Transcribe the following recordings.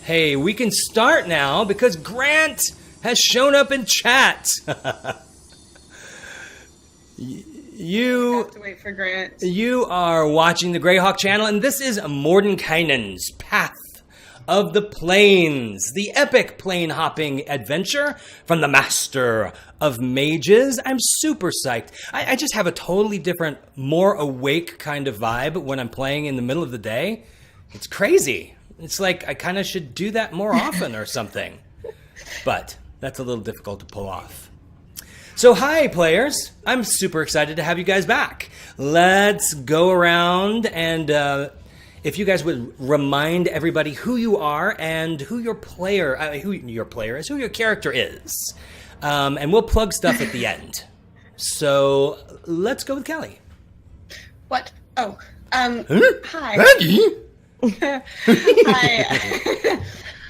Hey, we can start now because Grant has shown up in chat. You have to wait for Grant. You are watching the Greyhawk channel, and this is Mordenkainen's Path of the Plains, the epic plane hopping adventure from the Master of Mages. I'm super psyched. I just have a totally different, more awake kind of vibe when I'm playing in the middle of the day. It's crazy. It's like I kind of should do that more often or something. But that's a little difficult to pull off. So hi, players. I'm super excited to have you guys back. Let's go around and if you guys would remind everybody who you are and who your character is. And we'll plug stuff at the end. So let's go with Kelly. What? Oh, hi. Maggie? Hi.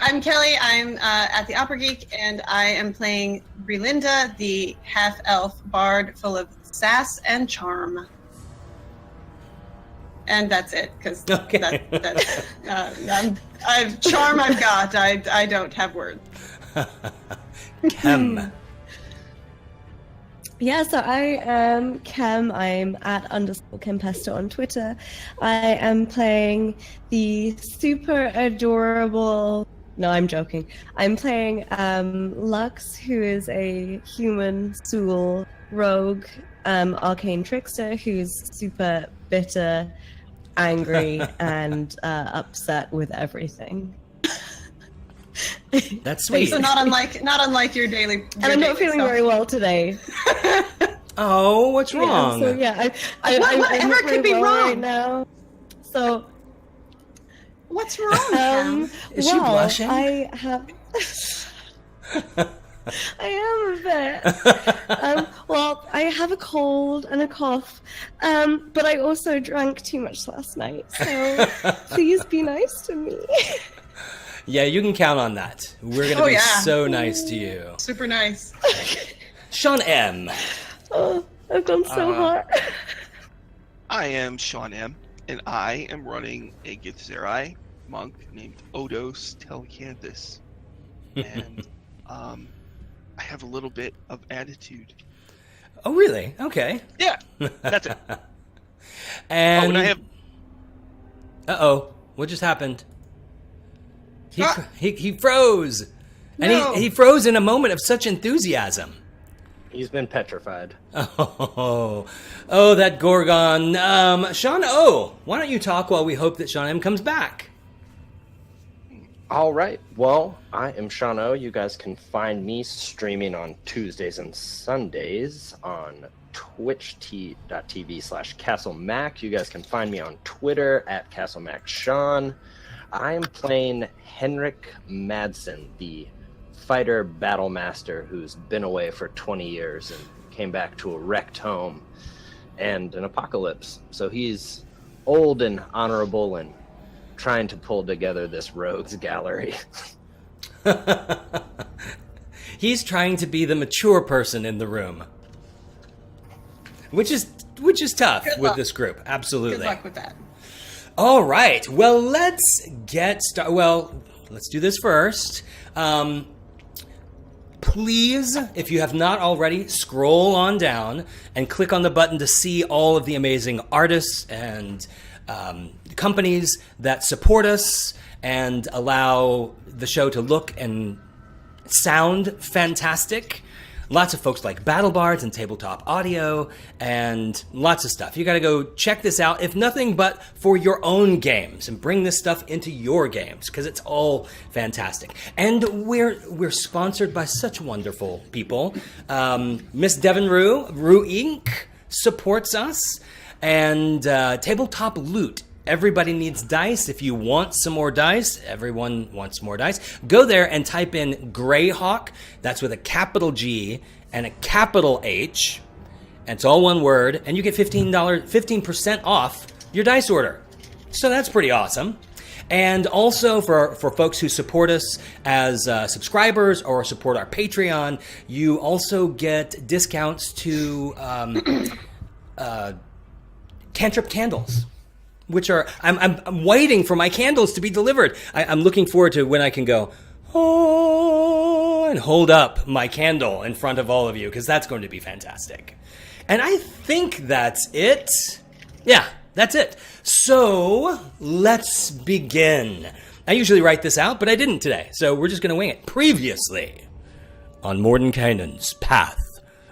I'm Kelly. I'm at the Opera Geek, and I am playing Brelinda, the half-elf bard full of sass and charm. And that's it, because okay. that's charm I've got. I don't have words. Kem. Yeah, so I am Kem. I'm at _Kempesta on Twitter. I am playing the super adorable... No, I'm joking. I'm playing Lux, who is a human Soul rogue arcane trickster who's super bitter, angry, and upset with everything. That's sweet. So not unlike your daily. And I'm not feeling very well today. Oh, what's wrong? So yeah, whatever could be wrong right now. So what's wrong? Is she blushing? I have. I am a bit. Well, I have a cold and a cough, but I also drank too much last night. So please be nice to me. Yeah, you can count on that. We're going to be so nice to you. Super nice. Sean M. Oh, I've gone so hard. I am Sean M, and I am running a Githzerai monk named Odos Telecanthus. And I have a little bit of attitude. Oh, really? Okay. Yeah, that's it. And, and I have... Uh-oh. What just happened? He froze. And No. he froze in a moment of such enthusiasm. He's been petrified. Oh, that Gorgon. Sean O, why don't you talk while we hope that Sean M comes back? All right. Well, I am Sean O. You guys can find me streaming on Tuesdays and Sundays on twitch.tv/CastleMac. You guys can find me on Twitter at CastleMacSean. I am playing Henrik Madsen, the fighter battle master who's been away for 20 years and came back to a wrecked home and an apocalypse. So he's old and honorable and trying to pull together this rogues gallery. He's trying to be the mature person in the room, which is tough with this group. Absolutely. Good luck with that. All right. Well, let's get started. Well, let's do this first. Please, if you have not already, scroll on down and click on the button to see all of the amazing artists and companies that support us and allow the show to look and sound fantastic. Lots of folks like BattleBards and Tabletop Audio and lots of stuff. You got to go check this out, if nothing but for your own games, and bring this stuff into your games because it's all fantastic. And we're sponsored by such wonderful people. Miss Devon Rue Inc. supports us, and Tabletop Loot. Everybody needs dice. If you want some more dice, everyone wants more dice. Go there and type in Greyhawk. That's with a capital G and a capital H. And it's all one word. And you get $15% off your dice order. So that's pretty awesome. And also for folks who support us as subscribers or support our Patreon, you also get discounts to Cantrip Candles. which are I'm waiting for my candles to be delivered. I'm looking forward to when I can go, oh, and hold up my candle in front of all of you, because that's going to be fantastic. And I think that's it. Yeah, that's it. So let's begin. I usually write this out, but I didn't today, so we're just going to wing it. Previously on Mordenkainen's Path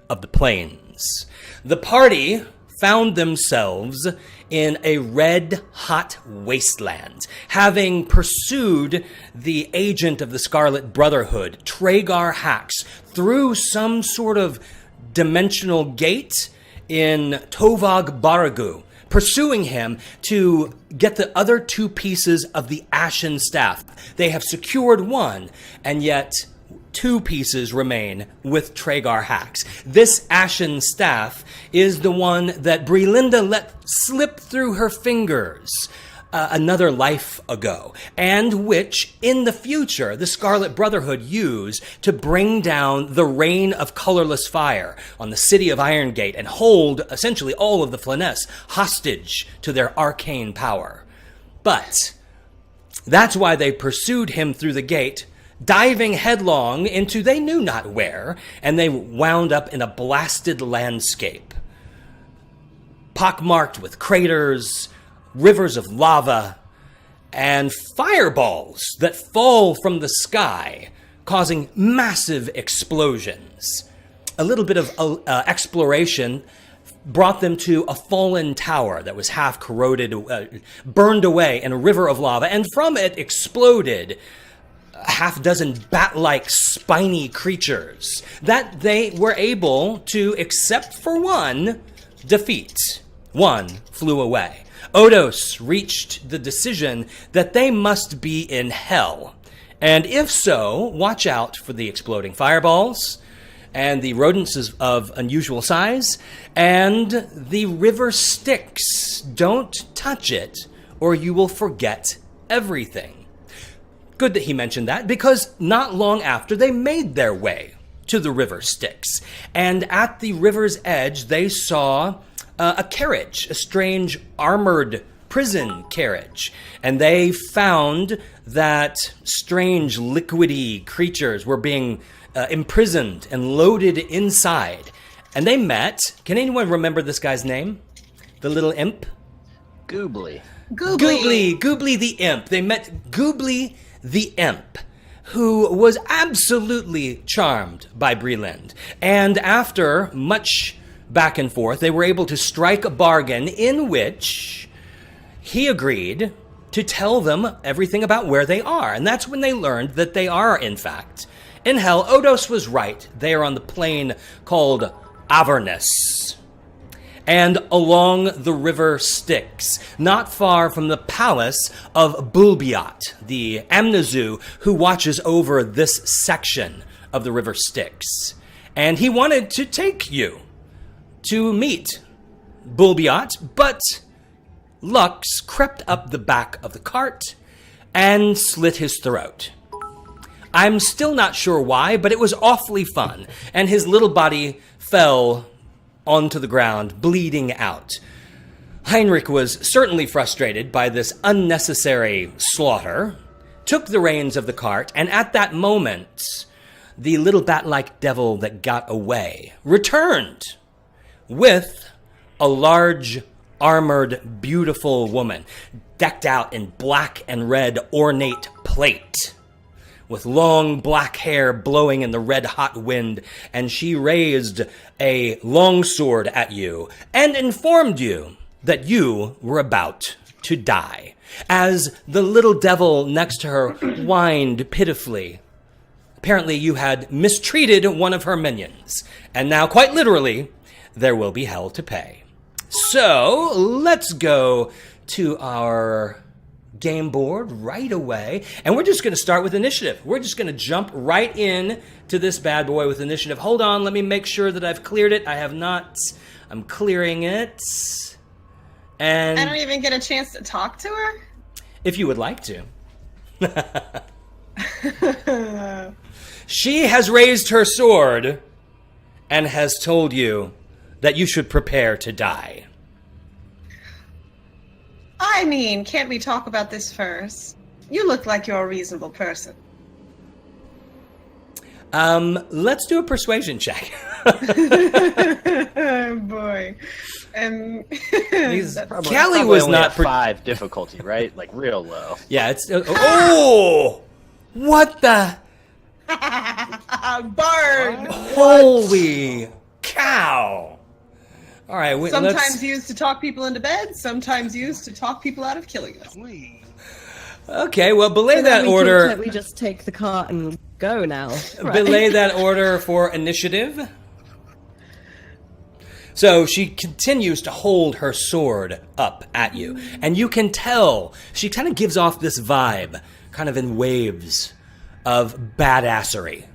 of the Plains, the party found themselves in a red-hot wasteland, having pursued the agent of the Scarlet Brotherhood, Tragar Hax, through some sort of dimensional gate in Tovag Baragu, pursuing him to get the other 2 pieces of the Ashen Staff. They have secured one, and yet 2 pieces remain with Tragar Hax. This Ashen Staff is the one that Brelinda let slip through her fingers another life ago, and which, in the future, the Scarlet Brotherhood use to bring down the rain of colorless fire on the city of Irongate and hold, essentially, all of the Flanness hostage to their arcane power. But that's why they pursued him through the gate, diving headlong into they knew not where, and they wound up in a blasted landscape, pockmarked with craters, rivers of lava, and fireballs that fall from the sky, causing massive explosions. A little bit of exploration brought them to a fallen tower that was half corroded, burned away in a river of lava, and from it exploded a half-dozen bat-like spiny creatures that they were able to, except for one, defeat. One flew away. Odos reached the decision that they must be in hell. And if so, watch out for the exploding fireballs, and the rodents of unusual size, and the river Styx. Don't touch it, or you will forget everything. Good that he mentioned that, because not long after, they made their way to the river Styx. And at the river's edge, they saw a carriage, a strange armored prison carriage. And they found that strange liquidy creatures were being imprisoned and loaded inside. And they met, can anyone remember this guy's name? The little imp? Goobly. Goobly the imp. They met Goobly the imp, who was absolutely charmed by Breland. And after much back and forth, they were able to strike a bargain in which he agreed to tell them everything about where they are. And that's when they learned that they are, in fact, in hell. Odos was right. They are on the plain called Avernus, and along the river Styx, not far from the palace of Bullbeyot, the amnizu who watches over this section of the river Styx. And he wanted to take you to meet Bullbeyot, but Lux crept up the back of the cart and slit his throat. I'm still not sure why, but it was awfully fun, and his little body fell onto the ground, bleeding out. Heinrich was certainly frustrated by this unnecessary slaughter, took the reins of the cart, and at that moment, the little bat-like devil that got away returned with a large, armored, beautiful woman, decked out in black and red ornate plate, with long black hair blowing in the red-hot wind, and she raised a longsword at you and informed you that you were about to die. As the little devil next to her whined pitifully, apparently you had mistreated one of her minions, and now, quite literally, there will be hell to pay. So, let's go to our game board right away, and we're just going to start with initiative. We're just going to jump right in to this bad boy with initiative. Hold on, let me make sure that I've cleared it. I have not. I'm clearing it. And I don't even get a chance to talk to her? If you would like to. She has raised her sword and has told you that you should prepare to die. I mean, can't we talk about this first? You look like you're a reasonable person. Let's do a persuasion check. Oh, boy. Kelly was only not... at 5 difficulty, right? Like, real low. Yeah, it's... oh! What the... Bard! Holy cow! All right, Sometimes used to talk people into bed, sometimes used to talk people out of killing us. Okay, well, belay So that then order. we just take the cart and go now. Right. Belay that order for initiative. So she continues to hold her sword up at you, and you can tell she kind of gives off this vibe, kind of in waves of badassery.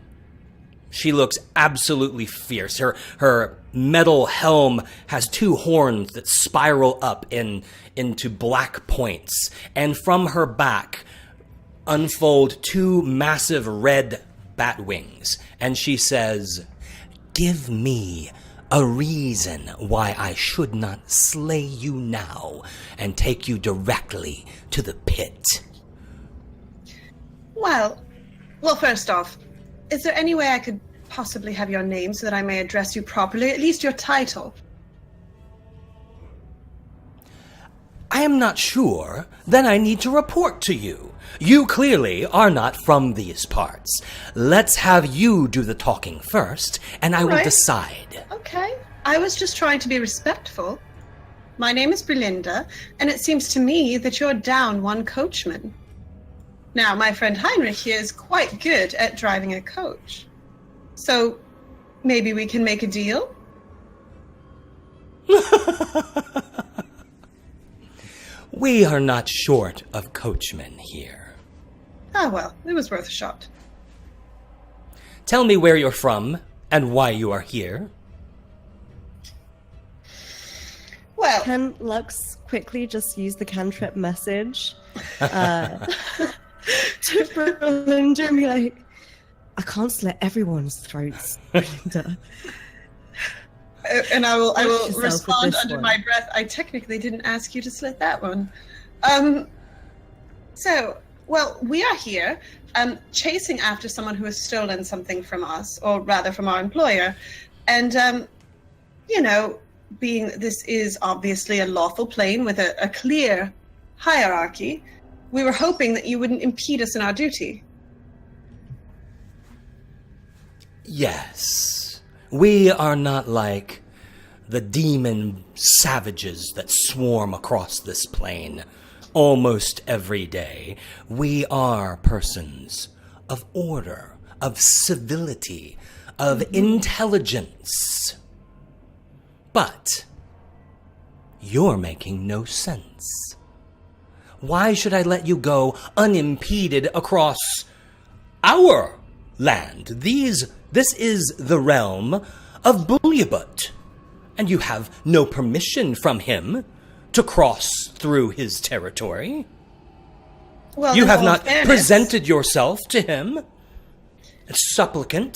She looks absolutely fierce. Her metal helm has 2 horns that spiral up into black points, and from her back unfold 2 massive red bat wings, and she says, "Give me a reason why I should not slay you now and take you directly to the pit." Well, first off, is there any way I could possibly have your name so that I may address you properly, at least your title? I am not sure. Then I need to report to you. You clearly are not from these parts. Let's have you do the talking first, and I will Right. decide. Okay. I was just trying to be respectful. My name is Belinda, and it seems to me that you're down 1 coachman. Now, my friend Heinrich here is quite good at driving a coach. So, maybe we can make a deal? We are not short of coachmen here. Ah, well, it was worth a shot. Tell me where you're from and why you are here. Well, Can Lux quickly just use the cantrip message to Belinda and be like, "I can't slit everyone's throats, Belinda." and I will yourself with respond this under one. my breath. I technically didn't ask you to slit that one. Well, we are here chasing after someone who has stolen something from us, or rather from our employer. And, being this is obviously a lawful plane with a clear hierarchy, we were hoping that you wouldn't impede us in our duty. Yes, we are not like the demon savages that swarm across this plane almost every day. We are persons of order, of civility, of intelligence. But you're making no sense. Why should I let you go unimpeded across our land? This is the realm of Bullbeyot, and you have no permission from him to cross through his territory. Well, You in have all not fairness- presented yourself to him. Supplicant.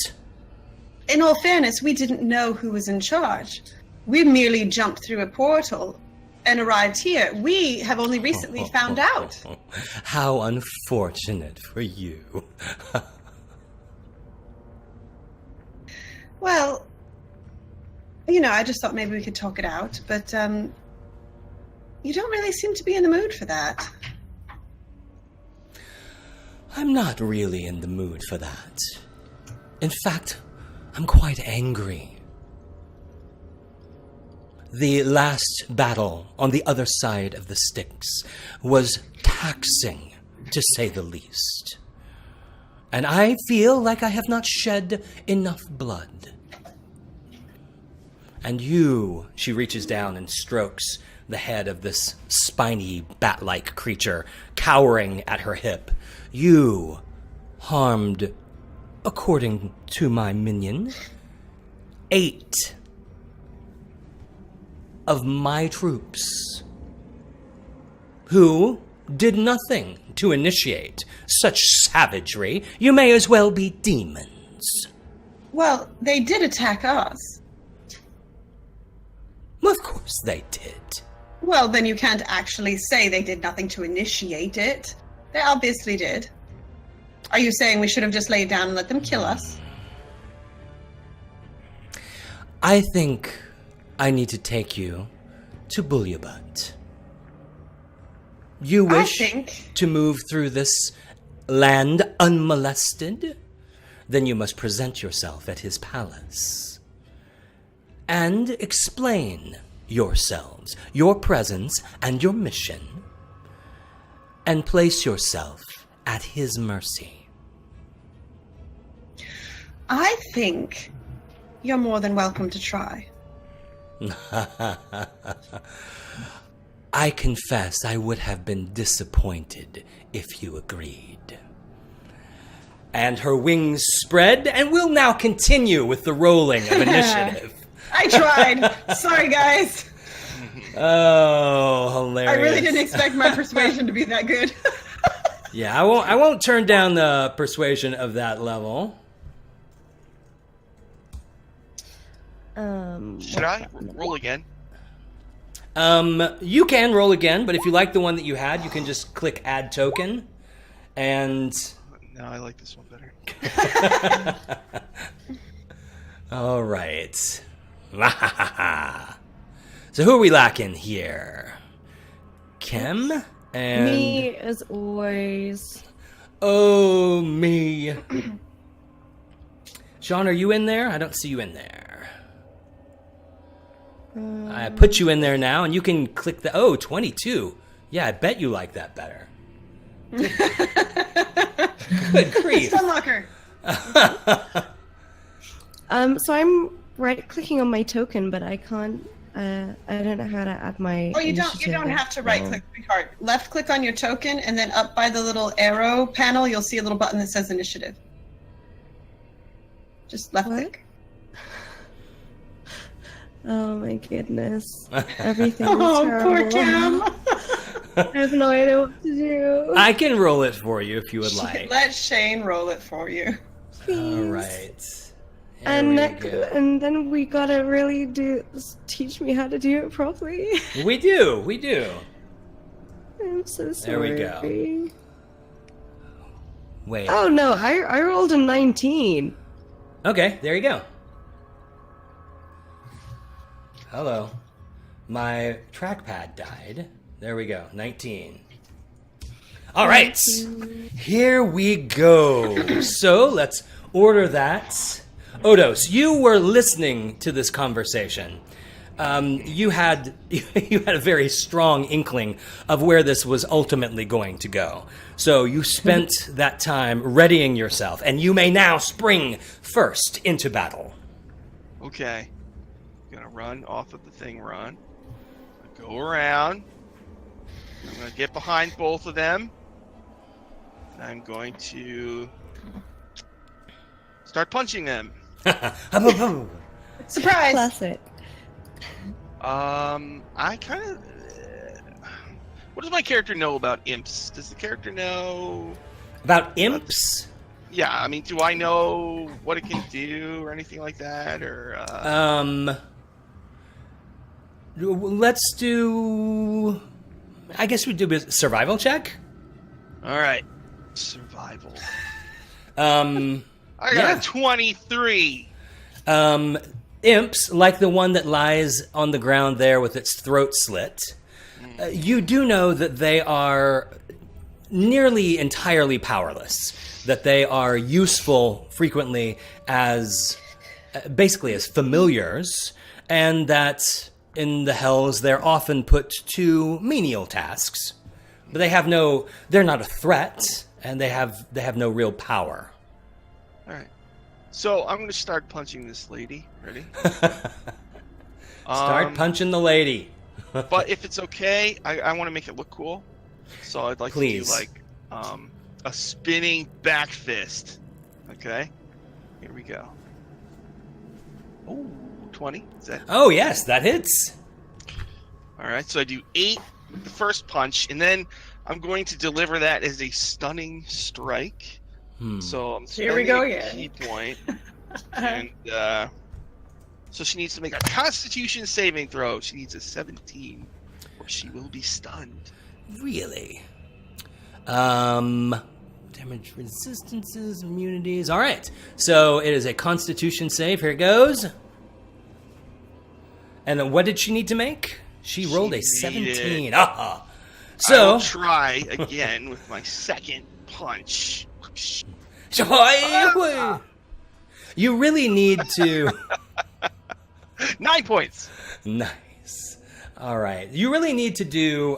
In all fairness, we didn't know who was in charge. We merely jumped through a portal and arrived here. We have only recently found out. How unfortunate for you. Well, I just thought maybe we could talk it out, but you don't really seem to be in the mood for that. I'm not really in the mood for that. In fact, I'm quite angry. The last battle on the other side of the Styx was taxing, to say the least. And I feel like I have not shed enough blood. And you, she reaches down and strokes the head of this spiny, bat-like creature cowering at her hip. You harmed, according to my minion, 8 of my troops, who did nothing to initiate such savagery. You may as well be demons. Well, they did attack us. Of course they did. Well, then you can't actually say they did nothing to initiate it. They obviously did. Are you saying we should have just laid down and let them kill us? I think I need to take you to Bullbeyot. You wish to move through this land unmolested? Then you must present yourself at his palace and explain yourselves, your presence, and your mission, and place yourself at his mercy. I think you're more than welcome to try. I confess I would have been disappointed if you agreed. And her wings spread, and we'll now continue with the rolling of initiative. I tried. Sorry, guys. Oh, hilarious. I really didn't expect my persuasion to be that good. Yeah, I won't turn down the persuasion of that level. Should I roll again? You can roll again, but if you like the one that you had, you can just click add token. And No, I like this one better. all right. So who are we lacking here? Kim and Me as always. Oh, me. Sean, are you in there? I don't see you in there. I put you in there now, and you can click the... Oh, 22. Yeah, I bet you like that better. Good grief. Stunlocker. So I'm right-clicking on my token, but I can't. I don't know how to add my. Oh, you don't initiative. have to right click, sweetheart. Left click on your token, and then up by the little arrow panel, you'll see a little button that says initiative. Just left click. Oh my goodness! Everything is Oh, terrible. poor Cam. I have no idea what to do. I can roll it for you if you would like. Let Shane roll it for you. All right. Here And we go. and then we gotta really teach me how to do it properly. We do. I'm so There sorry. we go. Wait. Oh no, I rolled a 19. Okay, there you go. Hello. My trackpad died. There we go. 19. All right. Here we go. So let's order that. Odos, you were listening to this conversation. You had a very strong inkling of where this was ultimately going to go. So you spent that time readying yourself, and you may now spring first into battle. Okay. I'm gonna run off of the thing, run. Go around. I'm gonna get behind both of them. And I'm going to start punching them. Surprise! Classic. I kind of... what does my character know about imps? Does the character know... About imps? Yeah, I mean, do I know what it can do or anything like that? Or let's do... I guess we do a survival check? all right. Survival. Um... I got a 23. Imps, like the one that lies on the ground there with its throat slit, you do know that they are nearly entirely powerless, that they are useful frequently as, basically as familiars, and that in the hells they're often put to menial tasks. But they're not a threat, and they have no real power. All right. So I'm going to start punching this lady. Ready? Start punching the lady. But if it's okay, I want to make it look cool. So I'd like Please. to do like a spinning back fist. Okay. Here we go. Oh, 20. Is that? Oh, yes, that hits. All right. So I do 8 the first punch, and then I'm going to deliver that as a stunning strike. So I'm Here we go spending a again. key point, and so she needs to make a Constitution saving throw. She needs a 17. or she will be stunned. Really? Damage resistances, immunities. All right. So it is a Constitution save. Here it goes. And then what did she need to make? She rolled a 17. Ah. So I'll try again with my second punch. you really need to. 9 points. Nice. All right. You really need to do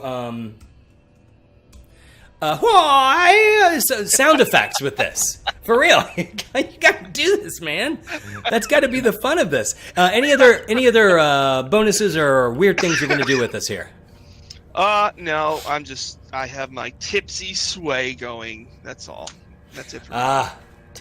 sound effects with this. For real. You got to do this, man. That's got to be the fun of this. Any other bonuses or weird things you're going to do with us here? No, I have my tipsy sway going. That's all. That's it for me.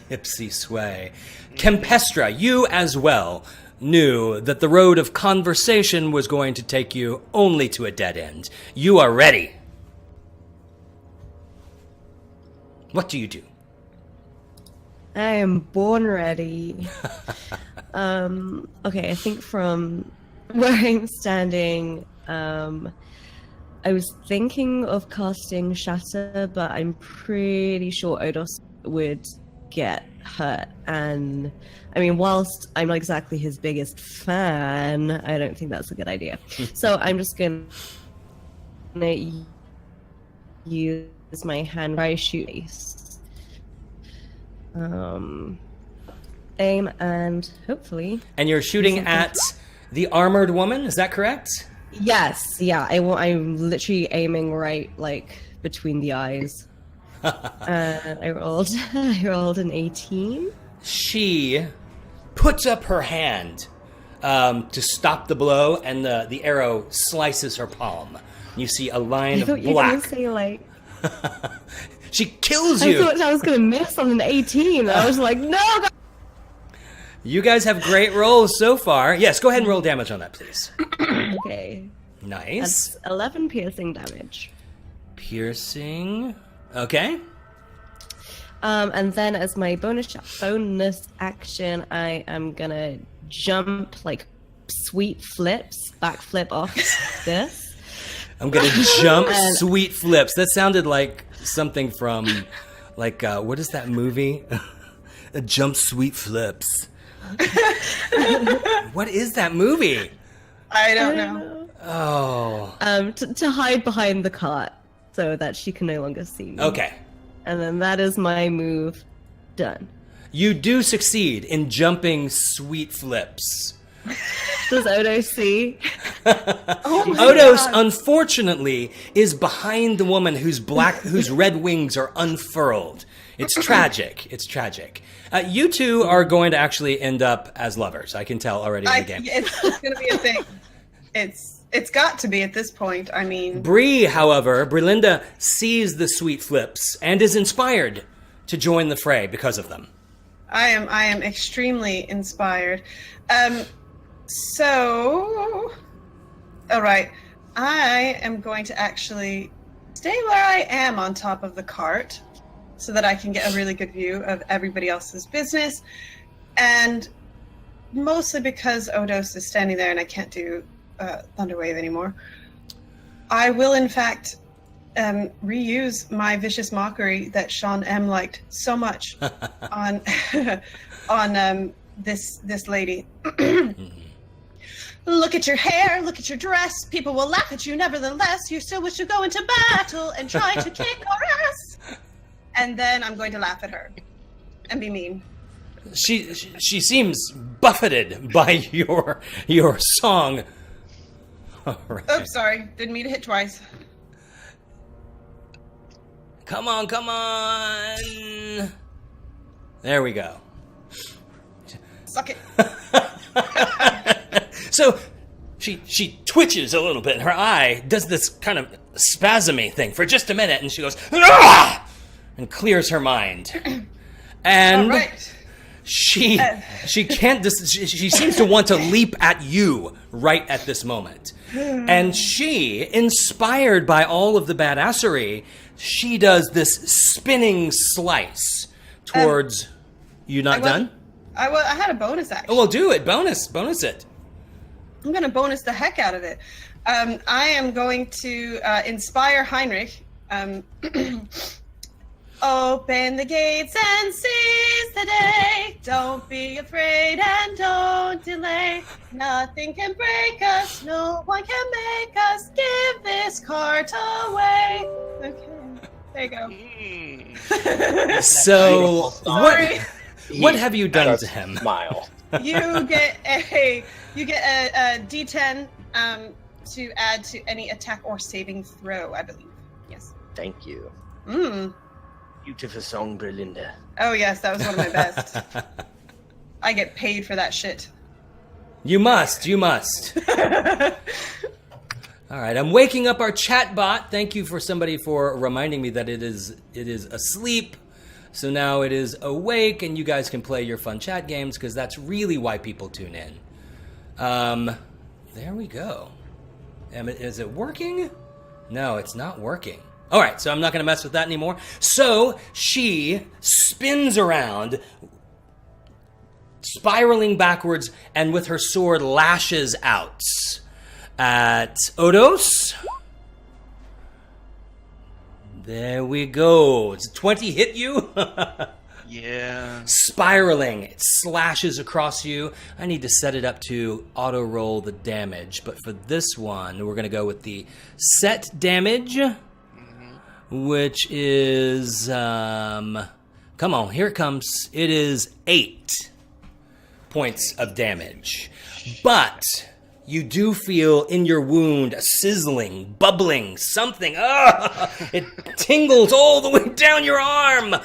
Tipsy sway. Kempestra, you as well knew that the road of conversation was going to take you only to a dead end. You are ready. What do you do? I am born ready. Okay, I think from where I'm standing, I was thinking of casting Shatter, but I'm pretty sure Odos would get hurt. And I mean, whilst I'm not exactly his biggest fan, I don't think that's a good idea. So I'm just gonna use my hand where I shoot ace. Aim and hopefully. And you're shooting at the armored woman, is that correct? Yes, yeah. I'm literally aiming right, like, between the eyes. I rolled an 18. She puts up her hand to stop the blow, and the arrow slices her palm. You see a line of black. You were gonna say, like... She kills you. I thought I was gonna miss on an 18. I was like, no! God. You guys have great rolls so far. Yes, go ahead and roll damage on that, please. Okay. Nice. That's 11 piercing damage. Piercing. Okay. And then as my bonus action, I am gonna jump, like, sweet flips, backflip off this. I'm gonna jump sweet flips. That sounded like something from, like, what is that movie? A jump sweet flips. What is that movie? I don't know. Oh. To hide behind the cart so that she can no longer see me. Okay. And then that is my move done. You do succeed in jumping sweet flips. Does Odo see? Odos, unfortunately, is behind the woman whose red wings are unfurled. It's tragic. It's tragic. You two are going to actually end up as lovers. I can tell already in the game. It's going to be a thing. It's got to be at this point. I mean, Bree, however, Brelinda sees the sweet flips and is inspired to join the fray because of them. I am extremely inspired. So, all right, I am going to actually stay where I am on top of the cart so that I can get a really good view of everybody else's business. And mostly because Odos is standing there and I can't do Thunderwave anymore, I will, in fact, reuse my Vicious Mockery that Sean M. liked so much on this lady. Look at your hair, look at your dress. People will laugh at you nevertheless. You still wish to go into battle and try to kick our ass. And then I'm going to laugh at her and be mean. She seems buffeted by your song. All right. Oops, sorry. Didn't mean to hit twice. Come on. There we go. Suck it. So she twitches a little bit, and her eye does this kind of spasmy thing for just a minute, and she goes, "Ah!" and clears her mind. And All right. she can't. She seems to want to leap at you right at this moment. And she, inspired by all of the badassery, she does this spinning slice towards. You not done? I had a bonus action. Oh, well, do it. Bonus it. I'm going to bonus the heck out of it. I am going to inspire Heinrich. Open the gates and seize the day. Don't be afraid and don't delay. Nothing can break us. No one can make us. Give this cart away. Okay, there you go. So, Sorry. what have you done to him? Smile. You get a D10 to add to any attack or saving throw, I believe. Yes. Thank you. Mm. Beautiful song, Berlinda. Oh yes, that was one of my best. I get paid for that shit. You must. All right, I'm waking up our chat bot. Thank you for somebody for reminding me that it is asleep. So now it is awake, and you guys can play your fun chat games, because that's really why people tune in. There we go. Is it working? No, it's not working. All right, so I'm not going to mess with that anymore. So she spins around, spiraling backwards, and with her sword lashes out at Odos. There we go. Does 20 hit you? Yeah. Spiraling, it slashes across you. I need to set it up to auto roll the damage, but for this one, we're going to go with the set damage, which is, come on, here it comes. It is 8 points of damage, but you do feel in your wound a sizzling, bubbling, something. It tingles all the way down your arm.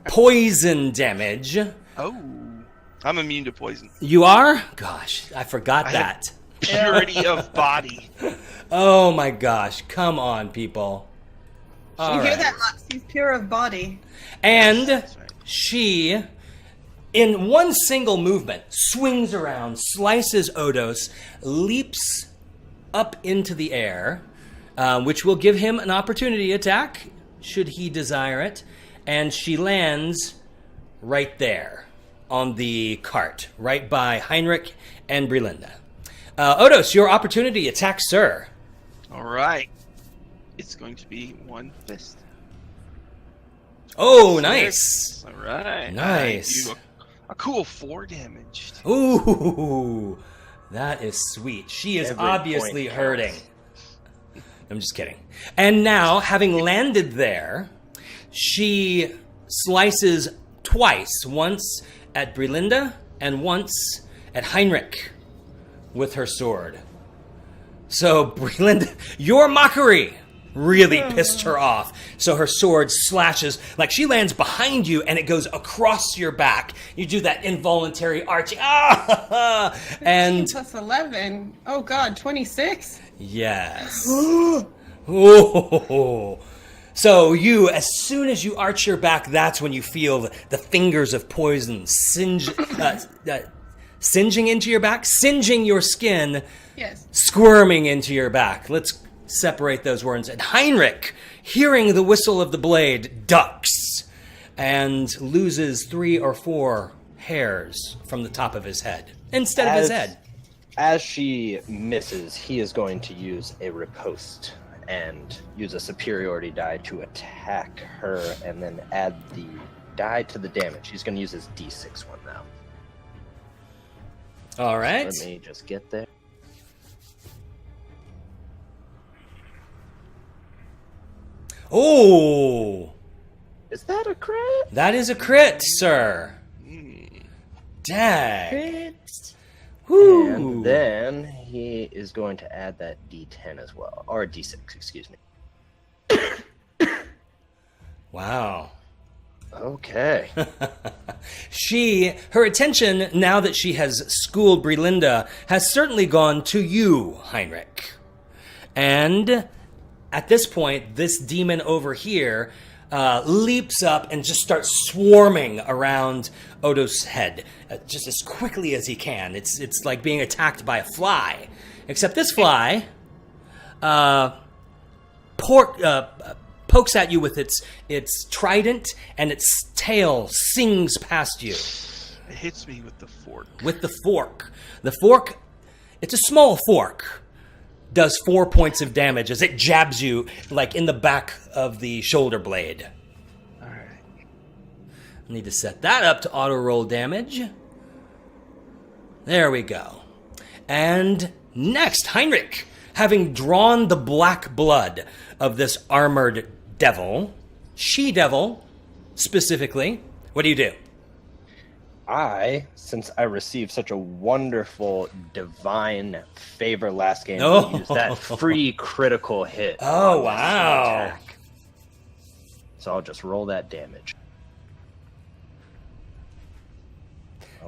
Poison damage. Oh, I'm immune to poison. You are? Gosh, I forgot that. Purity of body. Oh my gosh, come on, people. All You hear right. that, Lux? He's pure of body. And That's right. she, in one single movement, swings around, slices Odos, leaps up into the air, which will give him an opportunity attack, should he desire it. And she lands right there on the cart, right by Heinrich and Brelinda. Odos, your opportunity attack, sir. All right. It's going to be one fist. Oh, nice. All right. Nice. I do a cool 4 damage. Ooh, that is sweet. She is Every obviously point hurting. counts. I'm just kidding. And now, having landed there, she slices twice, once at Brelinda and once at Heinrich with her sword. So, Brelinda, your mockery really pissed her off. So her sword slashes, like she lands behind you and it goes across your back. You do that involuntary arching. And Plus 11. Oh god, 26? yes. Ooh. So you, as soon as you arch your back, that's when you feel the fingers of poison singeing into your back, singeing your skin, Yes. squirming into your back. Let's separate those words. And Heinrich, hearing the whistle of the blade, ducks and loses 3 or 4 hairs from the top of his head instead of his head. As she misses, he is going to use a riposte and use a superiority die to attack her and then add the die to the damage. He's going to use his D6 one now. All right. Let me just get there. Oh, Is that a crit? that is a crit, sir. Dang. Crit. Woo. And then he is going to add that D10 as well. Or D6, excuse me. Wow. Okay. Her attention, now that she has schooled Brelinda, has certainly gone to you, Heinrich. And at this point, this demon over here leaps up and just starts swarming around Odos' head, just as quickly as he can. It's like being attacked by a fly, except this fly pokes at you with its trident, and its tail sings past you It hits me with the fork. with the fork. The fork It's a small fork. Does 4 points of damage as it jabs you like in the back of the shoulder blade. All right. I need to set that up to auto roll damage. There we go. And next, Heinrich, having drawn the black blood of this armored devil, she-devil specifically, what do you do? Since I received such a wonderful divine favor last game, Oh. will use that free critical hit. Oh, on my wow. attack. So I'll just roll that damage.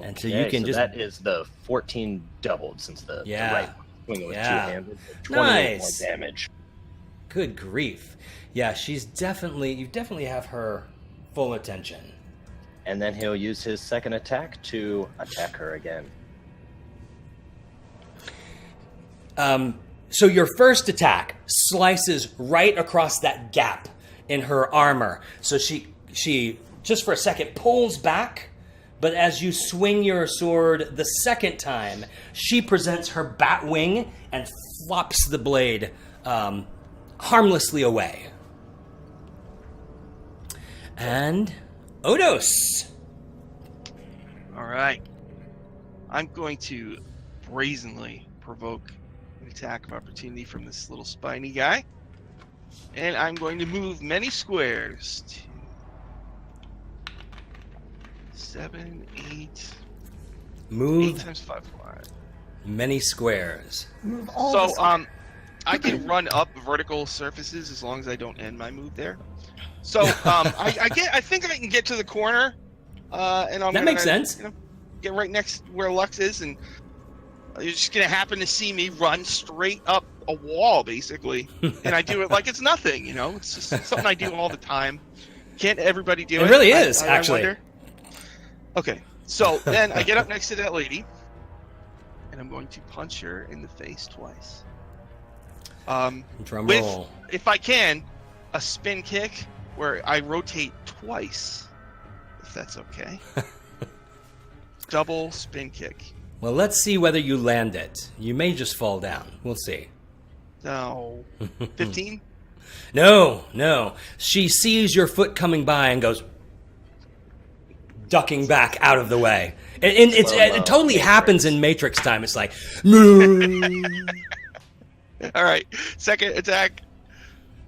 And so you can just... that is the 14 doubled since the Yeah. right swing was Yeah. two-handed. 28 Nice. more damage. Good grief. Yeah, you definitely have her full attention. And then he'll use his second attack to attack her again. So your first attack slices right across that gap in her armor. So she just for a second pulls back, but as you swing your sword the second time, she presents her bat wing and flops the blade harmlessly away. And Odos. All right. I'm going to brazenly provoke an attack of opportunity from this little spiny guy. And I'm going to move many squares to 7, 8. Move 8 times 5 wide. many squares. Move all So, the I can run up vertical surfaces as long as I don't end my move there. So, I think I can get to the corner, and I'm That makes sense. Get right next where Lux is, and you're just gonna happen to see me run straight up a wall, basically, and I do it like it's nothing. It's just something I do all the time. Can't everybody do it? It really is, I actually. wonder. Okay, so then I get up next to that lady, and I'm going to punch her in the face twice. Drum With, roll. if I can, a spin kick where I rotate twice, if that's okay. Double spin kick. Well, let's see whether you land it. You may just fall down. We'll see. No. 15? No. She sees your foot coming by and goes ducking back out of the way. And it totally happens in Matrix time. It's like, All right. Second attack.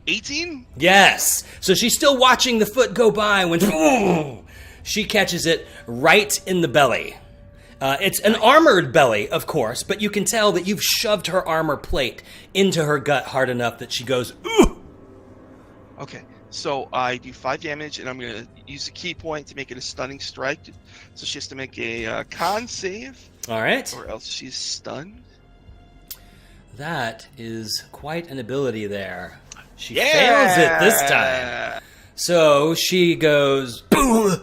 18? yes. So she's still watching the foot go by when she catches it right in the belly. It's an armored belly, of course, but you can tell that you've shoved her armor plate into her gut hard enough that she goes, ooh! Okay. So I do 5 damage, and I'm going to use a key point to make it a stunning strike. So she has to make a con save, All right. or else she's stunned. That is quite an ability there. She fails it this time. So she goes, boom!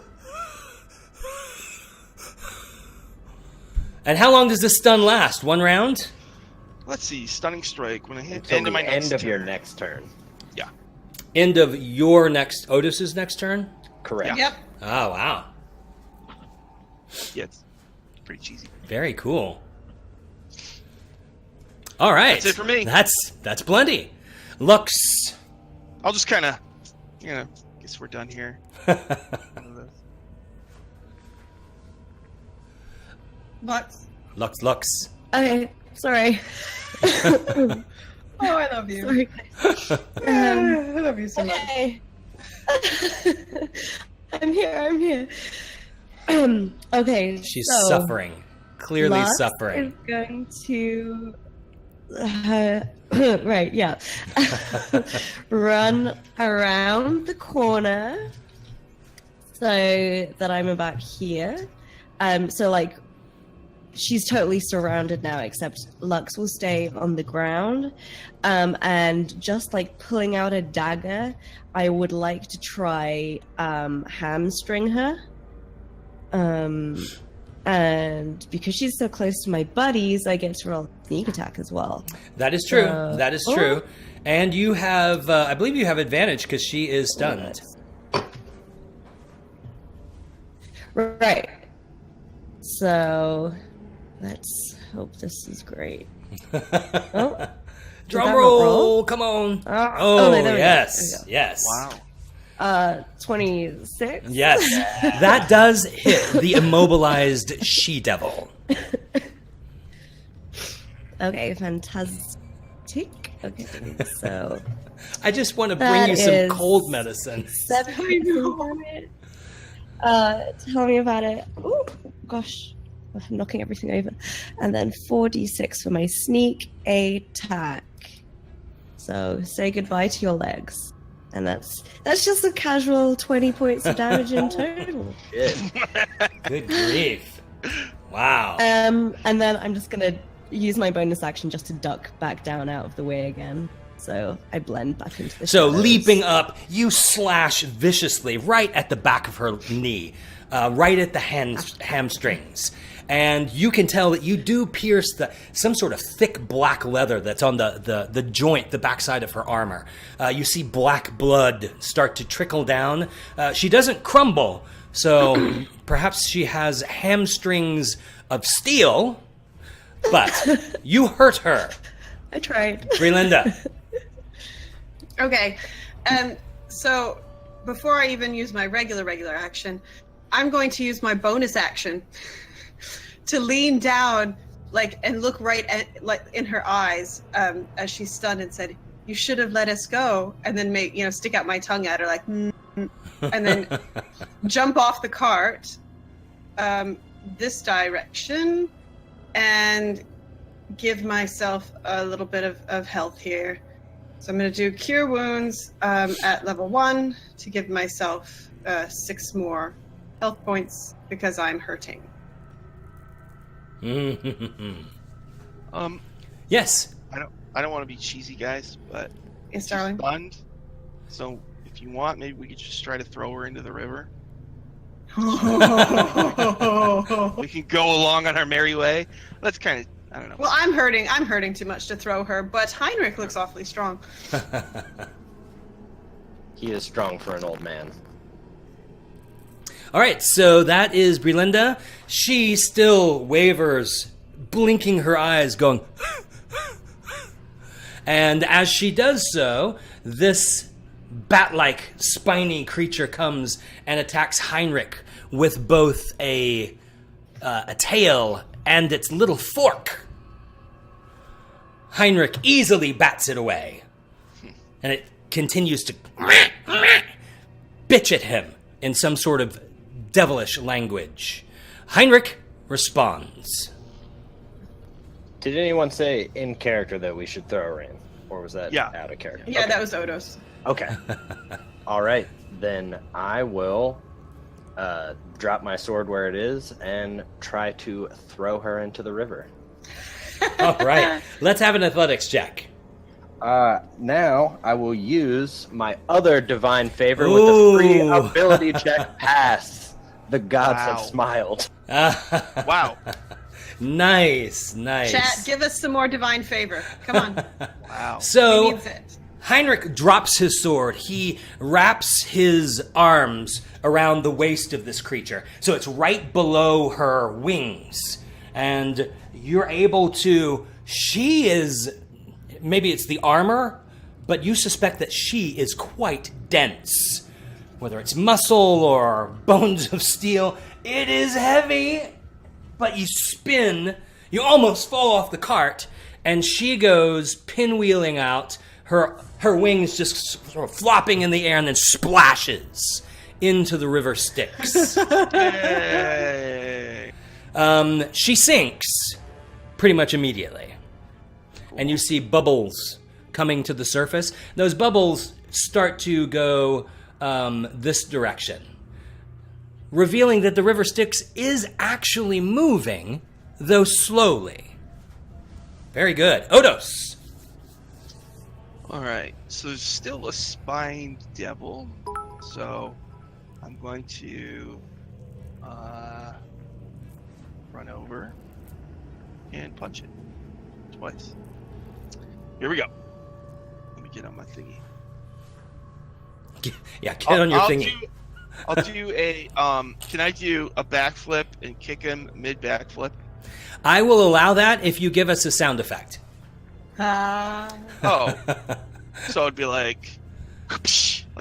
And how long does this stun last? 1 round? Let's see. Stunning strike. When I hit Until end of my the next end of your turn. next turn. Yeah. End of your next, Otis's next turn? Correct. Yep. Oh, wow. Yeah, it's pretty cheesy. Very cool. All right. That's it for me. That's plenty. Lux. I'll just kind of, guess we're done here. Lux. Lux. Okay, sorry. Oh, I love you. Sorry. I love you so much. Okay. I'm here. Okay. She's so suffering. Clearly Lux suffering. is going to right, yeah. Run around the corner so that I'm about here. So like she's totally surrounded now, except Lux will stay on the ground. And just like pulling out a dagger, I would like to try hamstring her. And because she's so close to my buddies, I get to roll a sneak attack as well. That is true. That is true. And you have, I believe you have advantage because she is stunned. Right. So let's hope this is great. Oh, Drum that not roll, roll? come on. Oh, there we go. yes, There yes. Wow. 26. Yes, that does hit the immobilized she-devil. Okay, fantastic. Okay, so I just want to bring That you some is cold medicine. 7 on it. Tell me about it. Oh gosh, I'm knocking everything over. And then 4d6 for my sneak attack. So say goodbye to your legs. And that's just a casual 20 points of damage in total. Shit. Good grief. Wow. And then I'm just gonna use my bonus action just to duck back down out of the way again. So I blend back into the So shadows. leaping up, you slash viciously right at the back of her knee, right at the hamstrings. And you can tell that you do pierce some sort of thick black leather that's on the joint, the backside of her armor. You see black blood start to trickle down. She doesn't crumble, so perhaps she has hamstrings of steel, but you hurt her. I tried. Brelinda. Okay, so before I even use my regular action, I'm going to use my bonus action to lean down, and look right at, in her eyes, as she's stunned, and said, "You should have let us go," and then stick out my tongue at her, and then jump off the cart, this direction, and give myself a little bit of health here. So I'm going to do Cure Wounds at level 1 to give myself 6 more health points because I'm hurting. Yes. I don't want to be cheesy, guys, but Yes, she's darling. stunned. So if you want, maybe we could just try to throw her into the river. We can go along on our merry way. That's kind of, I don't know. Well, I'm hurting too much to throw her, but Heinrich looks awfully strong. He is strong for an old man. All right, so that is Brelinda. She still wavers, blinking her eyes, going... And as she does so, this bat-like, spiny creature comes and attacks Heinrich with both a tail and its little fork. Heinrich easily bats it away, and it continues to bitch at him in some sort of devilish language. Heinrich responds. Did anyone say in character that we should throw her in? Or was that Yeah. out of character? Yeah, Okay. that was Odos. Okay. All right. Then I will drop my sword where it is and try to throw her into the river. All right, let's have an athletics check. Now I will use my other divine favor with the free Ooh. ability check pass. The gods Wow. have smiled. Wow. Nice. Chat, give us some more divine favor. Come on. Wow. He So needs it. Heinrich drops his sword. He wraps his arms around the waist of this creature, so it's right below her wings. And you're able to... She is... Maybe it's the armor, but you suspect that she is quite dense. Whether it's muscle or bones of steel, it is heavy. But you spin, you almost fall off the cart, and she goes pinwheeling out, her wings just sort of flopping in the air, and then splashes into the river Styx. Yay. She sinks pretty much immediately. And you see bubbles coming to the surface. Those bubbles start to go this direction, revealing that the river Styx is actually moving, though slowly. Very good. Odos. All right. So there's still a spined devil. So I'm going to run over and punch it twice. Here we go. Let me get on my thingy. Yeah, get on your thingy. I'll do a can I do a backflip and kick him mid backflip? I will allow that if you give us a sound effect. Oh, so it'd be like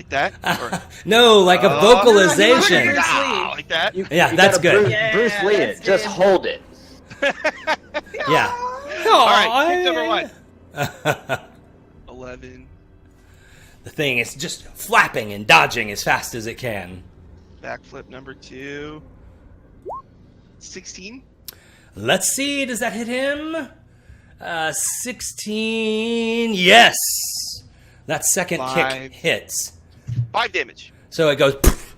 that? Or, No, like a vocalization. Bruce Lee. like that? Yeah, You that's gotta good. Bruce Lee it. that's Just good. hold it. Yeah. All right, pick number 1. 11. The thing is just flapping and dodging as fast as it can. Backflip number 2. 16. Let's see, does that hit him? 16. Yes. That second 5. kick hits. 5 damage. So it goes, poof,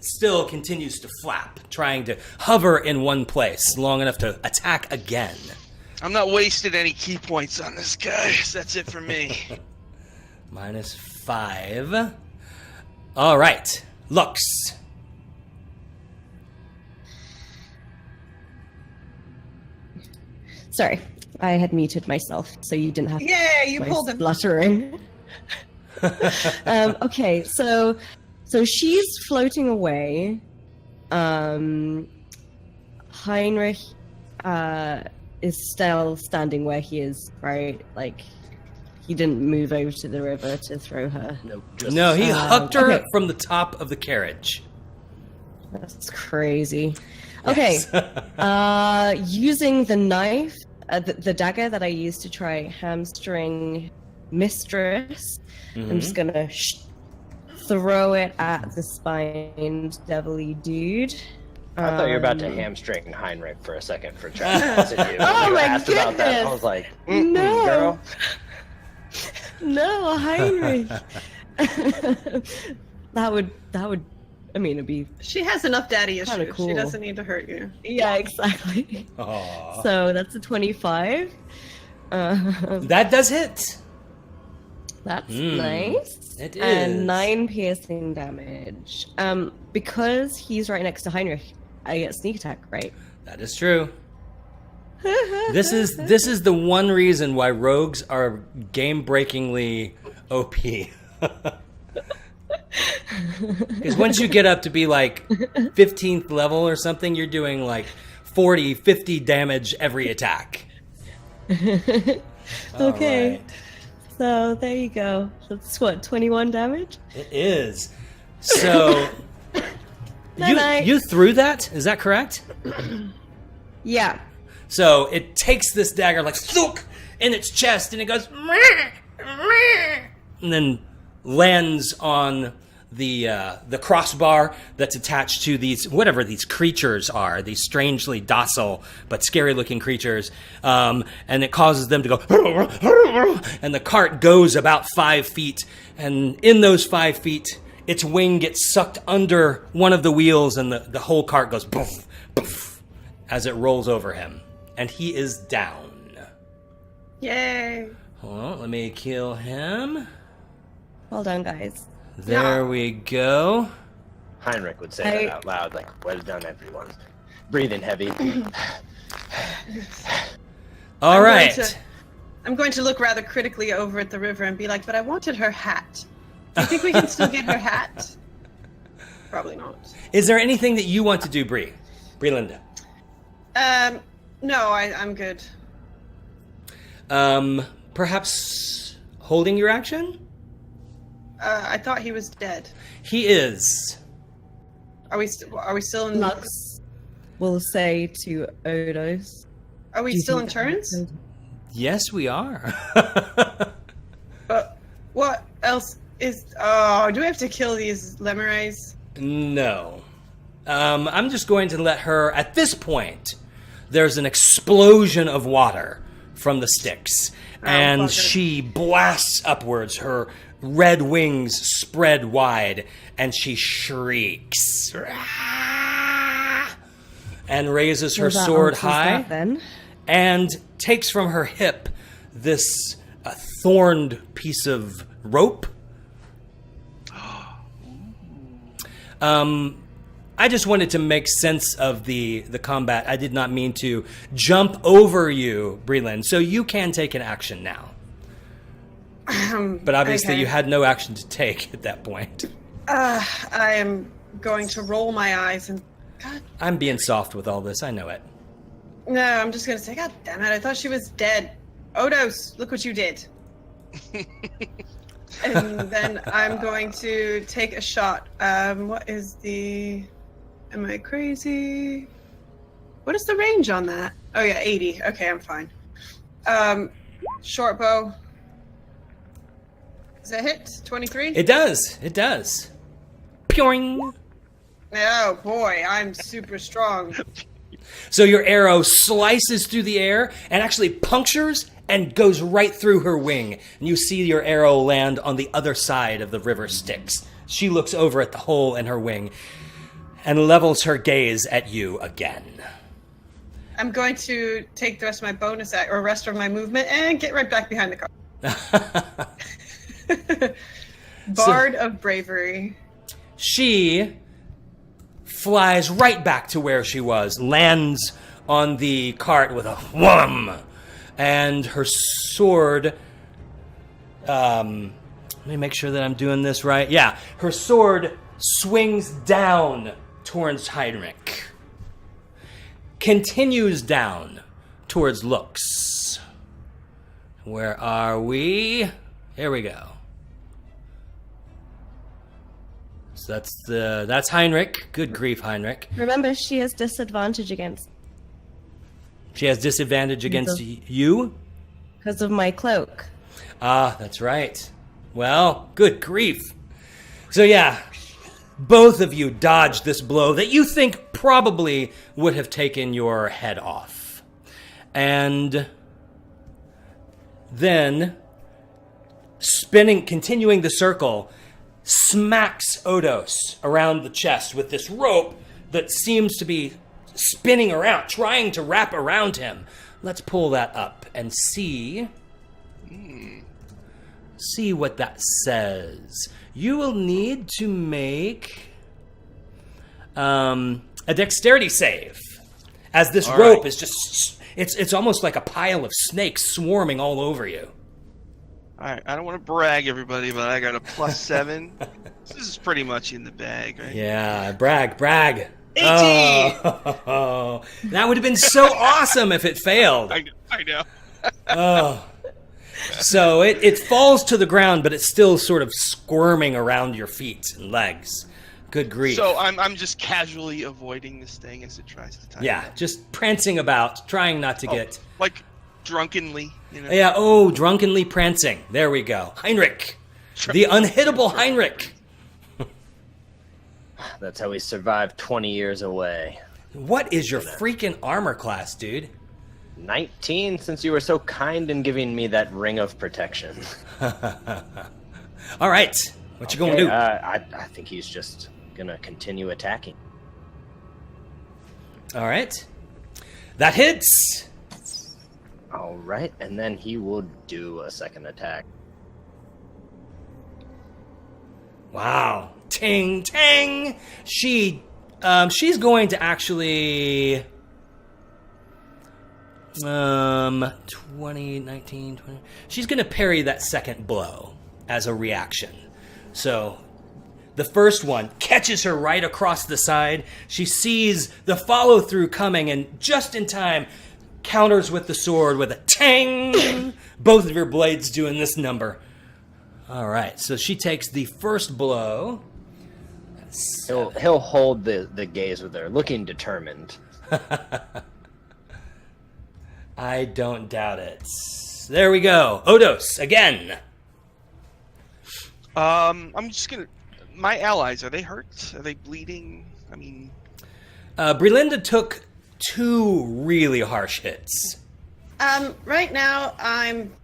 still continues to flap, trying to hover in one place long enough to attack again. I'm not wasting any key points on this guy. That's it for me. -5. All right. Lux. Sorry, I had muted myself, so you didn't have Yeah, you my pulled him. spluttering. Okay, so she's floating away. Heinrich is still standing where he is, right? Like, he didn't move over to the river to throw her. Nope. No, he hucked her okay. from the top of the carriage. That's crazy. Okay, Yes. using the knife, the dagger that I used to try hamstring Mistress, I'm just gonna throw it at the spined devilly dude. I thought you were about to hamstring Heinrich for a second for trespassing you. Oh When you my asked about that, I goodness. was like, No. girl. No, Heinrich. that would. I mean, it'd be. She has enough daddy Kinda issues. cool. She doesn't need to hurt you. Yeah, exactly. Aw. So that's a 25. That does hit. That's nice. It is. And 9 piercing damage. Because he's right next to Heinrich, I get sneak attack, right? That is true. This is the one reason why rogues are game-breakingly OP. Because once you get up to be like 15th level or something, you're doing like 40, 50 damage every attack. Okay. All right. So there you go. That's what, 21 damage? It is. So Night-night. you threw that? Is that correct? Yeah. So it takes this dagger like thunk in its chest, and it goes, and then lands on the crossbar that's attached to these whatever these creatures are, these strangely docile but scary-looking creatures, and it causes them to go, and the cart goes about 5 feet, and in those 5 feet, its wing gets sucked under one of the wheels, and the whole cart goes poof, poof, as it rolls over him. And he is down. Yay. Hold on, let me kill him. Well done, guys. There we go. Heinrich would say that out loud, like, well done, everyone. Breathing heavy. All right. I'm going to look rather critically over at the river and be like, but I wanted her hat. Do you think we can still get her hat? Probably not. Is there anything that you want to do, Bree? Linda? No, I'm good. Perhaps holding your action? I thought he was dead. He is. Are we still in? Lux will say to Odos. Are we "Do you still in think that turns? happened?" Yes, we are. What else is? Oh, do we have to kill these lemures? No. I'm just going to let her, at this point, there's an explosion of water from the Styx, and bugger. she blasts upwards, her red wings spread wide, and she shrieks. And raises her Well, that sword answers high, that, then. and takes from her hip this thorned piece of rope. I just wanted to make sense of the combat. I did not mean to jump over you, Breland, so you can take an action now. But obviously okay. you had no action to take at that point. I am going to roll my eyes and. God, I'm being soft with all this, I know it. no, I'm just going to say, God damn it, I thought she was dead. Odos, look what you did. And then I'm going to take a shot. What is the... Am I crazy? What is the range on that? Oh yeah, 80. Okay, I'm fine. Short bow. Does that hit? 23? It does. It does. Pyoing. Oh boy, I'm super strong. So your arrow slices through the air and actually punctures and goes right through her wing. And you see your arrow land on the other side of the river Styx. She looks over at the hole in her wing and levels her gaze at you again. I'm going to take the rest of my bonus or rest of my movement and get right back behind the car. Bard of Bravery. She flies right back to where she was, lands on the cart with a whum, and her sword, let me make sure that I'm doing this right. Yeah, her sword swings down towards Heinrich, continues down towards Lux. Where are we? Here we go. So that's Heinrich. Good grief, Heinrich. Remember, she has disadvantage against She has disadvantage against you? because of my cloak. Ah, that's right. Well, good grief. So yeah, both of you dodged this blow that you think probably would have taken your head off. And then, continuing the circle, smacks Odos around the chest with this rope that seems to be spinning around, trying to wrap around him. Let's pull that up and see what that says. You will need to make a dexterity save, as this rope is just, it's almost like a pile of snakes swarming all over you. Alright, I don't want to brag, everybody, but I got a +7. This is pretty much in the bag, right? Yeah, brag. 18! Oh, that would have been so awesome if it failed. I know. Oh. So it falls to the ground, but it's still sort of squirming around your feet and legs. Good grief. So I'm just casually avoiding this thing as it tries to tie Yeah, me up. just prancing about, trying not to get... Like, drunkenly, you know? Yeah, drunkenly prancing. There we go. Heinrich. The unhittable Heinrich. That's how we survived 20 years away. What is your freaking armor class, dude? 19, since you were so kind in giving me that ring of protection. All right. What you gonna do? I think he's just gonna continue attacking. All right. That hits. All right, and then he will do a second attack. Wow. Ting, tang. She's going to actually... 20, 19, 20... She's going to parry that second blow as a reaction. So the first one catches her right across the side. She sees the follow-through coming and just in time counters with the sword with a tang. Both of your blades doing this number. All right, so she takes the first blow. He'll hold the gaze with her, looking determined. I don't doubt it. There we go. Odos, again. I'm just gonna... My allies, are they hurt? Are they bleeding? I mean... Brelinda took 2 really harsh hits. Right now I'm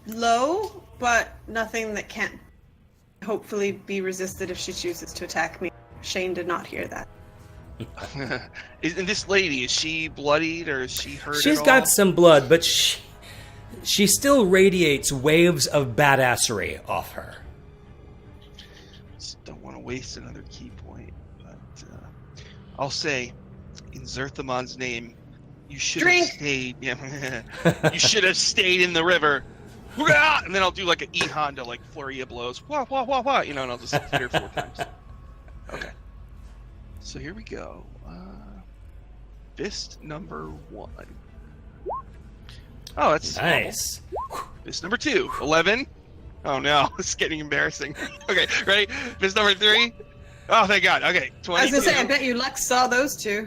low, but nothing that can't hopefully be resisted if she chooses to attack me. Shane did not hear that. And this lady, is she bloodied or is she hurt She's at got all? some blood, but she still radiates waves of badassery off her. Just don't want to waste another key point, but I'll say, in Zerthamon's name, you should have stayed. Yeah, you should have stayed in the river. And then I'll do like an E Honda, like flurry of blows. Wah, wah, wah, wah, and I'll just hit her 4 times. Okay. So here we go. Fist number 1. Oh, that's Nice. Miss number 2, 11. Oh no, it's getting embarrassing. Okay, ready? Miss number 3. Oh, thank God. Okay, 22. I was gonna say, I bet you Lux saw those two.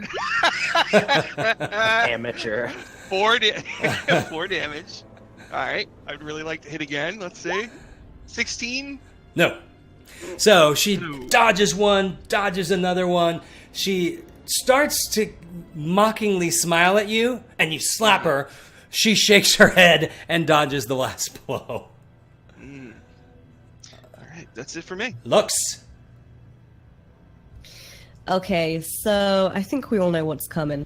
Amateur. 4 damage. All right, I'd really like to hit again. Let's see. 16. No. So she dodges one, dodges another one. She starts to mockingly smile at you, and you slap her. She shakes her head and dodges the last blow. All right, that's it for me. Lux. Okay, so I think we all know what's coming.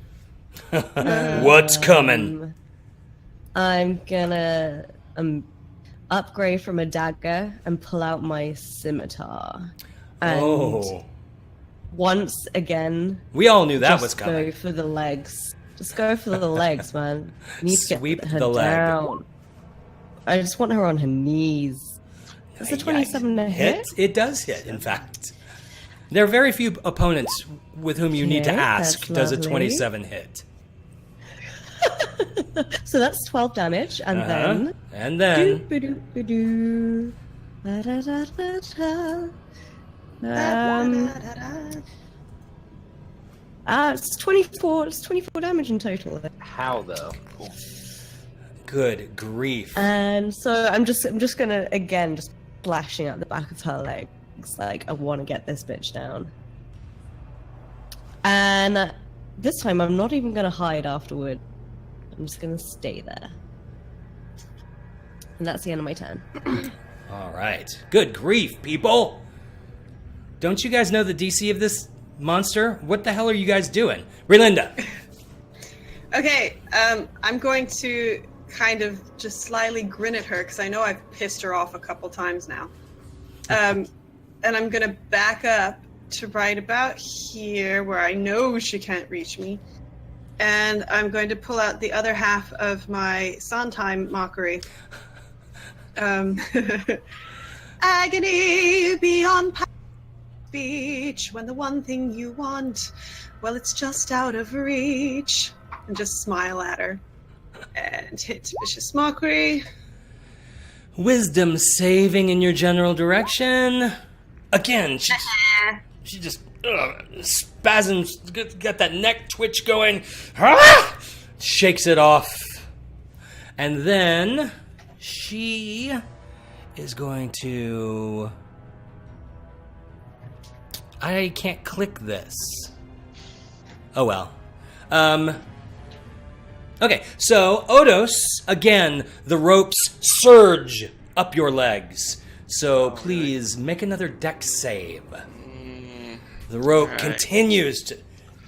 What's coming? I'm gonna upgrade from a dagger and pull out my scimitar. And once again, we all knew that just was coming. go for the legs. Just go for the legs, man. You need to Sweep get her the leg. down. I just want her on her knees. Is the 27 a hit? It does hit, in fact. There are very few opponents with whom you need to Okay, ask, that's does a lovely. 27 hit? So that's 12 damage, and then... And then... Doo-ba-doo-ba-doo. Da-da-da-da-da. It's 24. It's 24 damage in total. How though? Good grief. And so I'm just gonna again just splashing at the back of her legs, like I want to get this bitch down. And this time I'm not even gonna hide afterward. I'm just gonna stay there. And that's the end of my turn. All right. Good grief, people. Don't you guys know the DC of this monster? What the hell are you guys doing? Relinda. Okay, I'm going to kind of just slyly grin at her because I know I've pissed her off a couple times now. And I'm going to back up to right about here where I know she can't reach me. And I'm going to pull out the other half of my Sondheim mockery. Agony beyond speech when the one thing you want, well, it's just out of reach. And just smile at her. And hit vicious mockery. Wisdom saving in your general direction. Again, she just spasms, got that neck twitch going. Shakes it off. And then she is going to... I can't click this. Oh well. Okay, so Odos, again, the ropes surge up your legs. So please make another dex save. The rope continues to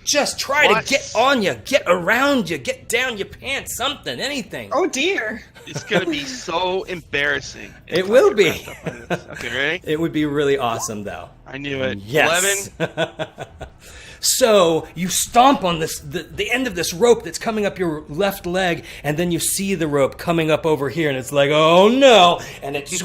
just try to get on you, get around you, get down your pants, something, anything. Oh dear. It's going to be so embarrassing. It will be. Okay, ready? It would be really awesome, though. I knew it. Yes. 11. So you stomp on this the end of this rope that's coming up your left leg, and then you see the rope coming up over here, and it's like, oh no! And it's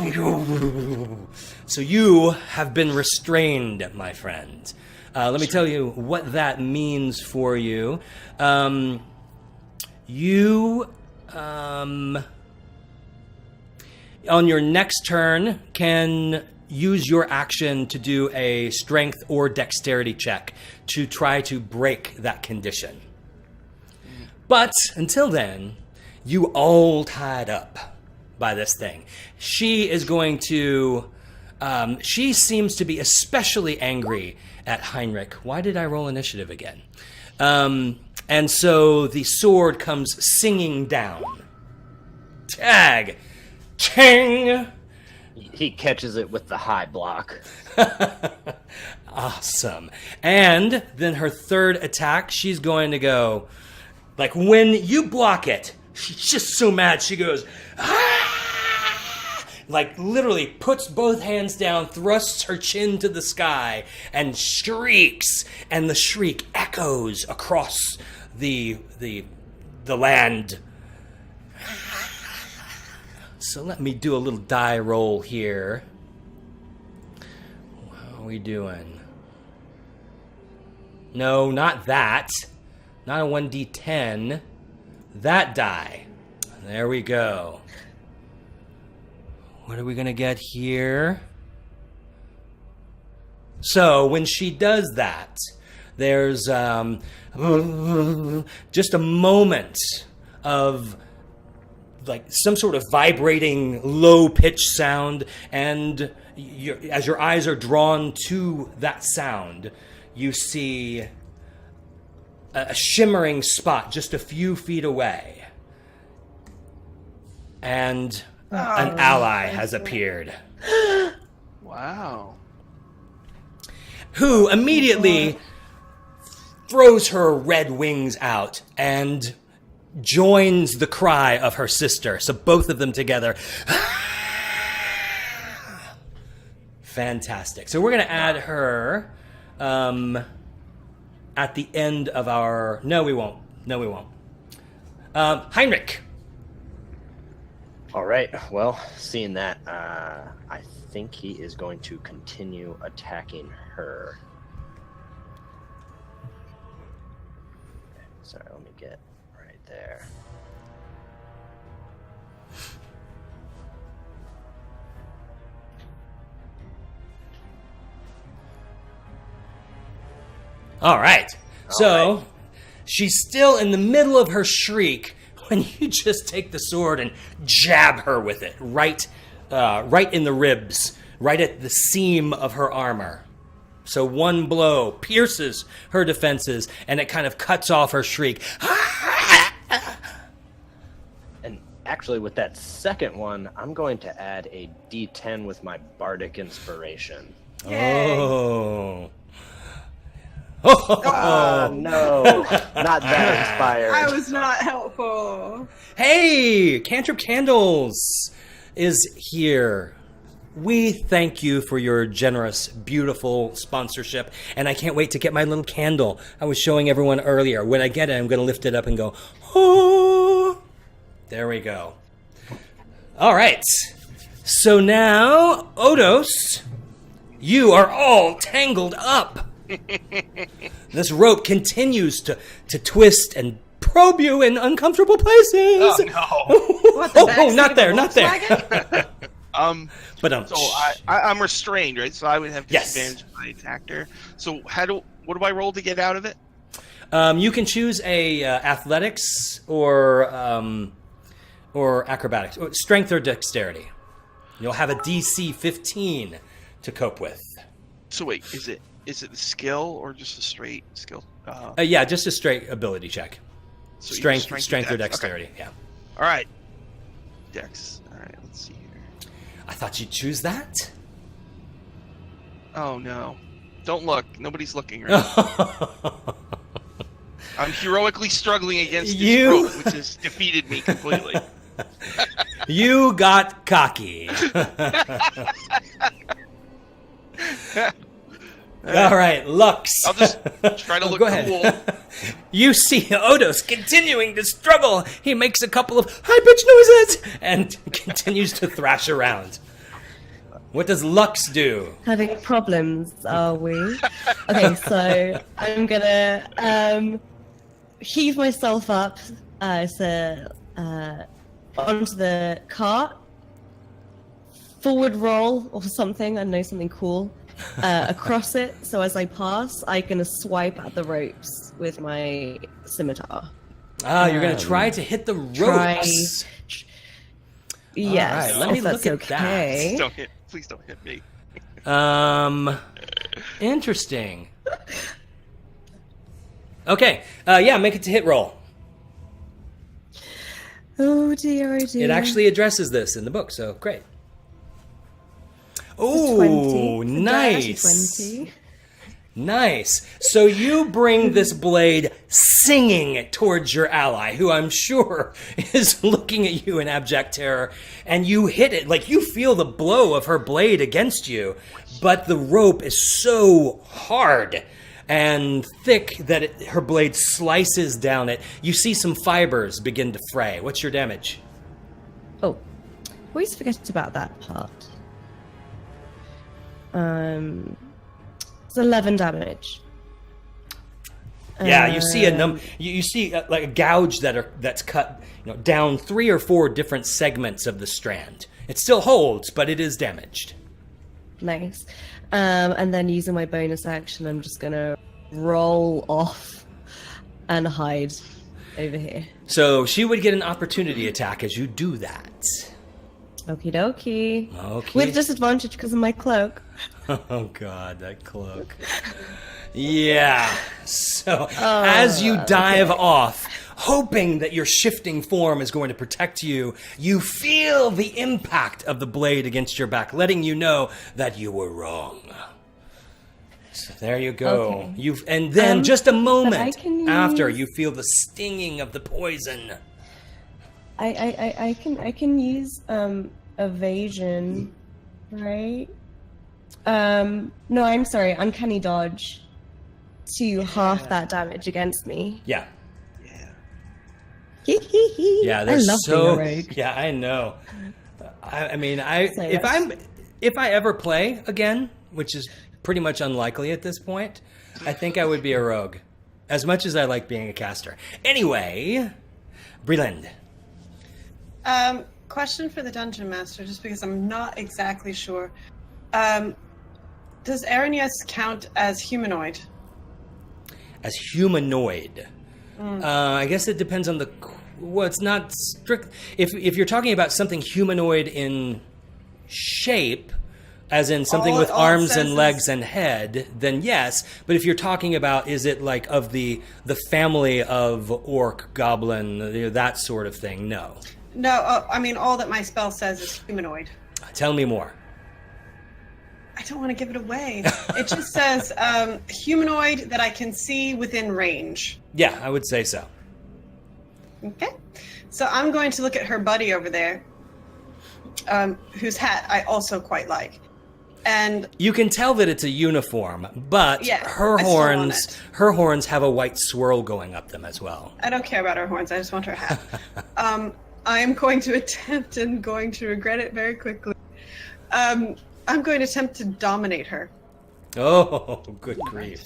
so you have been restrained, my friend. Let me tell you what that means for you. On your next turn, can use your action to do a strength or dexterity check to try to break that condition. But until then, you all tied up by this thing. She is going to... she seems to be especially angry at Heinrich. Why did I roll initiative again? And so the sword comes singing down. Tag! Ching! He catches it with the high block. Awesome. And then her third attack, she's going to go, like when you block it, she's just so mad, she goes, ah! Like literally puts both hands down, thrusts her chin to the sky, and shrieks. And the shriek echoes across the land. So let me do a little die roll here. How are we doing? No, not that. Not a 1d10. That die. There we go. What are we going to get here? So when she does that, there's just a moment of like some sort of vibrating low-pitched sound, and as your eyes are drawn to that sound, you see a shimmering spot just a few feet away. And an ally has appeared. Wow. Who immediately throws her red wings out and joins the cry of her sister. So both of them together. Fantastic. So we're going to add her at the end of our... No, we won't. Heinrich. All right. Well, seeing that, I think he is going to continue attacking her. Sorry, let me get right there. All right. So she's still in the middle of her shriek when you just take the sword and jab her with it right in the ribs, right at the seam of her armor. So one blow pierces her defenses, and it kind of cuts off her shriek. And actually, with that second one, I'm going to add a D10 with my bardic inspiration. Oh. No, not that inspired. I was not helpful. Hey, Cantrip Candles is here. We thank you for your generous, beautiful sponsorship, and I can't wait to get my little candle. I was showing everyone earlier. When I get it, I'm going to lift it up and go, oh. There we go. All right. So now, Odos, you are all tangled up. This rope continues to twist and probe you in uncomfortable places. Oh no! Oh, not there, not there. But So I'm restrained, right? So I would have Yes. disadvantage if I attacked her. So what do I roll to get out of it? You can choose a athletics or acrobatics, or strength or dexterity. You'll have a DC 15 to cope with. So wait, is it the skill or just a straight skill? Yeah, just a straight ability check. So Strength or dex. dexterity. Okay. Yeah. All right, dex. All right, let's see here. I thought you'd choose that. Oh no! Don't look. Nobody's looking right now. I'm heroically struggling against this rope, which has defeated me completely. You got cocky. All right, Lux. I'll just try to look Go ahead. cool. You see Odos continuing to struggle. He makes a couple of high-pitched noises and continues to thrash around. What does Lux do? Having problems, are we? Okay, so I'm gonna heave myself up onto the cart, forward roll or something. I know, something cool. Across it, so as I pass, I can swipe at the ropes with my scimitar. You're going to try to hit the ropes. Yes, right, let me if that's look at that. okay. Please don't hit me. Interesting. Okay, yeah, make it to hit roll. Oh dear, oh dear. It actually addresses this in the book, so great. Oh, 20. nice. 20. Nice. So you bring this blade singing towards your ally, who I'm sure is looking at you in abject terror, and you hit it. Like, you feel the blow of her blade against you, but the rope is so hard and thick that her blade slices down it. You see some fibers begin to fray. What's your damage? Oh, always forget about that part. It's 11 damage. Yeah, you see you see like a gouge that's cut, down 3 or 4 different segments of the strand. It still holds, but it is damaged. Nice. And then using my bonus action, I'm just gonna roll off and hide over here. So she would get an opportunity attack as you do that. Okie dokie. Okay. With disadvantage because of my cloak. Oh god, that cloak. Yeah. So as you dive off, hoping that your shifting form is going to protect you, you feel the impact of the blade against your back, letting you know that you were wrong. So there you go. Okay. And then just a moment can after, use- you feel the stinging of the poison. I can use evasion, right? No, I'm sorry, uncanny dodge to half that damage against me. Yeah. Yeah. Yeah, I there's love so. being a rogue. Yeah, I know. I mean, So if I ever play again, which is pretty much unlikely at this point, I think I would be a rogue, as much as I like being a caster. Anyway, Breland. Question for the dungeon master, just because I'm not exactly sure. Does erinye count as humanoid? As humanoid. I guess it depends on the. Well, it's not strict. If you're talking about something humanoid in shape, as in something with all it arms says and is- legs and head, then yes. But if you're talking about, is it like of the family of orc, goblin, that sort of thing? No. No, I mean, all that my spell says is humanoid. Tell me more. I don't want to give it away. It just says humanoid that I can see within range. Yeah, I would say so. Okay. So I'm going to look at her buddy over there, whose hat I also quite like. And You can tell that it's a uniform, but Yeah, her I still want horns have a white swirl going up them as well. I don't care about her horns. I just want her hat. I'm going to attempt and going to regret it very quickly. I'm going to attempt to dominate her. Oh, good grief.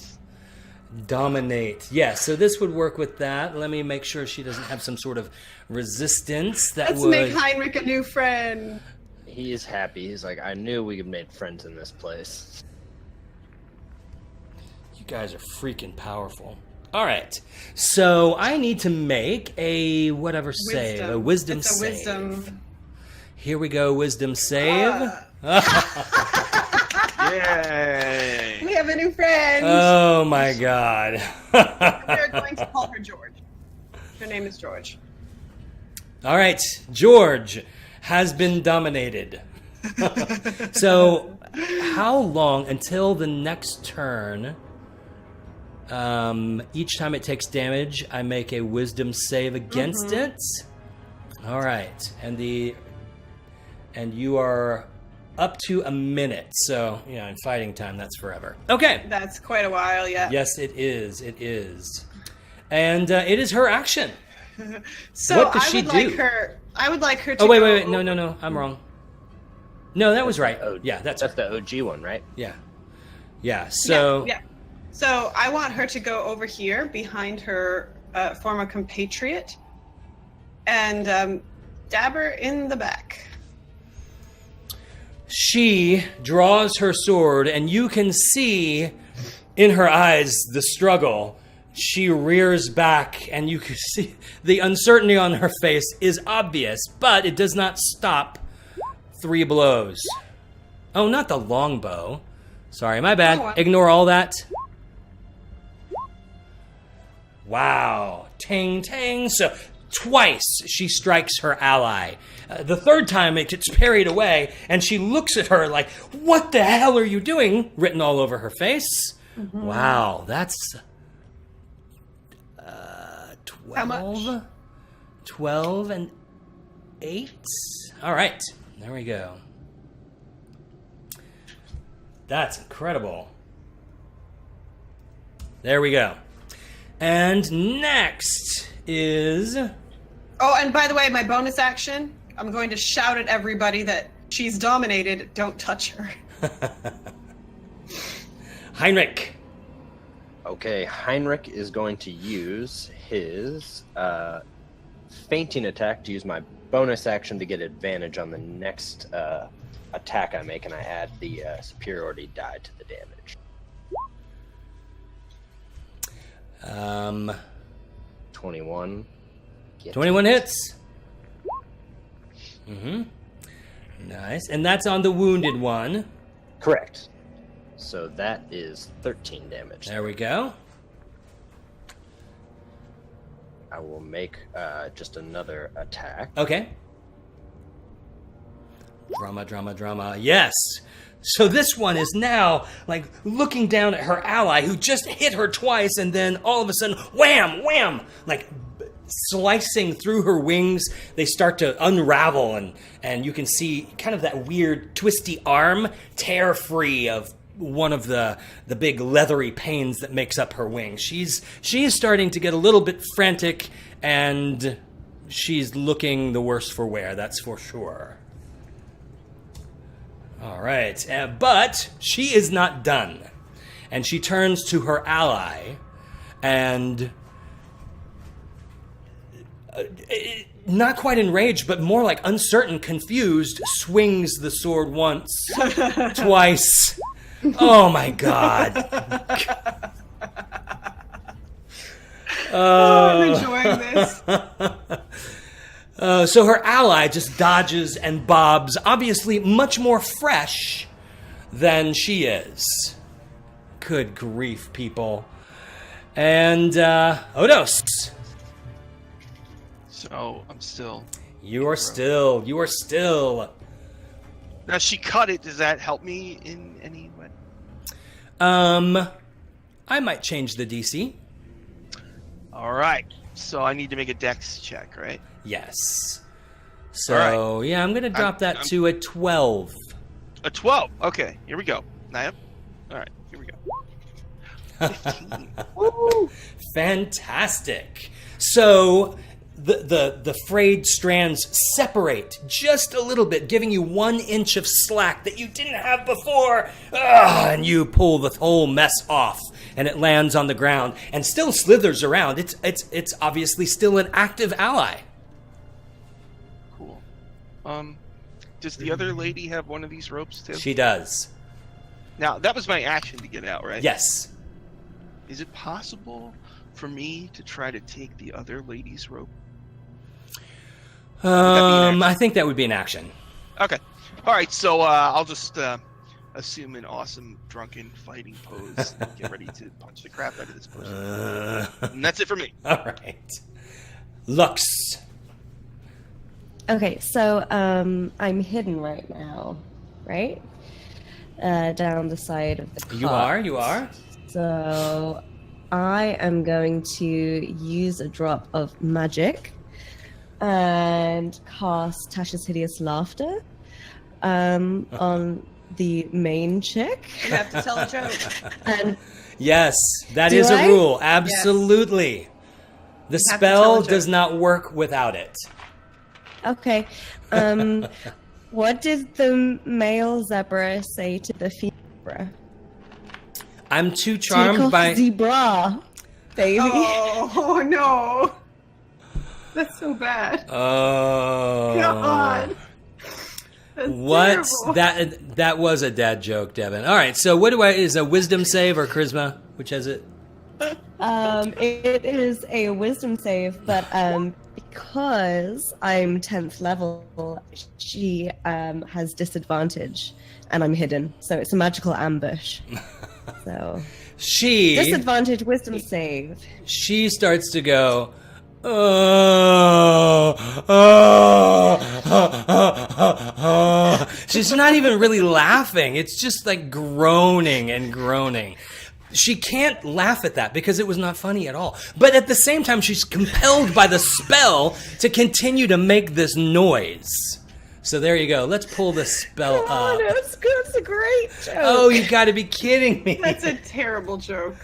Dominate. Yes, so this would work with that. Let me make sure she doesn't have some sort of resistance that Let's would... make Heinrich a new friend. He is happy. He's like, I knew we made friends in this place. You guys are freaking powerful. All right, so I need to make a whatever save, a wisdom It's a save. wisdom. Here we go, wisdom save. Yay! We have a new friend. Oh my god. We're going to call her George. Her name is George. All right, George has been dominated. So, how long until the next turn? Each time it takes damage, I make a wisdom save against it. All right, and you are up to a minute. So, in fighting time, that's forever. Okay. That's quite a while, yeah. Yes, it is. It is. And it is her action. So What does she do? I would like her to Oh, wait. go- No. I'm wrong. No, that was right. Oh, Yeah, that's the OG one, right? Yeah. Yeah, so... Yeah. So I want her to go over here behind her former compatriot and dab her in the back. She draws her sword, and you can see in her eyes the struggle. She rears back, and you can see the uncertainty on her face is obvious, but it does not stop 3 blows. Oh, not the longbow. Sorry, my bad. Oh, wow. Ignore all that. Wow. Ting, ting. So twice she strikes her ally. The third time it gets parried away, and she looks at her like, "What the hell are you doing?" Written all over her face. Wow, that's 12. How much? 12 and 8. All right, there we go. That's incredible. There we go. And next is... Oh, and by the way, my bonus action, I'm going to shout at everybody that she's dominated. Don't touch her. Heinrich. Okay, Heinrich is going to use his fainting attack to use my bonus action to get advantage on the next attack I make, and I add the superiority die to the damage. 21. 21 hits. Nice. And that's on the wounded one. Correct. So that is 13 damage. There we go. I will make just another attack. Okay. Drama, drama, drama. Yes. So this one is now like looking down at her ally who just hit her twice, and then all of a sudden, wham, wham, like slicing through her wings. They start to unravel, and you can see kind of that weird twisty arm tear free of one of the big leathery panes that makes up her wing. She's starting to get a little bit frantic, and she's looking the worse for wear, that's for sure. All right, but she is not done. And she turns to her ally and not quite enraged, but more like uncertain, confused, swings the sword once, twice. Oh my God. I'm enjoying this. So her ally just dodges and bobs, obviously much more fresh than she is. Good grief, people. And, Odos. So I'm still. You are still. Now she cut it. Does that help me in any way? I might change the DC. All right. So I need to make a dex check, right? Yes. So, yeah, I'm going to drop that to a 12. A 12. Okay, here we go. All right, here we go. 15. Woo! Fantastic. So the frayed strands separate just a little bit, giving you 1 inch of slack that you didn't have before. And you pull the whole mess off, and it lands on the ground and still slithers around. It's obviously still an active ally. Cool. Does the other lady have one of these ropes too? She does. Now, that was my action to get out, right? Yes. Is it possible for me to try to take the other lady's rope? I think that would be an action. Okay. All right, so I'll just assume an awesome drunken fighting pose and get ready to punch the crap out of this person. And that's it for me. All right. Lux. Okay, so I'm hidden right now, right? Down the side of the cart. You are. So I am going to use a drop of magic and cast Tasha's Hideous Laughter on the main chick. You have to tell a joke. And Yes, that Do is I? a rule. Absolutely. The have to tell spell a joke. does not work without it. okay, what did the male zebra say to the female zebra? I'm too Take charmed off by... the bra, baby. Oh no. That's so bad. Oh. God. That's What? terrible. That was a dad joke, Devin. All right, so what is a wisdom save or charisma? Which has it? It is a wisdom save, but because I'm 10th level, she has disadvantage, and I'm hidden, so it's a magical ambush. So disadvantage wisdom save. She starts to go, she's not even really laughing. It's just like groaning and groaning. She can't laugh at that because it was not funny at all. But at the same time, she's compelled by the spell to continue to make this noise. So there you go. Let's pull the spell up. Oh, no, it's good. It's a great joke. Oh, you got to be kidding me. That's a terrible joke.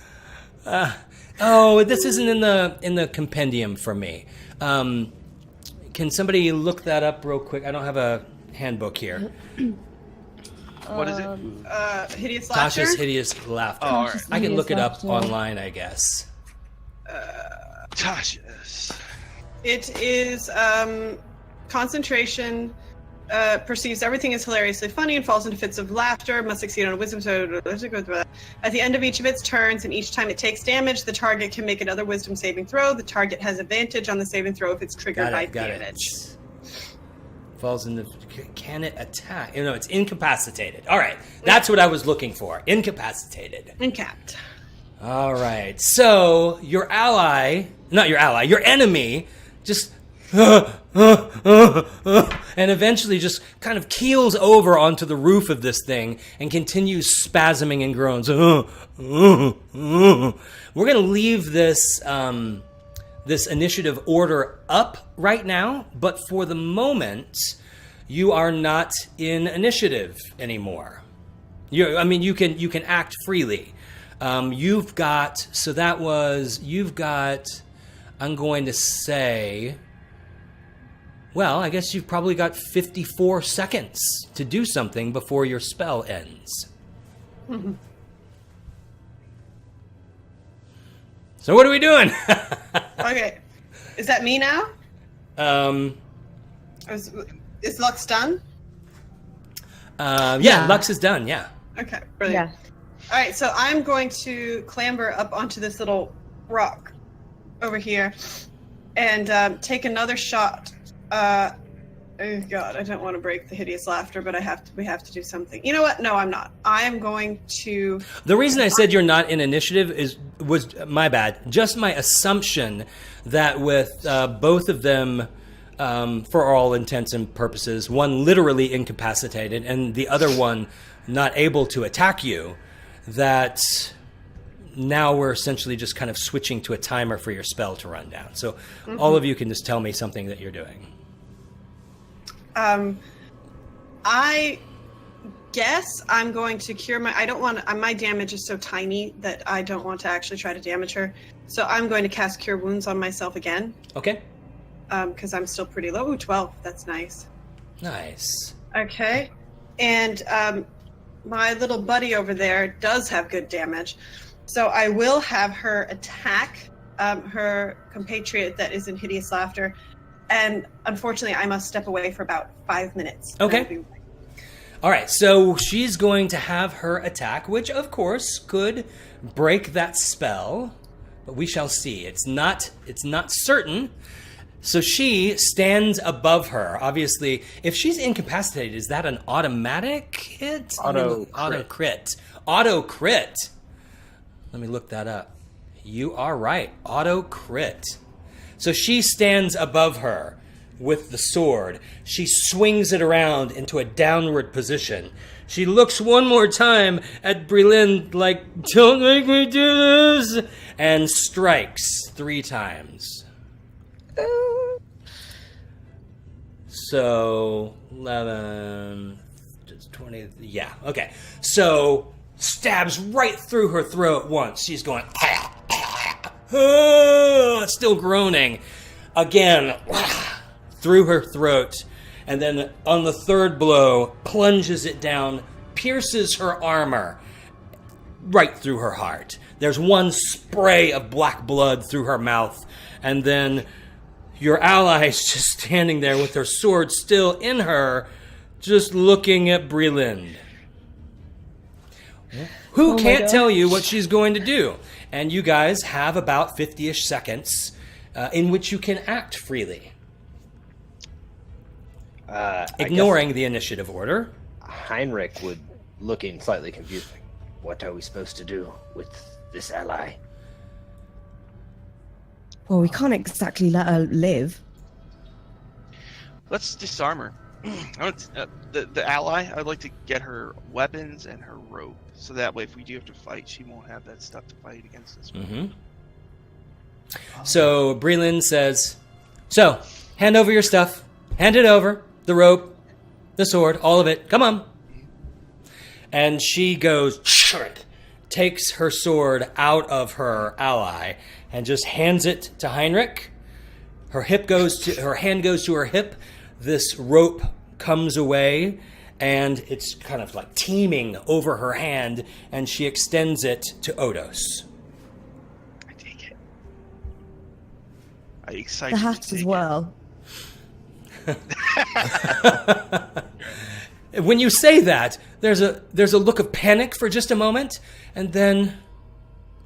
This isn't in the compendium for me. Can somebody look that up real quick? I don't have a handbook here. What is it? Hideous laughter. Tasha's hideous laughter. Oh, all right. I can look it up Hideous laughter. online, I guess. Tasha's. It is concentration. Perceives everything as hilariously funny and falls into fits of laughter. Must succeed on a wisdom. At the end of each of its turns, and each time it takes damage, the target can make another wisdom saving throw. The target has advantage on the saving throw if it's triggered by damage. Falls in the. Can it attack? You know, it's incapacitated. All right, that's what I was looking for. Incapacitated. Incapped. All right. So your enemy, just and eventually just kind of keels over onto the roof of this thing and continues spasming and groans. We're going to leave this this initiative order up right now, but for the moment, you are not in initiative anymore. You can act freely. You've got. I'm going to say. Well, I guess you've probably got 54 seconds to do something before your spell ends. Mm-hmm. So what are we doing? Okay. Is that me now? Is Lux done? Yeah, Lux is done, yeah. Okay, brilliant. Yeah. All right, so I'm going to clamber up onto this little rock over here and take another shot. Oh God, I don't want to break the hideous laughter, but we have to do something. You know what? No, I'm not. I am going to. The reason I said you're not in initiative was my bad. Just my assumption that with both of them, for all intents and purposes, one literally incapacitated and the other one not able to attack you, that now we're essentially just kind of switching to a timer for your spell to run down. So all of you can just tell me something that you're doing. I guess I'm going to cure my damage is so tiny that I don't want to actually try to damage her. So I'm going to cast Cure Wounds on myself again. Okay. Because I'm still pretty low. Ooh, 12. That's nice. Nice. Okay. And my little buddy over there does have good damage. So I will have her attack her compatriot that is in hideous laughter. And unfortunately, I must step away for about 5 minutes. Okay. All right, so she's going to have her attack, which, of course, could break that spell. But we shall see. It's not certain. So she stands above her. Obviously, if she's incapacitated, is that an automatic hit? Auto crit. Auto crit. Let me look that up. You are right. Auto crit. So she stands above her with the sword. She swings it around into a downward position. She looks one more time at Brelin like, "Don't make me do this!" and strikes 3 times. So 11, 20, yeah, okay. So stabs right through her throat once. She's going, still groaning. Again, through her throat. And then on the third blow, plunges it down, pierces her armor right through her heart. There's one spray of black blood through her mouth. And then your ally is just standing there with her sword still in her, just looking at Breland, who can't tell you what she's going to do. And you guys have about 50-ish seconds in which you can act freely. Ignoring the initiative order. Heinrich would, looking slightly confused, like, what are we supposed to do with this ally? Well, we can't exactly let her live. Let's disarm her. The ally, I'd like to get her weapons and her rope, so that way if we do have to fight, she won't have that stuff to fight against us. Mm-hmm. So Breland says, "So, hand over your stuff. Hand it over. The rope, the sword, all of it. Come on." And she goes, takes her sword out of her ally and just hands it to Heinrich. Her hand goes to her hip. This rope comes away, and it's kind of like teeming over her hand, and she extends it to Odos. I take it. I The excitedly hat take as it. well. When you say that, there's a look of panic for just a moment, and then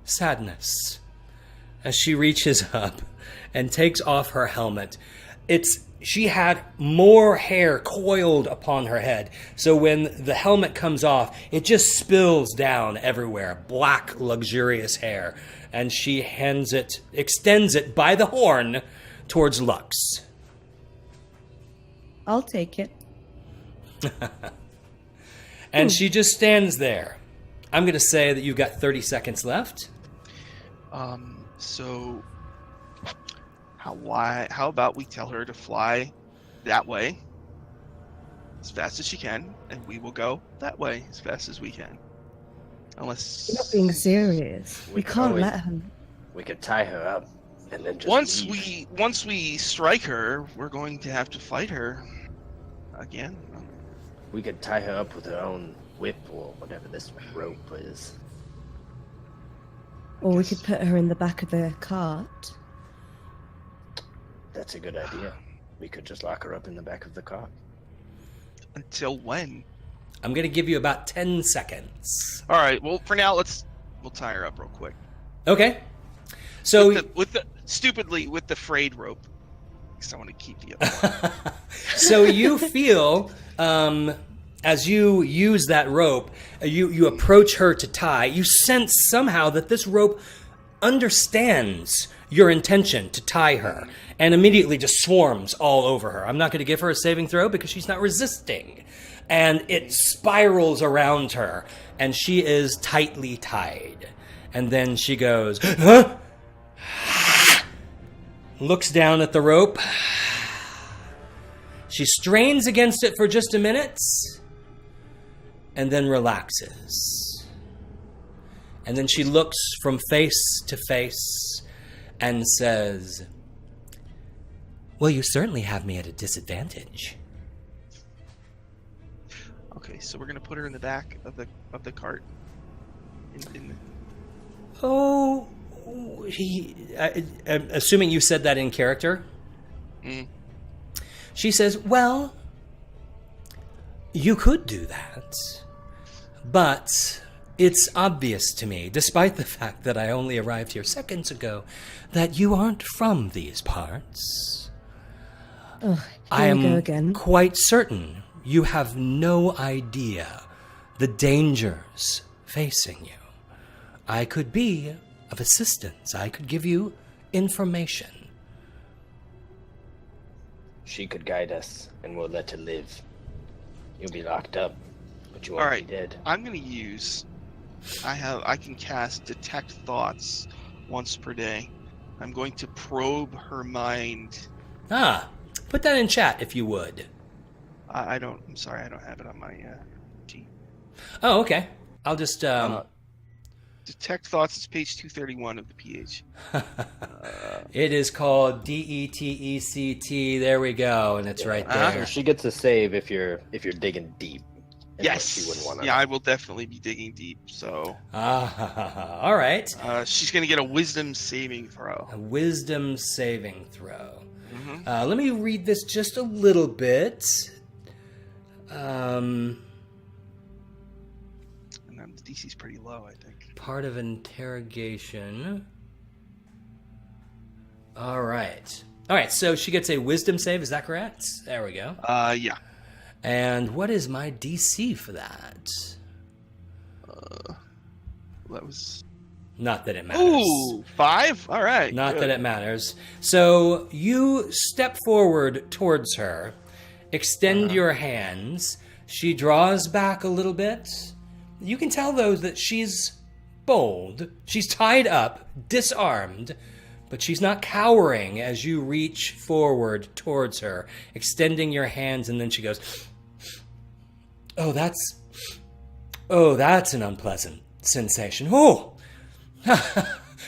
sadness as she reaches up and takes off her helmet. She had more hair coiled upon her head, so when the helmet comes off, it just spills down everywhere, black, luxurious hair, and she extends it by the horn towards Lux. I'll take it. And she just stands there. I'm going to say that you've got 30 seconds left. So how about we tell her to fly that way as fast as she can, and we will go that way as fast as we can. Unless You're not being serious. We can't always- let her. We could tie her up and then just leave. once we strike her, we're going to have to fight her again. We could tie her up with her own whip or whatever this rope is. Or we could put her in the back of the cart. That's a good idea. We could just lock her up in the back of the car. Until when? I'm going to give you about 10 seconds. All right. Well, for now, we'll tie her up real quick. Okay. So with the frayed rope, because I want to keep the other one. so you feel as you use that rope, you approach her to tie. You sense somehow that this rope understands your intention to tie her and immediately just swarms all over her. I'm not going to give her a saving throw because she's not resisting. And it spirals around her, and she is tightly tied. And then she goes, huh? Looks down at the rope. She strains against it for just a minute, and then relaxes. And then she looks from face to face and says, well, you certainly have me at a disadvantage. Okay, so we're gonna put her in the back of the cart. Oh, I'm assuming you said that in character. Mm. She says, well, you could do that, but it's obvious to me, despite the fact that I only arrived here seconds ago, that you aren't from these parts. Ugh, I here we go am again. quite certain you have no idea the dangers facing you. I could be of assistance. I could give you information. She could guide us, and we'll let her live. You'll be locked up, but you All won't be right. dead. I'm gonna use. I can cast Detect Thoughts once per day. I'm going to probe her mind. Put that in chat if you would. I don't. I'm sorry, I don't have it on my sheet. Oh, okay. I'll just Detect Thoughts is page 231 of the PH. It is called DETECT. There we go, and it's right there. She gets a save if you're digging deep. and Yes. she wouldn't want to. Yeah, I will definitely be digging deep. So All right. she's gonna get a Wisdom saving throw. A wisdom saving throw. Mhm. Let me read this just a little bit. And then the DC's pretty low, I think. Part of interrogation. All right. So she gets a wisdom save. Is that correct? There we go. Yeah. And what is my DC for that? That was. Not that it matters. Ooh, 5. All right. Not good. that it matters. So you step forward towards her, extend your hands. She draws back a little bit. You can tell, though, that she's bold. She's tied up, disarmed, but she's not cowering as you reach forward towards her, extending your hands, and then she goes, Oh, that's an unpleasant sensation. Oh!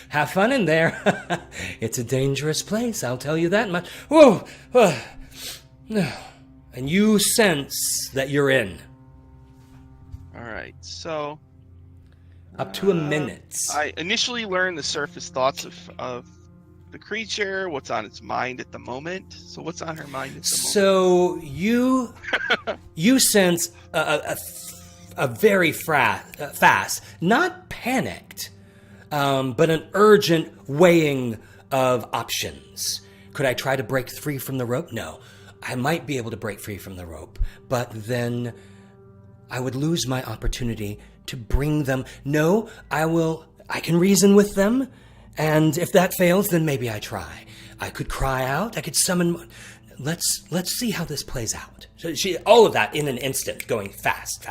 Have fun in there. It's a dangerous place, I'll tell you that much. Whoa! And you sense that you're in All right, so Up to a minute. I initially learned the surface thoughts of the creature, what's on its mind at the moment. So what's on her mind at the moment? So you sense a very fast, not panicked, but an urgent weighing of options. Could I try to break free from the rope? No. I might be able to break free from the rope, but then I would lose my opportunity to bring them. No, I can reason with them, and if that fails, then maybe I try. I could cry out, I could summon. Let's see how this plays out. So all of that in an instant, going fast.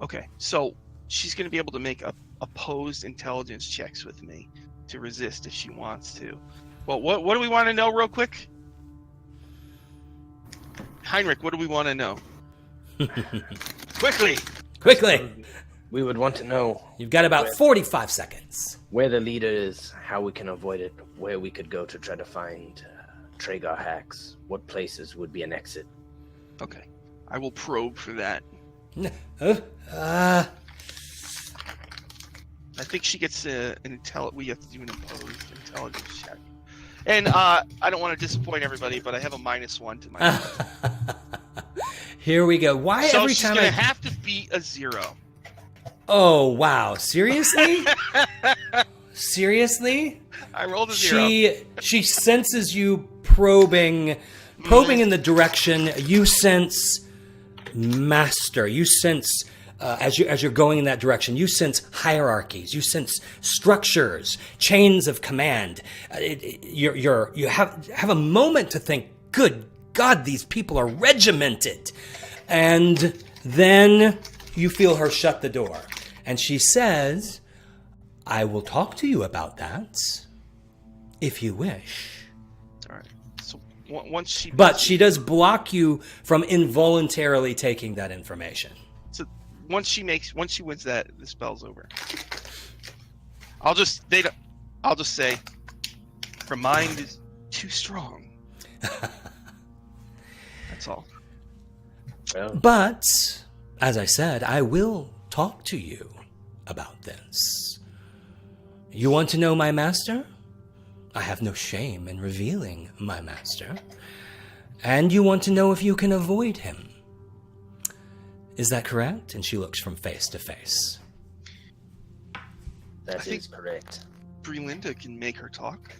Okay, so she's going to be able to make opposed intelligence checks with me to resist if she wants to. Well, what do we want to know real quick? Heinrich, what do we want to know? Quickly! We would want to know You've got about 45 seconds. where the leader is, how we can avoid it, where we could go to try to find Tragar hacks, what places would be an exit. Okay, I will probe for that. Uh, I think she gets we have to do an opposed intelligence check. And I don't want to disappoint everybody, but I have a -1 to my Here we go. Why so every she's time gonna have to beat a 0. Oh, wow. Seriously? Seriously? I rolled a 0. She senses you probing in the direction. You sense master. You sense as you're going in that direction. You sense hierarchies. You sense structures, chains of command. You have a moment to think. Good God, these people are regimented. And then you feel her shut the door. And she says, I will talk to you about that, if you wish. All right. So once she... But she does block you from involuntarily taking that information. So once she wins that, the spell's over. I'll just say, her mind is too strong. That's all. Well, But, as I said, I will talk to you about this. You want to know my master? I have no shame in revealing my master. And you want to know if you can avoid him. Is that correct? And she looks from face to face. that is correct. Brelinda can make her talk.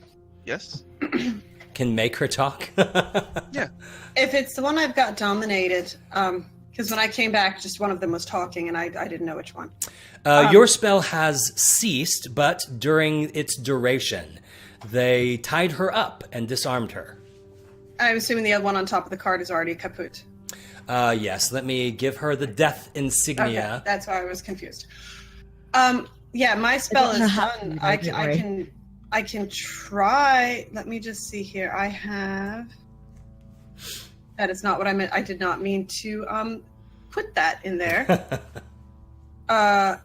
Yes? Can make her talk? Yeah. If it's the one I've got dominated, because when I came back, just one of them was talking, and I didn't know which one. Your spell has ceased, but during its duration, they tied her up and disarmed her. I'm assuming the other one on top of the card is already kaput. Yes, let me give her the death insignia. Okay, that's why I was confused. Yeah, my spell is done. I can try. Let me just see here. I have. That is not what I meant. I did not mean to put that in there. I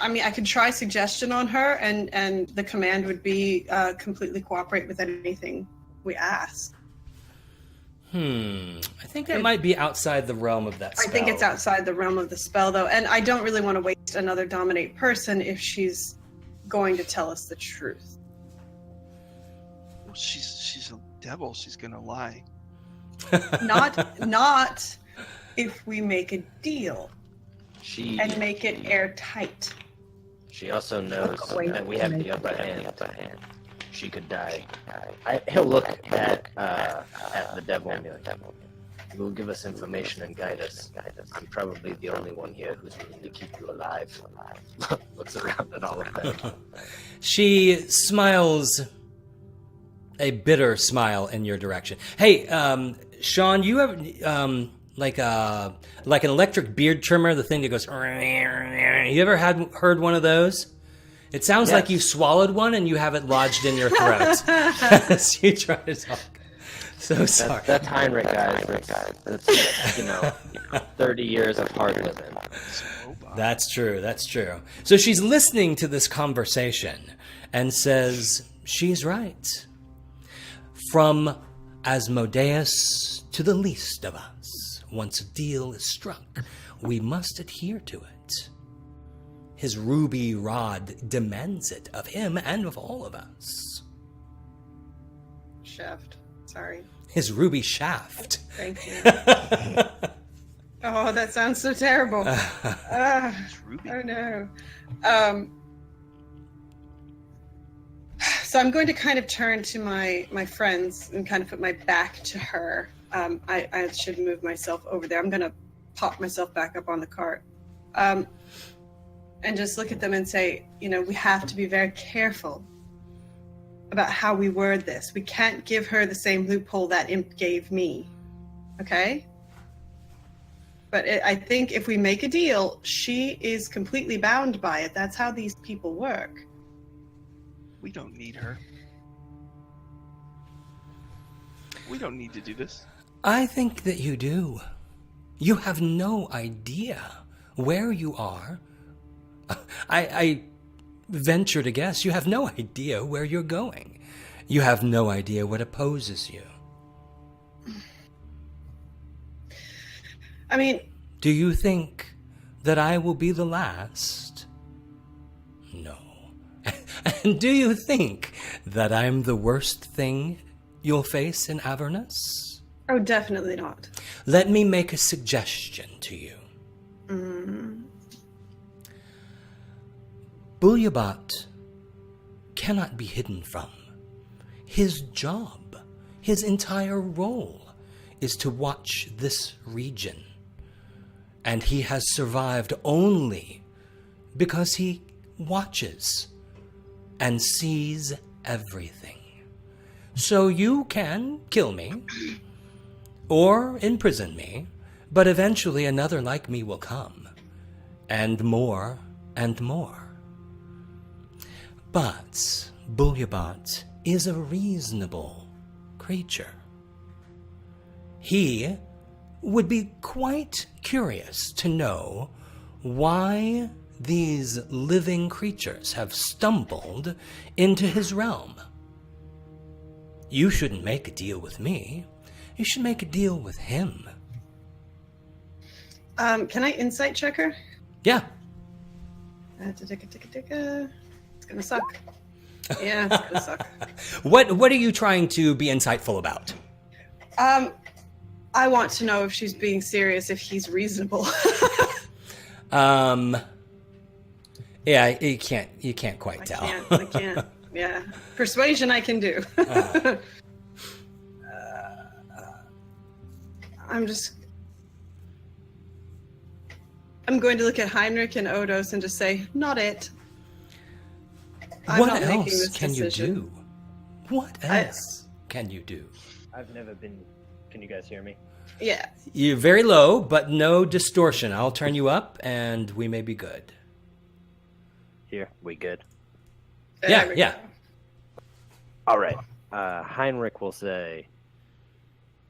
mean, I could try suggestion on her, and the command would be completely cooperate with anything we ask. I think that might be outside the realm of that spell. I think it's outside the realm of the spell, though, and I don't really want to waste another dominate person if she's going to tell us the truth. Well, she's a devil. She's gonna lie. Not if we make a deal She and make it airtight. She also knows that we have the upper hand. She could die. He'll look at the devil and be like, he will give us information and guide us. I'm probably the only one here who's willing to keep you alive. Looks around at all of them. She smiles a bitter smile in your direction. Hey, Sean, you have like an electric beard trimmer, the thing that goes. You ever heard one of those? It sounds like you swallowed one and you have it lodged in your throat as you try to talk. So sorry. That's Heinrich, guys. That's 30 years of hard living. That's true. That's true. So she's listening to this conversation and says, she's right. From Asmodeus to the least of us. Once a deal is struck, we must adhere to it. His ruby rod demands it of him and of all of us. Shaft. Sorry. His ruby shaft. Thank you. Oh, that sounds so terrible. Ruby. Oh no. So I'm going to kind of turn to my friends and kind of put my back to her. I should move myself over there. I'm going to pop myself back up on the cart. And just look at them and say, we have to be very careful about how we word this. We can't give her the same loophole that imp gave me. Okay? But I think if we make a deal, she is completely bound by it. That's how these people work. We don't need her. We don't need to do this. I think that you do. You have no idea where you are. I venture to guess you have no idea where you're going. You have no idea what opposes you. I mean... Do you think that I will be the last? No. And do you think that I'm the worst thing you'll face in Avernus? Oh, definitely not. Let me make a suggestion to you. Bullbeyot cannot be hidden from. His job, his entire role, is to watch this region. And he has survived only because he watches and sees everything. So you can kill me or imprison me, but eventually another like me will come, and more and more. But Bullbeyot is a reasonable creature. He would be quite curious to know why these living creatures have stumbled into his realm. You shouldn't make a deal with me. You should make a deal with him. Can I insight check her? Yeah. It's gonna suck. Yeah, it's gonna suck. What are you trying to be insightful about? I want to know if she's being serious, if he's reasonable. Yeah, you can't quite tell. I can't. Yeah. Persuasion I can do. I'm going to look at Heinrich and Odos and just say, not it. What else can you do? What else can you do? I've never been... Can you guys hear me? Yeah. You're very low, but no distortion. I'll turn you up, and we may be good. Here, we good. Yeah. All right. Heinrich will say,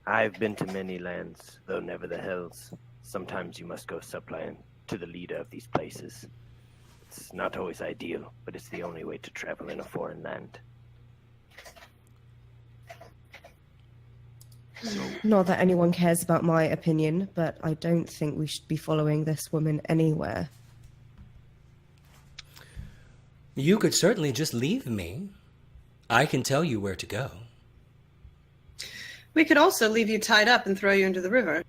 I've been to many lands, though never the hills. Sometimes you must go supplying to the leader of these places. It's not always ideal, but it's the only way to travel in a foreign land. Not that anyone cares about my opinion, but I don't think we should be following this woman anywhere. You could certainly just leave me. I can tell you where to go. We could also leave you tied up and throw you into the river.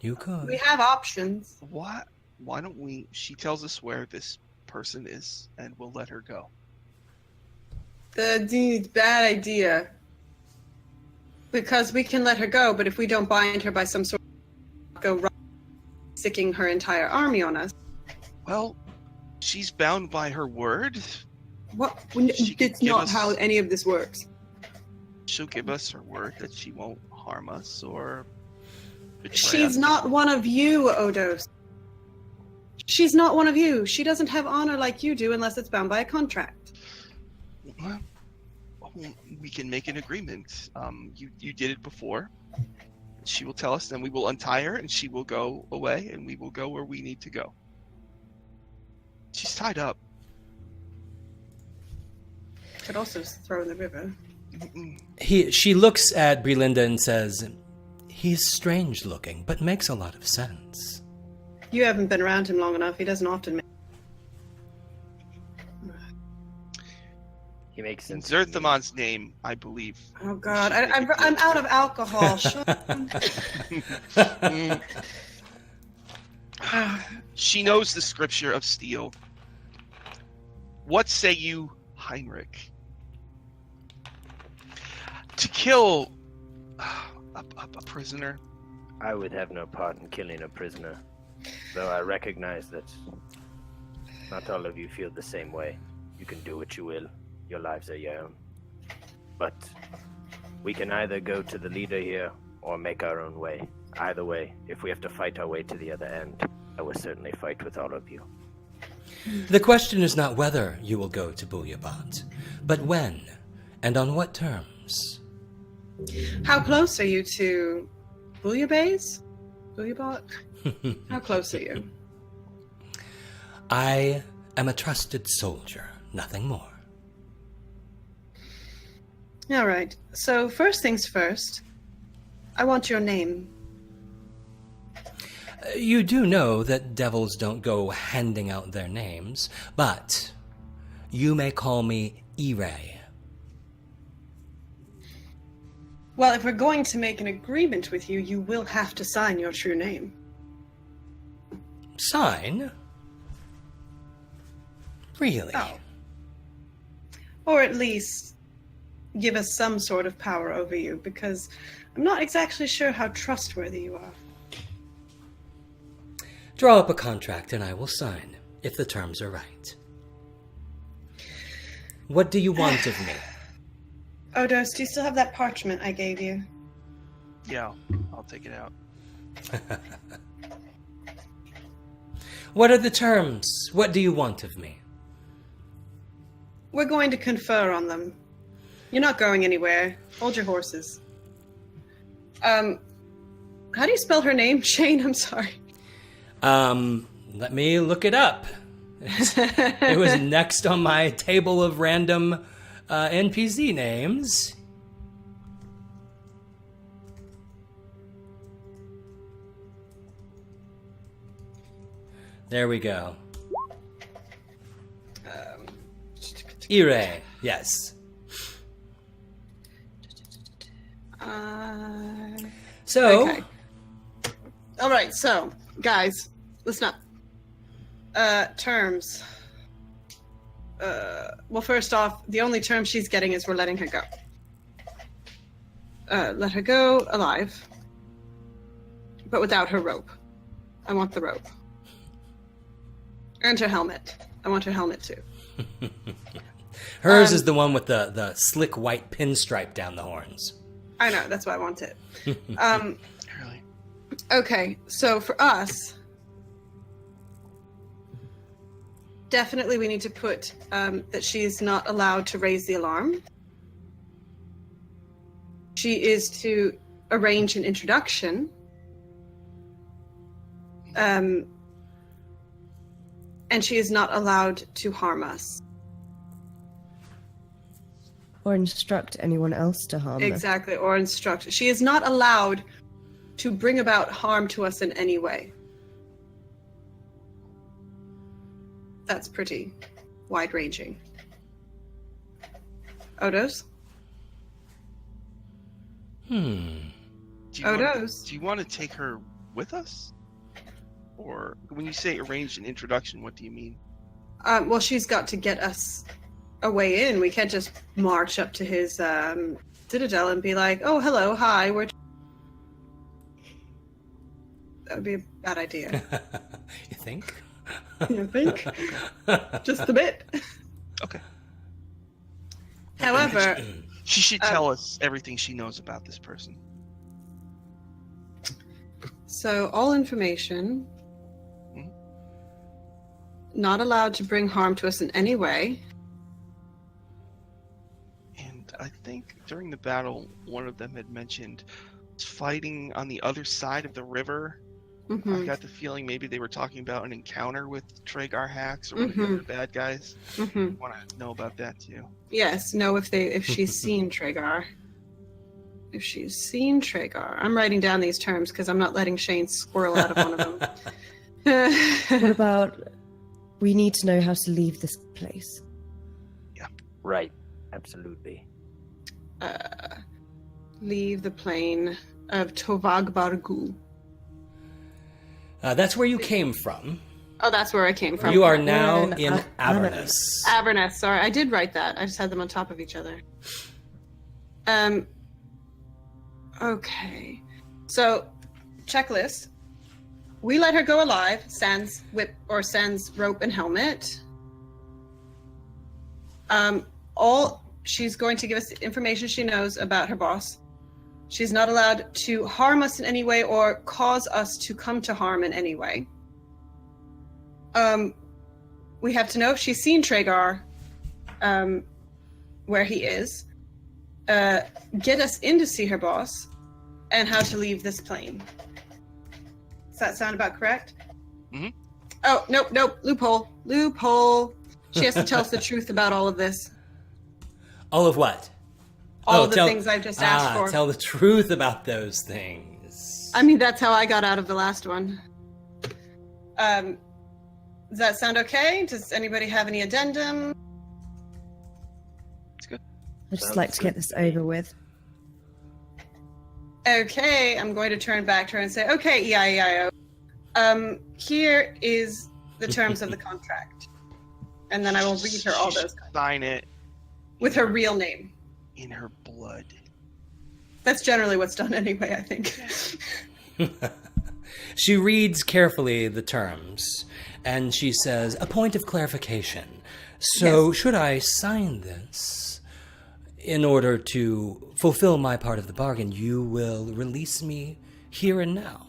You could. We have options. Why don't we... She tells us where this person is, and we'll let her go. Bad idea. Because we can let her go, but if we don't bind her by some sort of go sicking her entire army on us. Well, she's bound by her word. What? She could It's give not us- how any of this works. She'll give us her word that she won't harm us or betray She's us. not one of you, Odos. She's not one of you. She doesn't have honor like you do unless it's bound by a contract. Well, we can make an agreement. You did it before. She will tell us, then we will untie her, and she will go away, and we will go where we need to go. She's tied up. Could also throw in the river. She looks at Brelinda and says, "He's strange looking, but makes a lot of sense." You haven't been around him long enough. He doesn't often make... He makes In sense. Zerthamon's name, I believe. Oh God, I'm out of alcohol. She knows the scripture of steel. What say you, Heinrich? To kill a prisoner? I would have no part in killing a prisoner, though I recognize that not all of you feel the same way. You can do what you will. Your lives are your own. But we can either go to the leader here or make our own way. Either way, if we have to fight our way to the other end, I will certainly fight with all of you. The question is not whether you will go to Bullbeyot, but when and on what terms. How close are you to Bullbeyot? Bullbeyot? How close are you? I am a trusted soldier, nothing more. All right. So first things first, I want your name. You do know that devils don't go handing out their names, but you may call me Erinye. Well, if we're going to make an agreement with you, you will have to sign your true name. Sign? Really? Oh. Or at least give us some sort of power over you, because I'm not exactly sure how trustworthy you are. Draw up a contract and I will sign, if the terms are right. What do you want of me? Odos, do you still have that parchment I gave you? Yeah, I'll take it out. What are the terms? What do you want of me? We're going to confer on them. You're not going anywhere. Hold your horses. How do you spell her name? Shane, I'm sorry. Let me look it up. It was next on my table of random NPC names. There we go. Erinye, yes. So, Okay. All right, so, guys, listen up. Terms. Well, first off, the only term she's getting is we're letting her go. Let her go alive, but without her rope. I want the rope. And her helmet. I want her helmet too. hers is the one with the slick white pinstripe down the horns. I know, that's why I want it. Really? Okay, so for us, definitely we need to put that she's not allowed to raise the alarm. She is to arrange an introduction. And she is not allowed to harm us. Or instruct anyone else to harm us. Exactly, or instruct. She is not allowed to bring about harm to us in any way. That's pretty wide-ranging. Odos? Do you Odos? want to take her with us? Or when you say arrange an introduction, what do you mean? Well, she's got to get us a way in. We can't just march up to his citadel and be like, "Oh, hello, hi, we're..." That would be a bad idea. You think? You think? Just a bit. Okay. However, She should tell us everything she knows about this person. so all information, not allowed to bring harm to us in any way. And I think during the battle, one of them had mentioned fighting on the other side of the river I got the feeling maybe they were talking about an encounter with Tragar hacks or one of the other bad guys. I want to know about that too. Yes, know if she's seen Tragar. If she's seen Tragar. I'm writing down these terms because I'm not letting Shane squirrel out of one of them. What about we need to know how to leave this place? Right. Absolutely. Leave the plane of Tovag Bargu. That's where you came from. Oh, that's where I came from. You are now We're in Avernus. Avernus. Sorry, I did write that. I just had them on top of each other. Okay. So, checklist. We let her go alive, sans whip or sans rope and helmet. She's going to give us the information she knows about her boss. She's not allowed to harm us in any way or cause us to come to harm in any way. We have to know if she's seen Tragar, where he is, get us in to see her boss, and how to leave this plane. Does that sound about correct? Mm-hmm. Oh, nope, loophole. She has to tell us the truth about all of this. All of what? All of the things I've just asked for. Tell the truth about those things. I mean, that's how I got out of the last one. Does that sound okay? Does anybody have any addendum? It's good. I'd just like to get this over with. Okay, I'm going to turn back to her and say, okay, EIEIO. Here is the terms of the contract. And then I will read her all those. Sign it. With her real name. In her blood. That's generally what's done anyway, I think. She reads carefully the terms, and she says, a point of clarification. So, Yes. should I sign this in order to fulfill my part of the bargain? You will release me here and now,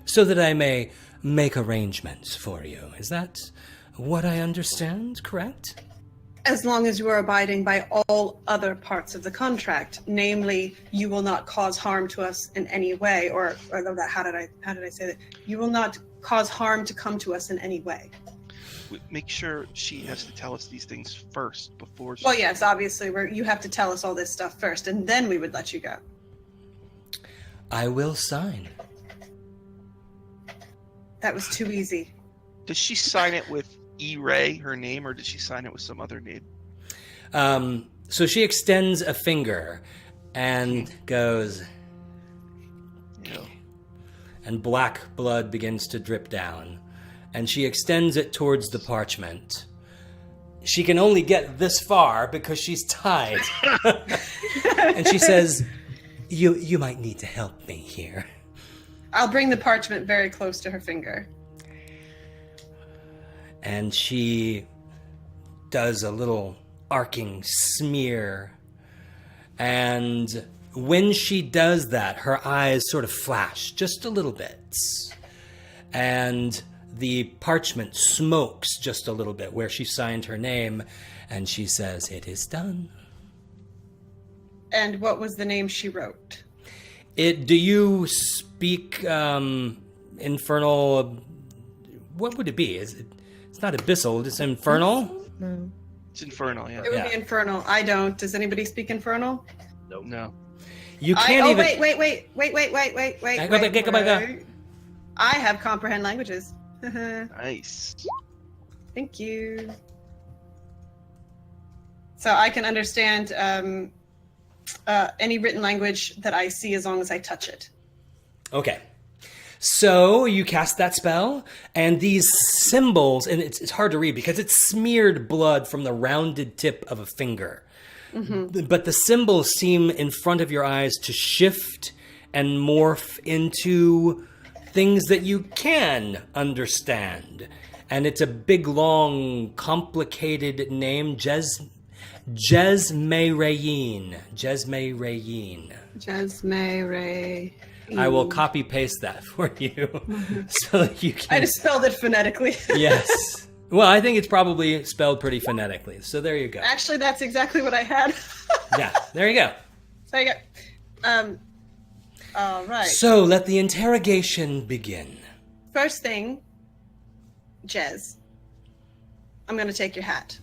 so that I may make arrangements for you. Is that what I understand, correct? As long as you are abiding by all other parts of the contract, namely, you will not cause harm to us in any way, or that. How did I say that? You will not cause harm to come to us in any way. Make sure she has to tell us these things first before she... Well, yes, obviously, you have to tell us all this stuff first, and then we would let you go. I will sign. That was too easy. Does she sign it with E-Ray, her name, or did she sign it with some other name? So she extends a finger and goes, Yeah. and black blood begins to drip down. And she extends it towards the parchment. She can only get this far because she's tied. And she says, you might need to help me here. I'll bring the parchment very close to her finger. And she does a little arcing smear. And when she does that, her eyes sort of flash just a little bit. And the parchment smokes just a little bit where she signed her name. And she says, it is done. And what was the name she wrote? Do you speak infernal? What would it be? It's not abyssal, it's infernal? No. It's infernal, yeah. It would be infernal. I don't. Does anybody speak infernal? Nope. No. You can't even... Wait. I have comprehend languages. Nice. Thank you. So I can understand any written language that I see as long as I touch it. Okay. So you cast that spell, and these symbols, and it's hard to read because it's smeared blood from the rounded tip of a finger. Mm-hmm. But the symbols seem in front of your eyes to shift and morph into things that you can understand. And it's a big, long, complicated name, Jezmeyrayin. Jezmeyrayin. I will copy paste that for you, so that you can. I just spelled it phonetically. Yes. Well, I think it's probably spelled pretty phonetically. So there you go. Actually, that's exactly what I had. Yeah. There you go. There you go. All right. So let the interrogation begin. First thing, Jez, I'm going to take your hat.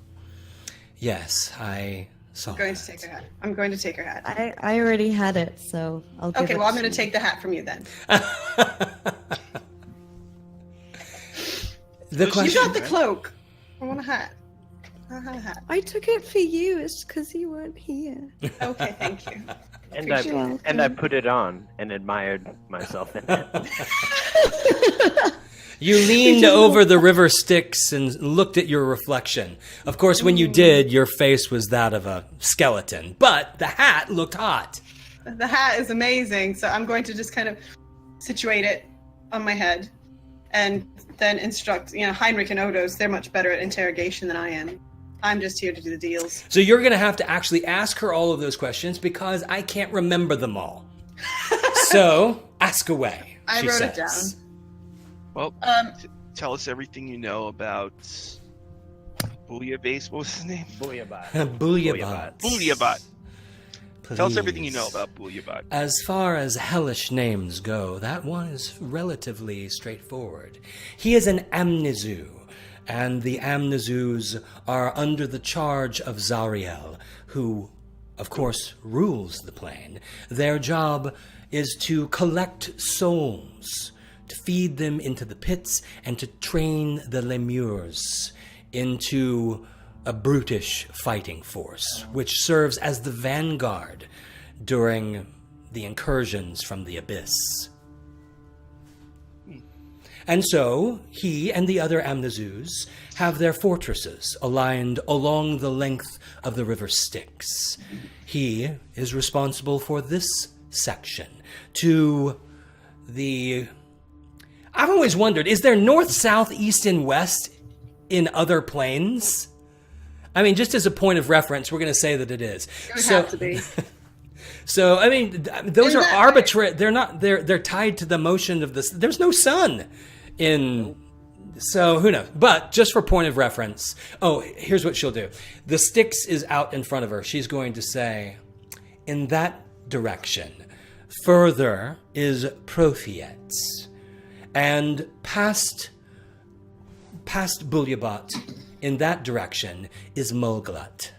Yes, I saw I'm going that. to take her hat. I'm going to take her hat. I already had it, so I'll give Okay, it well, I'm to going to you. take the hat from you then. The You question. You got the cloak. I want a hat. I have a hat. I took it for you. It's because you weren't here. Okay, thank you. And Appreciate I put it on and admired myself in it. You leaned over the river Styx and looked at your reflection. Of course, when you did, your face was that of a skeleton, but the hat looked hot. The hat is amazing, so I'm going to just kind of situate it on my head and then instruct, Heinrich and Odos, they're much better at interrogation than I am. I'm just here to do the deals. So you're going to have to actually ask her all of those questions because I can't remember them all. So ask away. I she wrote it says. down. Well, tell us everything you know about Bullbeyot. What was his name? Bullbeyot. Bullbeyot. Bullbeyot. Tell us everything you Please. know about Bullbeyot. As far as hellish names go, that one is relatively straightforward. He is an amnizu, and the amnizus are under the charge of Zariel, who, of course, rules the plane. Their job is to collect souls, to feed them into the pits, and to train the lemures into a brutish fighting force, which serves as the vanguard during the incursions from the abyss. And so, he and the other amnizus have their fortresses aligned along the length of the river Styx. He is responsible for this section to the... I've always wondered, is there north, south, east, and west in other planes? I mean, just as a point of reference, we're going to say that it is. It would have to be. So, I mean, those In are that- arbitrary. They're not. They're tied to the motion of this. There's no sun in. So who knows? But just for point of reference. Oh, here's what she'll do. The Styx is out in front of her. She's going to say, in that direction, further is Bullbeyot, and past Bullbeyot, in that direction is Mulglat.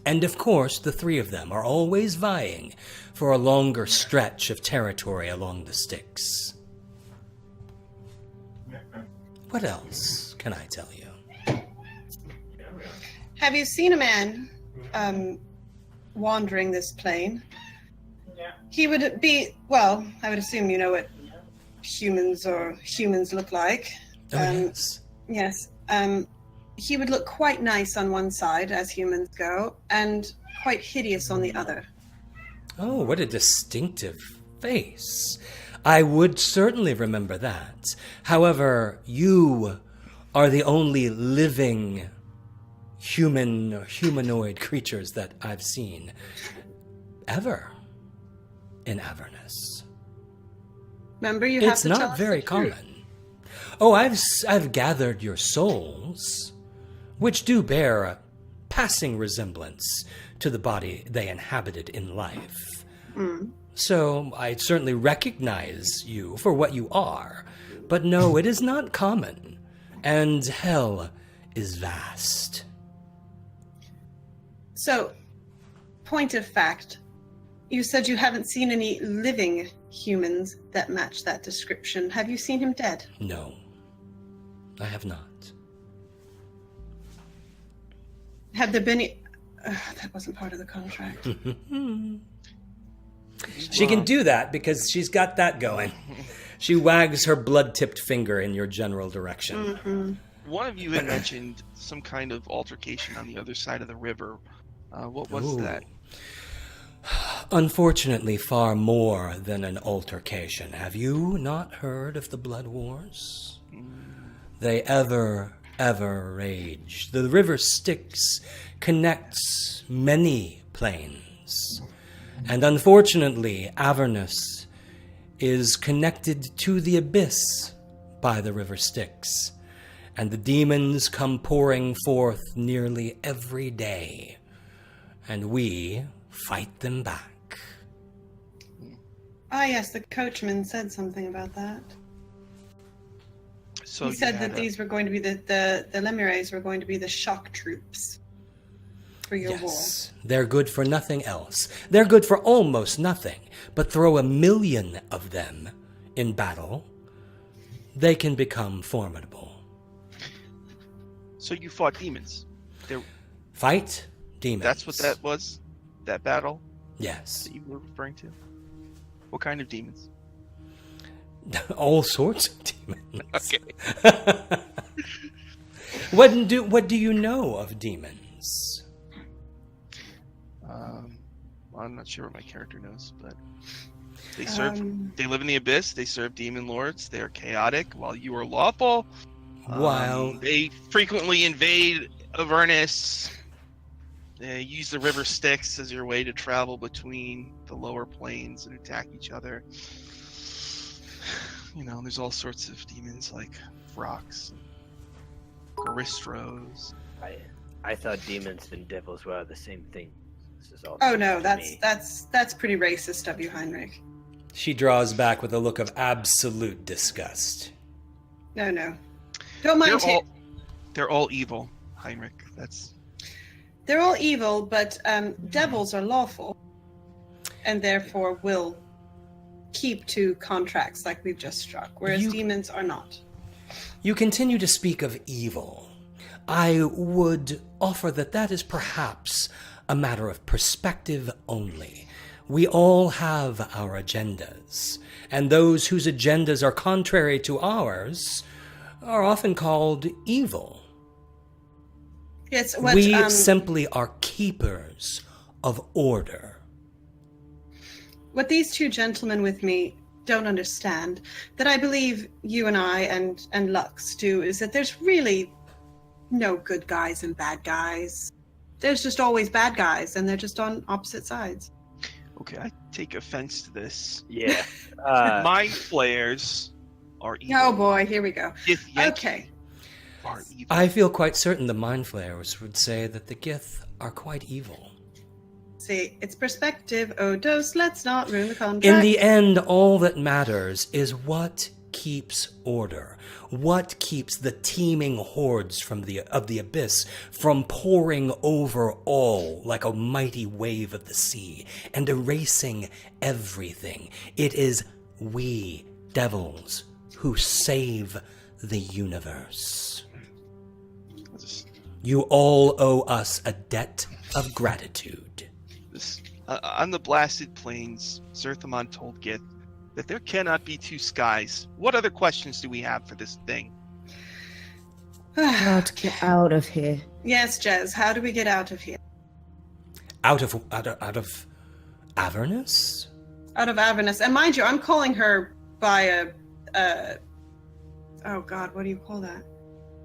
And of course, the three of them are always vying for a longer stretch of territory along the Styx. What else can I tell you? Have you seen a man wandering this plane? Yeah. He would be, well, I would assume you know what humans look like. Oh, yes. Yes. He would look quite nice on one side, as humans go, and quite hideous on the other. Oh, what a distinctive face. I would certainly remember that. However, you are the only living human or humanoid creatures that I've seen ever in Avernus. Remember, you have It's to tell not us very the truth. common. Oh, I've gathered your souls, which do bear a passing resemblance to the body they inhabited in life. So I certainly recognize you for what you are, but no, it is not common, and hell is vast. So, point of fact, you said you haven't seen any living humans that match that description. Have you seen him dead? No, I have not. Have there been... that wasn't part of the contract. She can do that because she's got that going. She wags her blood-tipped finger in your general direction. One of you had mentioned some kind of altercation on the other side of the river. What was Ooh. that? Unfortunately, far more than an altercation. Have you not heard of the Blood Wars? They ever rage. The river Styx connects many planes. And unfortunately, Avernus is connected to the abyss by the river Styx. And the demons come pouring forth nearly every day. And we fight them back. Ah, yes, the coachman said something about that. So He you said had that these were going to be the Lemures were going to be the shock troops for your war. Yes, they're good for nothing else. They're good for almost nothing, but throw 1,000,000 of them in battle, they can become formidable. So you fought demons. Fight demons. That's what that was? That battle Yes. that you were referring to? What kind of demons? All sorts of demons. Okay. What do you know of demons? Well, I'm not sure what my character knows, but they serve. They live in the abyss. They serve demon lords. They are chaotic, while you are lawful. While They frequently invade Avernus. They use the river Styx as your way to travel between the lower planes and attack each other. You know, there's all sorts of demons like Vrox, Garistros. I thought demons and devils were the same thing. This is all Oh news no, to me. that's pretty racist of you, Heinrich. she draws back with a look of absolute disgust. No. Don't mind him. They're all evil, Heinrich. They're all evil, but devils are lawful, and therefore will keep to contracts like we've just struck, whereas demons are not. You continue to speak of evil. I would offer that is perhaps a matter of perspective only. We all have our agendas, and those whose agendas are contrary to ours are often called evil. Yes, We simply are keepers of order. What these two gentlemen with me don't understand, that I believe you and I and Lux do, is that there's really no good guys and bad guys. There's just always bad guys, and they're just on opposite sides. Okay, I take offense to this. Yeah. Mind flayers are evil. Oh boy, here we go. Gith Yankee Okay. are evil. I feel quite certain the Mind Flayers would say that the Gith are quite evil. See, it's perspective. Oh, dose, let's not ruin the contract. In the end, all that matters is what keeps order, what keeps the teeming hordes of the abyss from pouring over all like a mighty wave of the sea and erasing everything. It is we, devils, who save the universe. You all owe us a debt of gratitude. On the blasted plains, Zerthamon told Gith that there cannot be two skies. What other questions do we have for this thing? How to get out of here? Yes, Jez, how do we get out of here? Out of Avernus? Out of Avernus. And mind you, I'm calling her by oh god, what do you call that?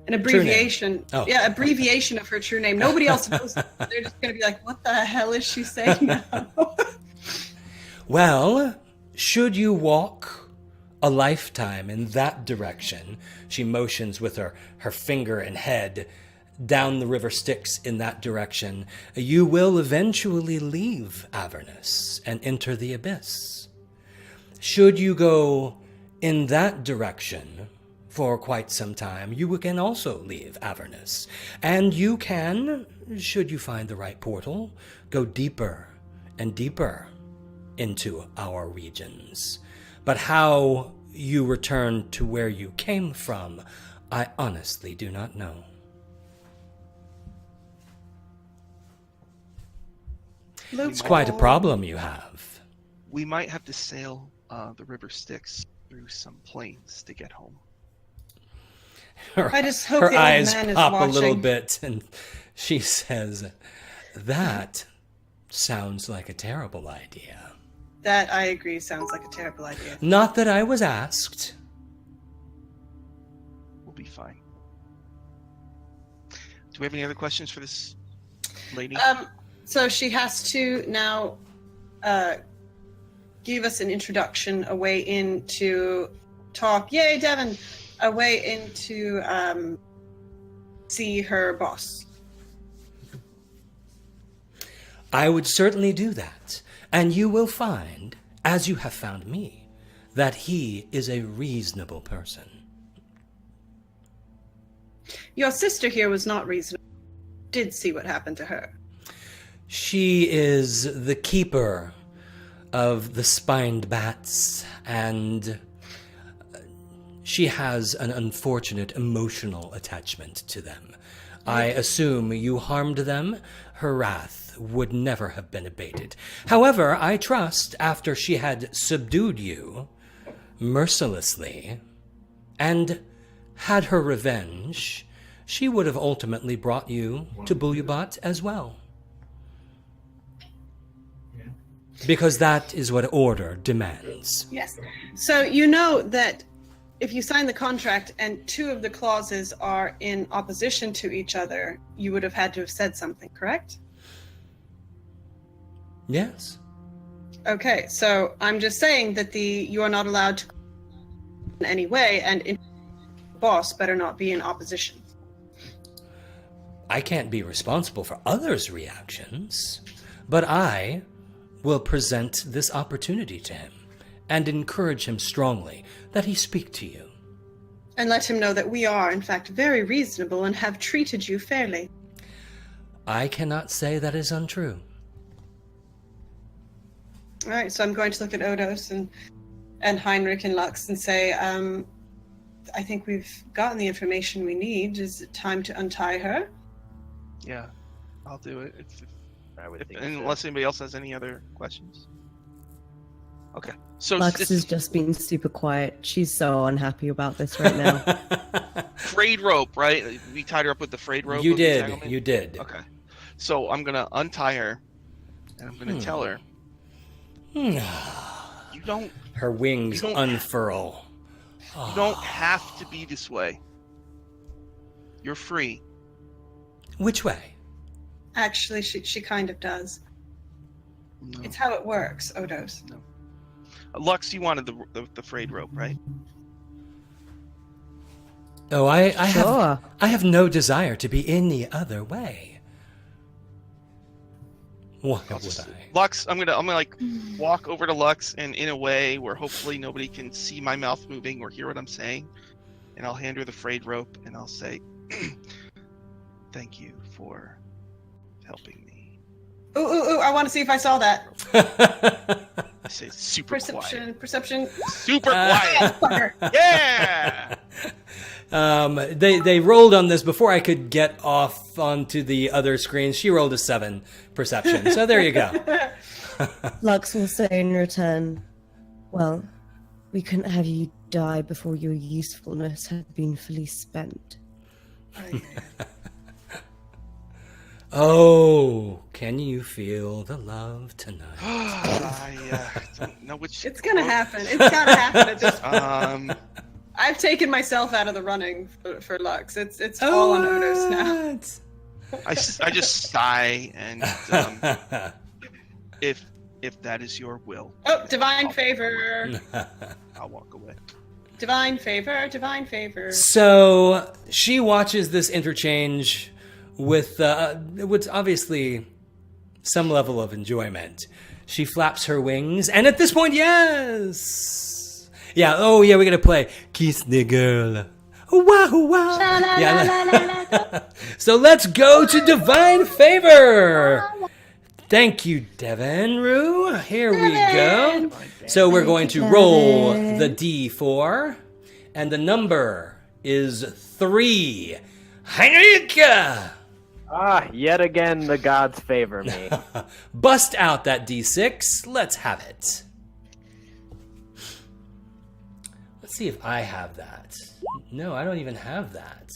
An abbreviation. Oh. Yeah, abbreviation of her true name. Nobody else knows. They're just going to be like, what the hell is she saying now? Well, should you walk a lifetime in that direction, she motions with her finger and head down the river Styx in that direction, you will eventually leave Avernus and enter the abyss. Should you go in that direction for quite some time, you can also leave Avernus. And you can, should you find the right portal, go deeper and deeper into our regions. But how you return to where you came from, I honestly do not know. It's quite a problem you have. We might have to sail the river Styx through some plains to get home. I just hope her the old eyes man is pop a little watching. bit, and she says, "That sounds like a terrible idea." That, I agree, sounds like a terrible idea. Not that I was asked. We'll be fine. Do we have any other questions for this lady? So she has to now give us an introduction, a way in to talk. Yay, Devin! A way in to see her boss. I would certainly do that, and you will find, as you have found me, that he is a reasonable person. Your sister here was not reasonable. Did see what happened to her. She is the keeper of the spined bats, and she has an unfortunate emotional attachment to them. I assume you harmed them. Her wrath would never have been abated. However, I trust after she had subdued you mercilessly and had her revenge, she would have ultimately brought you to Bullbeyot as well. Because that is what order demands. Yes. So you know that if you sign the contract and two of the clauses are in opposition to each other, you would have had to have said something, correct? Yes. Okay, so I'm just saying that you are not allowed to in any way, and the boss better not be in opposition. I can't be responsible for others' reactions, but I will present this opportunity to him and encourage him strongly that he speak to you. And let him know that we are, in fact, very reasonable and have treated you fairly. I cannot say that is untrue. All right, so I'm going to look at Odos and Heinrich and Lux and say, I think we've gotten the information we need. Is it time to untie her? Yeah, I'll do it. I would think so. Unless anybody else has any other questions. Okay. So Lux is just being super quiet. She's so unhappy about this right now. frayed rope, right? We tied her up with the frayed rope. You of did. entanglement? You did. Okay. So I'm gonna untie her, and I'm gonna tell her, you don't Her wings You don't- unfurl. you don't have to be this way. You're free. Which way? Actually, she kind of does. No. It's how it works, Odos. Lux, you wanted the frayed rope, right? Oh, I Sure. have no desire to be any other way. Why would I? Lux, I'm gonna like walk over to Lux and in a way where hopefully nobody can see my mouth moving or hear what I'm saying, and I'll hand her the frayed rope and I'll say, "Thank you for helping me." Ooh, I want to see if I saw that. I say super quiet. Perception. Super quiet. Fucker. Yeah. They rolled on this before I could get off onto the other screen. She rolled a 7 perception. So there you go. Lux will say in return, well, we couldn't have you die before your usefulness had been fully spent. Oh, can you feel the love tonight? I don't know which. It's gonna happen. It's gotta happen at this point. Um. I've taken myself out of the running for Lux. It's all on Odos now. I just sigh and if that is your will, Oh, divine favor. I'll walk away. Divine favor. So she watches this interchange with obviously some level of enjoyment. She flaps her wings, and at this point, yes. Yeah, we're gonna play Kiss the Girl. Wow, wow. Yeah. So let's go to Divine Favor. Thank you, Devin Rue. Here we go. So we're going to roll the D4, and the number is 3. Heinrich! Yet again, the gods favor me. Bust out that D6. Let's have it. Let's see if I have that. No, I don't even have that.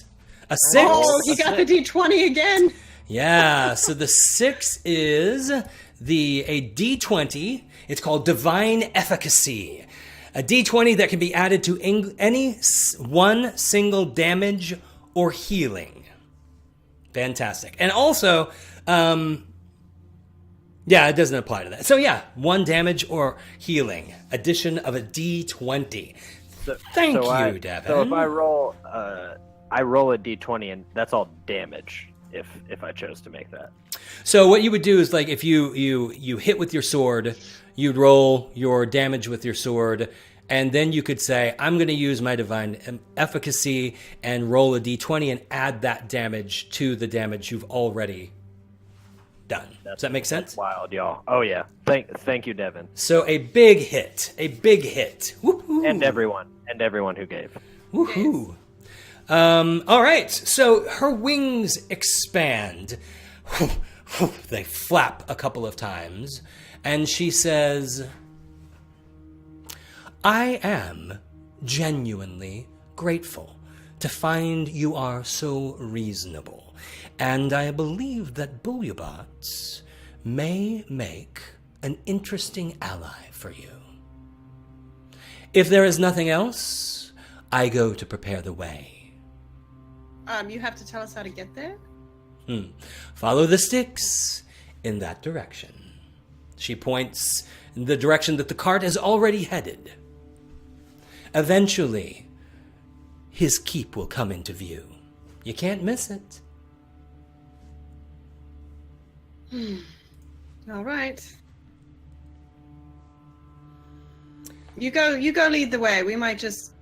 A 6. Oh, you got the D20 again. Yeah, so the 6 is a D20. It's called Divine Efficacy. A D20 that can be added to any one single damage or healing. Fantastic. And also, it doesn't apply to that. So yeah, 1 damage or healing. Addition of a D20. Thank you, Devin. So if I roll a d20, and that's all damage. If I chose to make that. So what you would do is like if you hit with your sword, you'd roll your damage with your sword, and then you could say, I'm going to use my divine efficacy and roll a d20 and add that damage to the damage you've already done. Does that make sense? Wild, y'all. Oh yeah. Thank you, Devin. So a big hit. Woohoo. And everyone who gave. Woohoo. All right. So her wings expand. They flap a couple of times, and she says, I am genuinely grateful to find you are so reasonable, and I believe that Bullbeyot may make an interesting ally for you. If there is nothing else, I go to prepare the way. You have to tell us how to get there? Follow the Styx in that direction. She points in the direction that the cart is already headed. Eventually, his keep will come into view. You can't miss it. All right. You go lead the way. We might just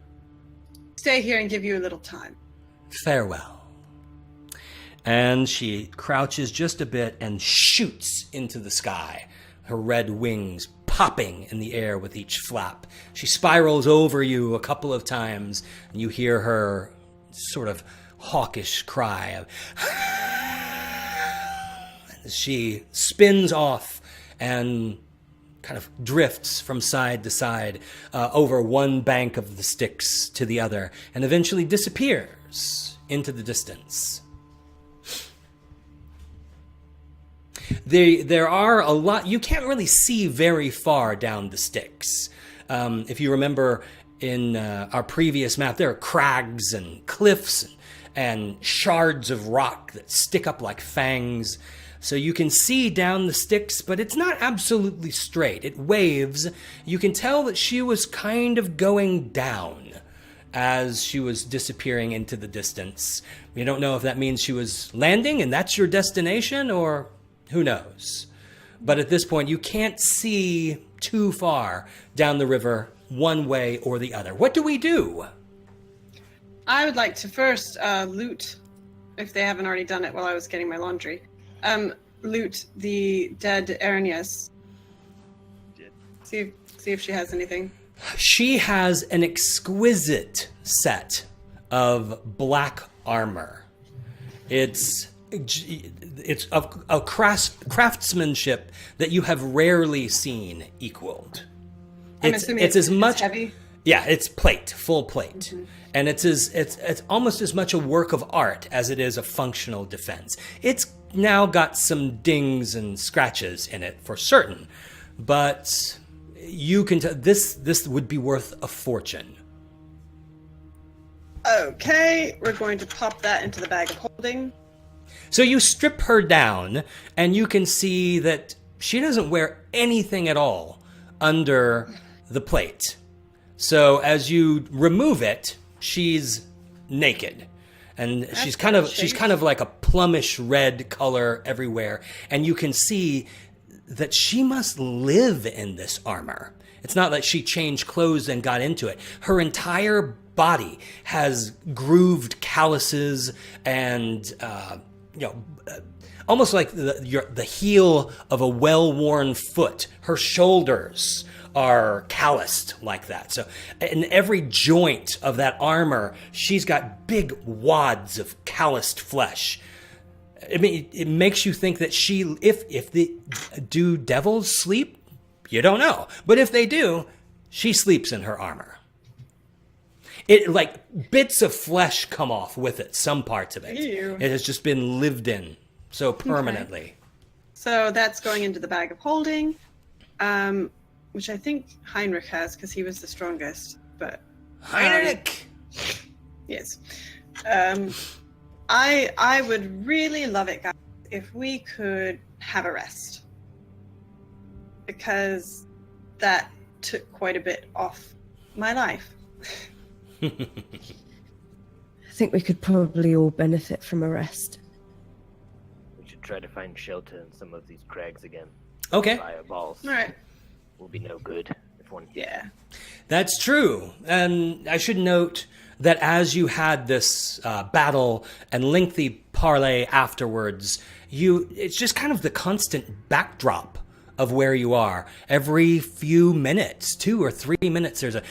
stay here and give you a little time. Farewell. And she crouches just a bit and shoots into the sky, her red wings popping in the air with each flap. She spirals over you a couple of times, and you hear her sort of hawkish cry of as she spins off and kind of drifts from side to side over one bank of the Styx to the other, and eventually disappears into the distance. There are a lot. You can't really see very far down the Styx. If you remember in our previous map, there are crags and cliffs and shards of rock that stick up like fangs. So you can see down the Styx, but it's not absolutely straight. It waves. You can tell that she was kind of going down as she was disappearing into the distance. You don't know if that means she was landing and that's your destination, or who knows. But at this point, you can't see too far down the river one way or the other. What do we do? I would like to first loot, if they haven't already done it while I was getting my laundry, loot the dead erinye. See if she has anything. She has an exquisite set of black armor. It's of a craftsmanship that you have rarely seen equaled. I'm assuming it's as much heavy. Yeah, it's plate, full plate. Mm-hmm. And it's almost as much a work of art as it is a functional defense. It's now got some dings and scratches in it for certain, but you can this would be worth a fortune. Okay, we're going to pop that into the bag of holding. So you strip her down, and you can see that she doesn't wear anything at all under the plate. So as you remove it, she's naked. And she's kind of like a plumish red color everywhere. And you can see that she must live in this armor. It's not like she changed clothes and got into it. Her entire body has grooved calluses and almost like the heel of a well-worn foot. Her shoulders are calloused like that. So in every joint of that armor, she's got big wads of calloused flesh. I mean, it makes you think that do devils sleep? You don't know. But if they do, she sleeps in her armor. It like bits of flesh come off with it, some parts of it. Ew. It has just been lived in so permanently. Okay. So that's going into the bag of holding, which I think Heinrich has because he was the strongest. But Heinrich! Yes. I would really love it, guys, if we could have a rest. Because that took quite a bit off my life. I think we could probably all benefit from a rest. We should try to find shelter in some of these crags again. Okay. Fireballs All right. will be no good if one. Yeah. That's true. And I should note that as you had this battle and lengthy parley afterwards, it's just kind of the constant backdrop of where you are. Every few minutes, 2 or 3 minutes, there's a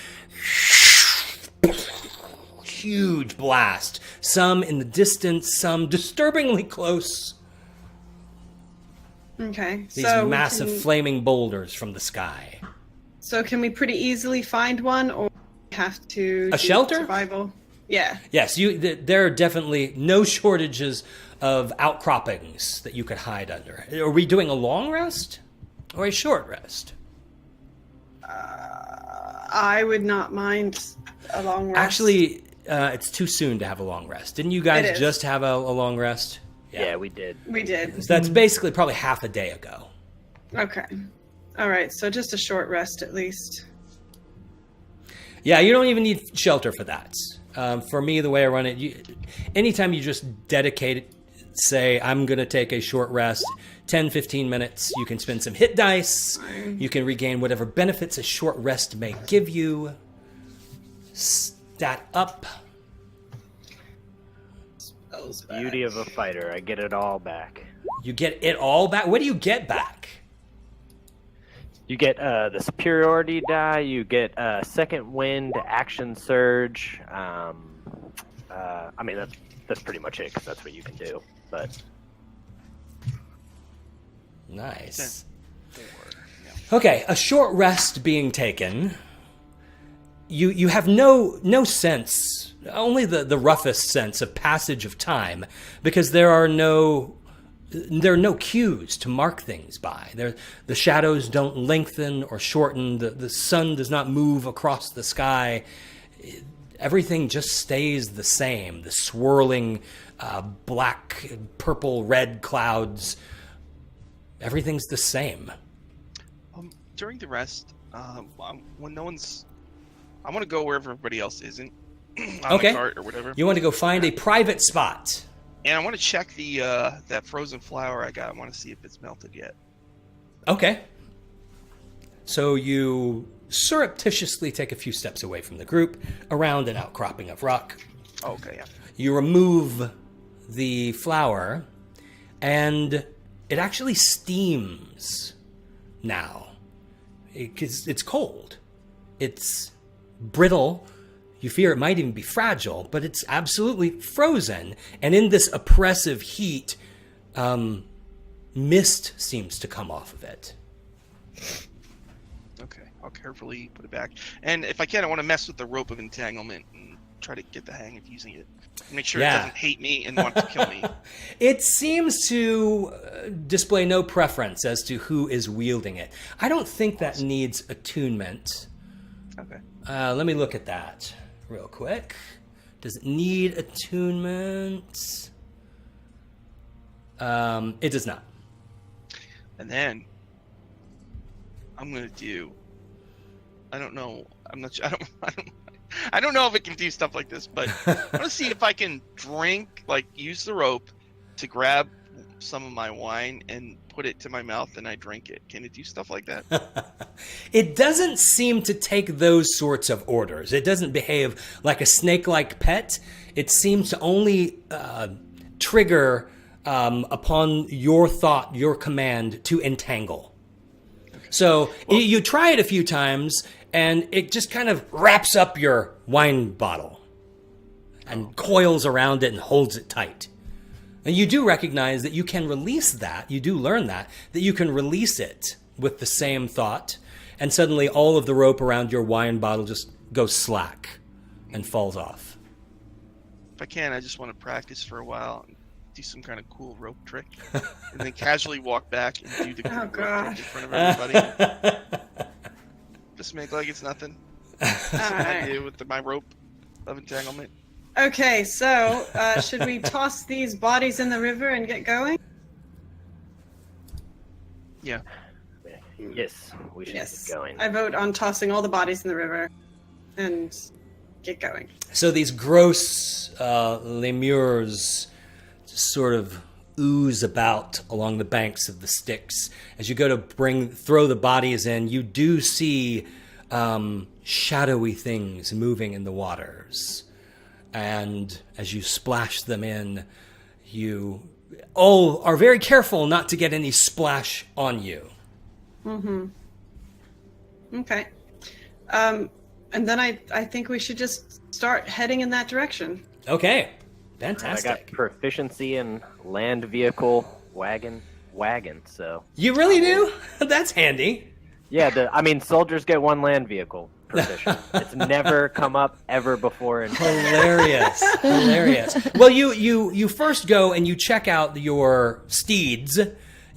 huge blast. Some in the distance, some disturbingly close. Okay. These so massive flaming boulders from the sky. So can we pretty easily find one, or we have to A do shelter? survival? Yeah. Yes, there are definitely no shortages of outcroppings that you could hide under. Are we doing a long rest or a short rest? I would not mind a long rest. Actually, it's too soon to have a long rest. Didn't you guys It is. just have a long rest? Yeah, we did. we did. So that's basically probably half a day ago. Okay. All right. So just a short rest at least. Yeah, you don't even need shelter for that. For me, the way I run it, anytime you just dedicate it, say, I'm going to take a short rest, 10, 15 minutes, you can spend some hit dice, you can regain whatever benefits a short rest may give you. Stat up. Beauty of a fighter. I get it all back. You get it all back. What do you get back? You get the superiority die. You get second wind, action surge. I mean, that's pretty much it because that's what you can do. But Nice. 4. Yeah. Okay, a short rest being taken. You have no sense, only the roughest sense of passage of time, because there are no cues to mark things by. The shadows don't lengthen or shorten. The sun does not move across the sky. Everything just stays the same. The swirling black, purple, red clouds. Everything's the same. During the rest, when no one's, I want to go wherever everybody else isn't. On Okay. the cart or whatever. You want to go find a private spot. And I want to check the that frozen flower I got. I want to see if it's melted yet. Okay. So you surreptitiously take a few steps away from the group, around an outcropping of rock. Oh, okay, yeah. You remove the flower, and it actually steams now. It's cold. It's brittle. You fear it might even be fragile, but it's absolutely frozen. And in this oppressive heat, mist seems to come off of it. Okay, I'll carefully put it back. And if I can, I want to mess with the rope of entanglement and try to get the hang of using it. Make sure it doesn't hate me and want to kill me. It seems to display no preference as to who is wielding it. I don't think that needs attunement. Okay. Let me look at that real quick. Does it need attunement? It does not. And then I'm gonna do. I don't know. I'm not sure. I don't know if it can do stuff like this, but I want to see if I can use the rope to grab some of my wine and put it to my mouth and I drink it. Can it do stuff like that? It doesn't seem to take those sorts of orders. It doesn't behave like a snake-like pet. It seems to only trigger upon your thought, your command to entangle. So you try it a few times, and it just kind of wraps up your wine bottle and coils around it and holds it tight. And you do recognize that you can release that. You do learn that you can release it with the same thought, and suddenly all of the rope around your wine bottle just goes slack and falls off. If I can, I just want to practice for a while and do some kind of cool rope trick, and then casually walk back and do the cool rope trick in front of everybody. Just make like it's nothing. I do with my rope of entanglement. Okay, so should we toss these bodies in the river and get going? Yeah. yes, we should Yes. get going. I vote on tossing all the bodies in the river and get going. So these gross lemurs sort of ooze about along the banks of the Styx. As you go to throw the bodies in, you do see shadowy things moving in the waters. And as you splash them in, you all are very careful not to get any splash on you. Mm-hmm. Okay. And then I think we should just start heading in that direction. Okay. I got Fantastic. proficiency in land vehicle wagon, so... You really do? That's handy. Yeah, soldiers get one land vehicle proficient. It's never come up ever before. Hilarious. Hilarious. Well, you first go and you check out your steeds.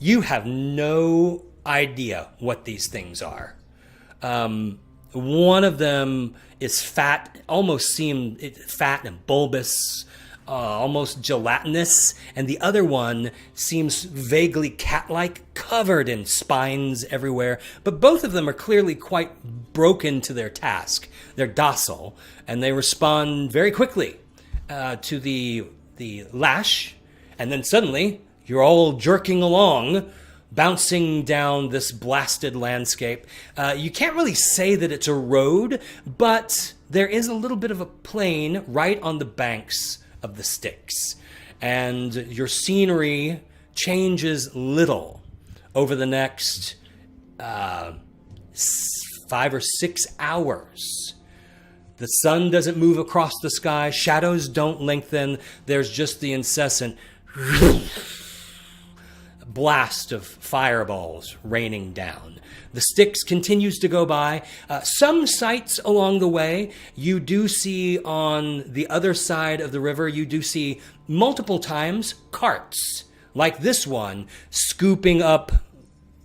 You have no idea what these things are. One of them is fat, fat and bulbous, almost gelatinous, and the other one seems vaguely cat-like, covered in spines everywhere. But both of them are clearly quite broken to their task. They're docile, and they respond very quickly to the lash, and then suddenly you're all jerking along, bouncing down this blasted landscape. You can't really say that it's a road, but there is a little bit of a plain right on the banks of the Styx. And your scenery changes little over the next 5 or 6 hours. The sun doesn't move across the sky. Shadows don't lengthen. There's just the incessant blast of fireballs raining down. The Styx continues to go by. Some sights along the way. You do see on the other side of the river, you do see multiple times carts like this one scooping up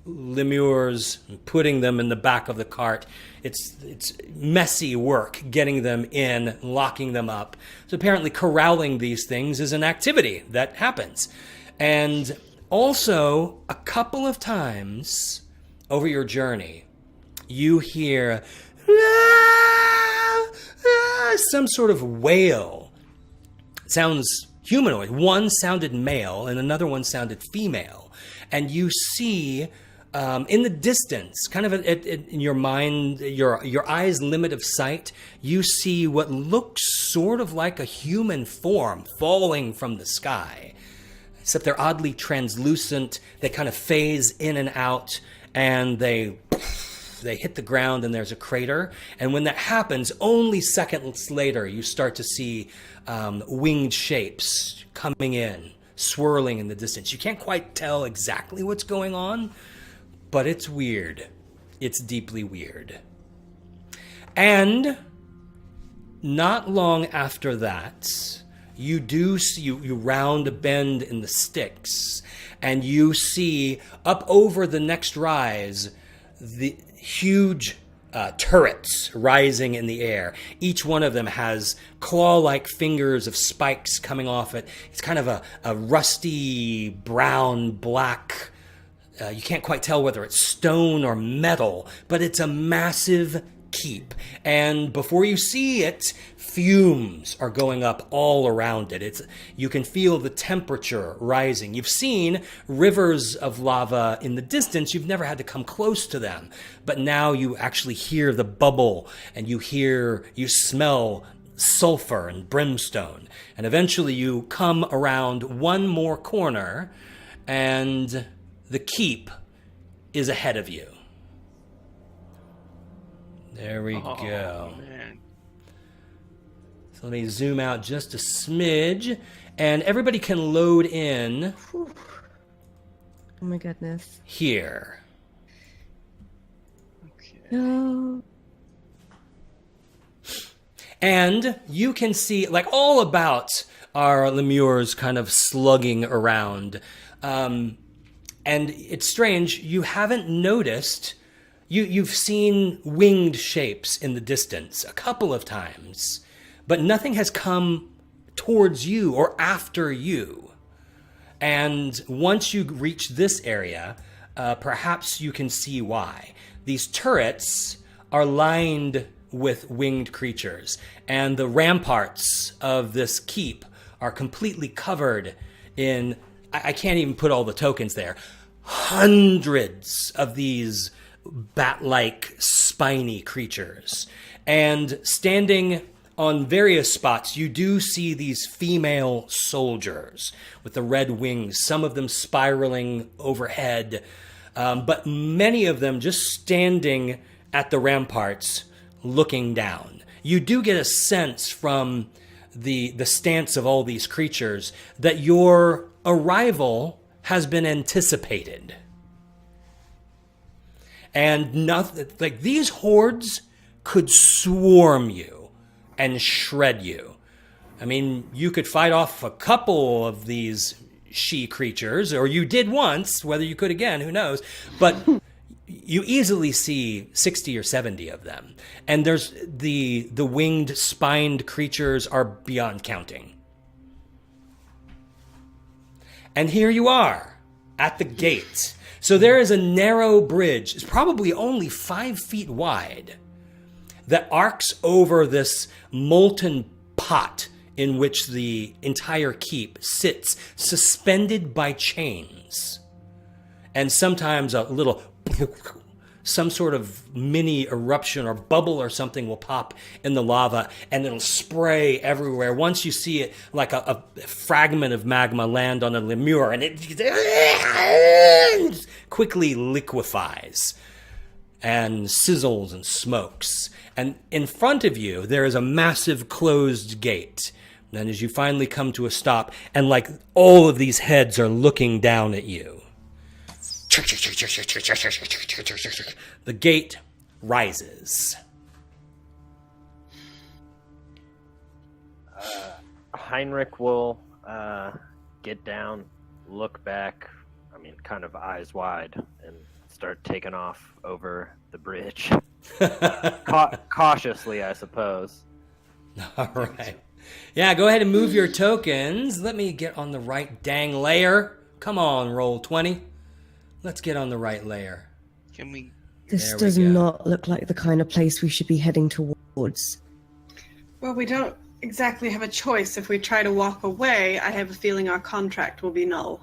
lemurs and putting them in the back of the cart. It's messy work getting them in, locking them up. So apparently corralling these things is an activity that happens. And also, a couple of times over your journey, you hear some sort of wail. It sounds humanoid. One sounded male and another one sounded female. And you see in the distance, kind of in your mind, your eyes' limit of sight, you see what looks sort of like a human form falling from the sky. Except they're oddly translucent. They kind of phase in and out, and they hit the ground, and there's a crater. And when that happens, only seconds later, you start to see winged shapes coming in, swirling in the distance. You can't quite tell exactly what's going on, but it's weird. It's deeply weird. And not long after that, you round a bend in the Styx, and you see up over the next rise the huge turrets rising in the air. Each one of them has claw-like fingers of spikes coming off it. It's kind of a rusty brown black. You can't quite tell whether it's stone or metal, but it's a massive keep. And before you see it, fumes are going up all around it. You can feel the temperature rising. You've seen rivers of lava in the distance. You've never had to come close to them. But now you actually hear the bubble, and you smell sulfur and brimstone. And eventually you come around one more corner, and the keep is ahead of you. There we go. Man. So let me zoom out just a smidge, and everybody can load in Oh my goodness. here. Okay. No. And you can see, like, all about our lemurs kind of slugging around. And it's strange, you haven't noticed. You've seen winged shapes in the distance a couple of times, but nothing has come towards you or after you. And once you reach this area, perhaps you can see why. These turrets are lined with winged creatures, and the ramparts of this keep are completely covered in I can't even put all the tokens there. Hundreds of these bat-like spiny creatures. And standing on various spots, you do see these female soldiers with the red wings, some of them spiraling overhead, but many of them just standing at the ramparts looking down. You do get a sense from the stance of all these creatures that your arrival has been anticipated. And nothing, like, these hordes could swarm you and shred you. I mean, you could fight off a couple of these she creatures, or you did once, whether you could again, who knows. But you easily see 60 or 70 of them. And there's the winged, spined creatures are beyond counting. And here you are at the gate. So there is a narrow bridge. It's probably only 5 feet wide that arcs over this molten pot in which the entire keep sits, suspended by chains. And sometimes a little, some sort of mini eruption or bubble or something will pop in the lava, and it'll spray everywhere. Once you see it, like a fragment of magma land on a lemur, and it quickly liquefies and sizzles and smokes. And in front of you, there is a massive closed gate. And as you finally come to a stop, and like all of these heads are looking down at you, the gate rises. Heinrich will get down, look back, I mean, kind of eyes wide, and start taking off over the bridge. Cautiously, I suppose. All right. Yeah, go ahead and move your tokens. Let me get on the right dang layer. Come on, roll 20. Let's get on the right layer. Can we? This There we does go. not look like the kind of place we should be heading towards. Well, we don't exactly have a choice. If we try to walk away, I have a feeling our contract will be null.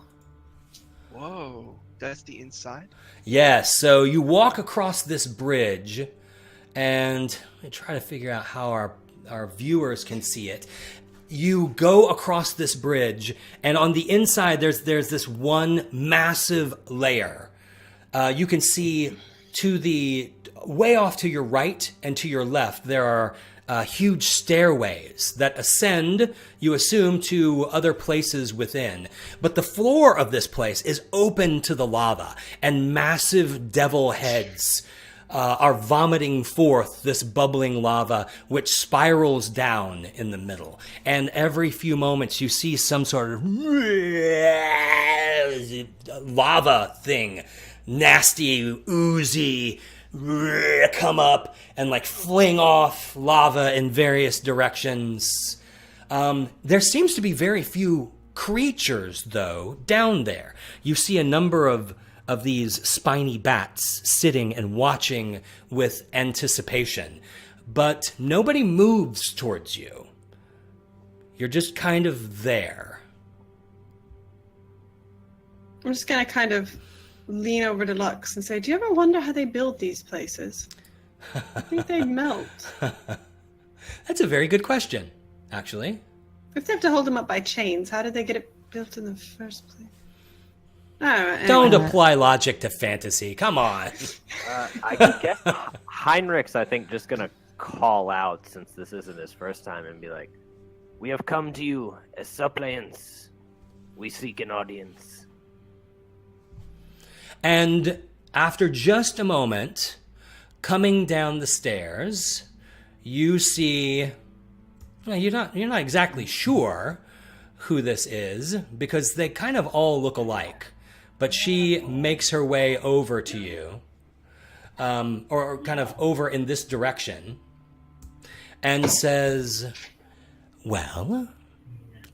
Whoa, that's the inside? Yes, so you walk across this bridge, and I try to figure out how our viewers can see it. You go across this bridge, and on the inside, there's this one massive layer. You can see to the way off to your right and to your left, there are huge stairways that ascend, you assume, to other places within. But the floor of this place is open to the lava, and massive devil heads are vomiting forth this bubbling lava, which spirals down in the middle. And every few moments, you see some sort of lava thing, nasty, oozy, come up and like fling off lava in various directions. There seems to be very few creatures, though, down there. You see a number of these spiny bats sitting and watching with anticipation, but nobody moves towards you. You're just kind of there. I'm just going to kind of lean over to Lux and say, do you ever wonder how they build these places? I think they'd melt. That's a very good question, actually. If they have to hold them up by chains, how did they get it built in the first place? Oh, Don't anyway. apply logic to fantasy. Come on. I can guess Heinrich's, I think, just gonna call out, since this isn't his first time, and be like, "We have come to you as suppliants. We seek an audience." And after just a moment, coming down the stairs, you see, well, you're not exactly sure who this is, because they kind of all look alike. But she makes her way over to you, or kind of over in this direction, and says, "Well,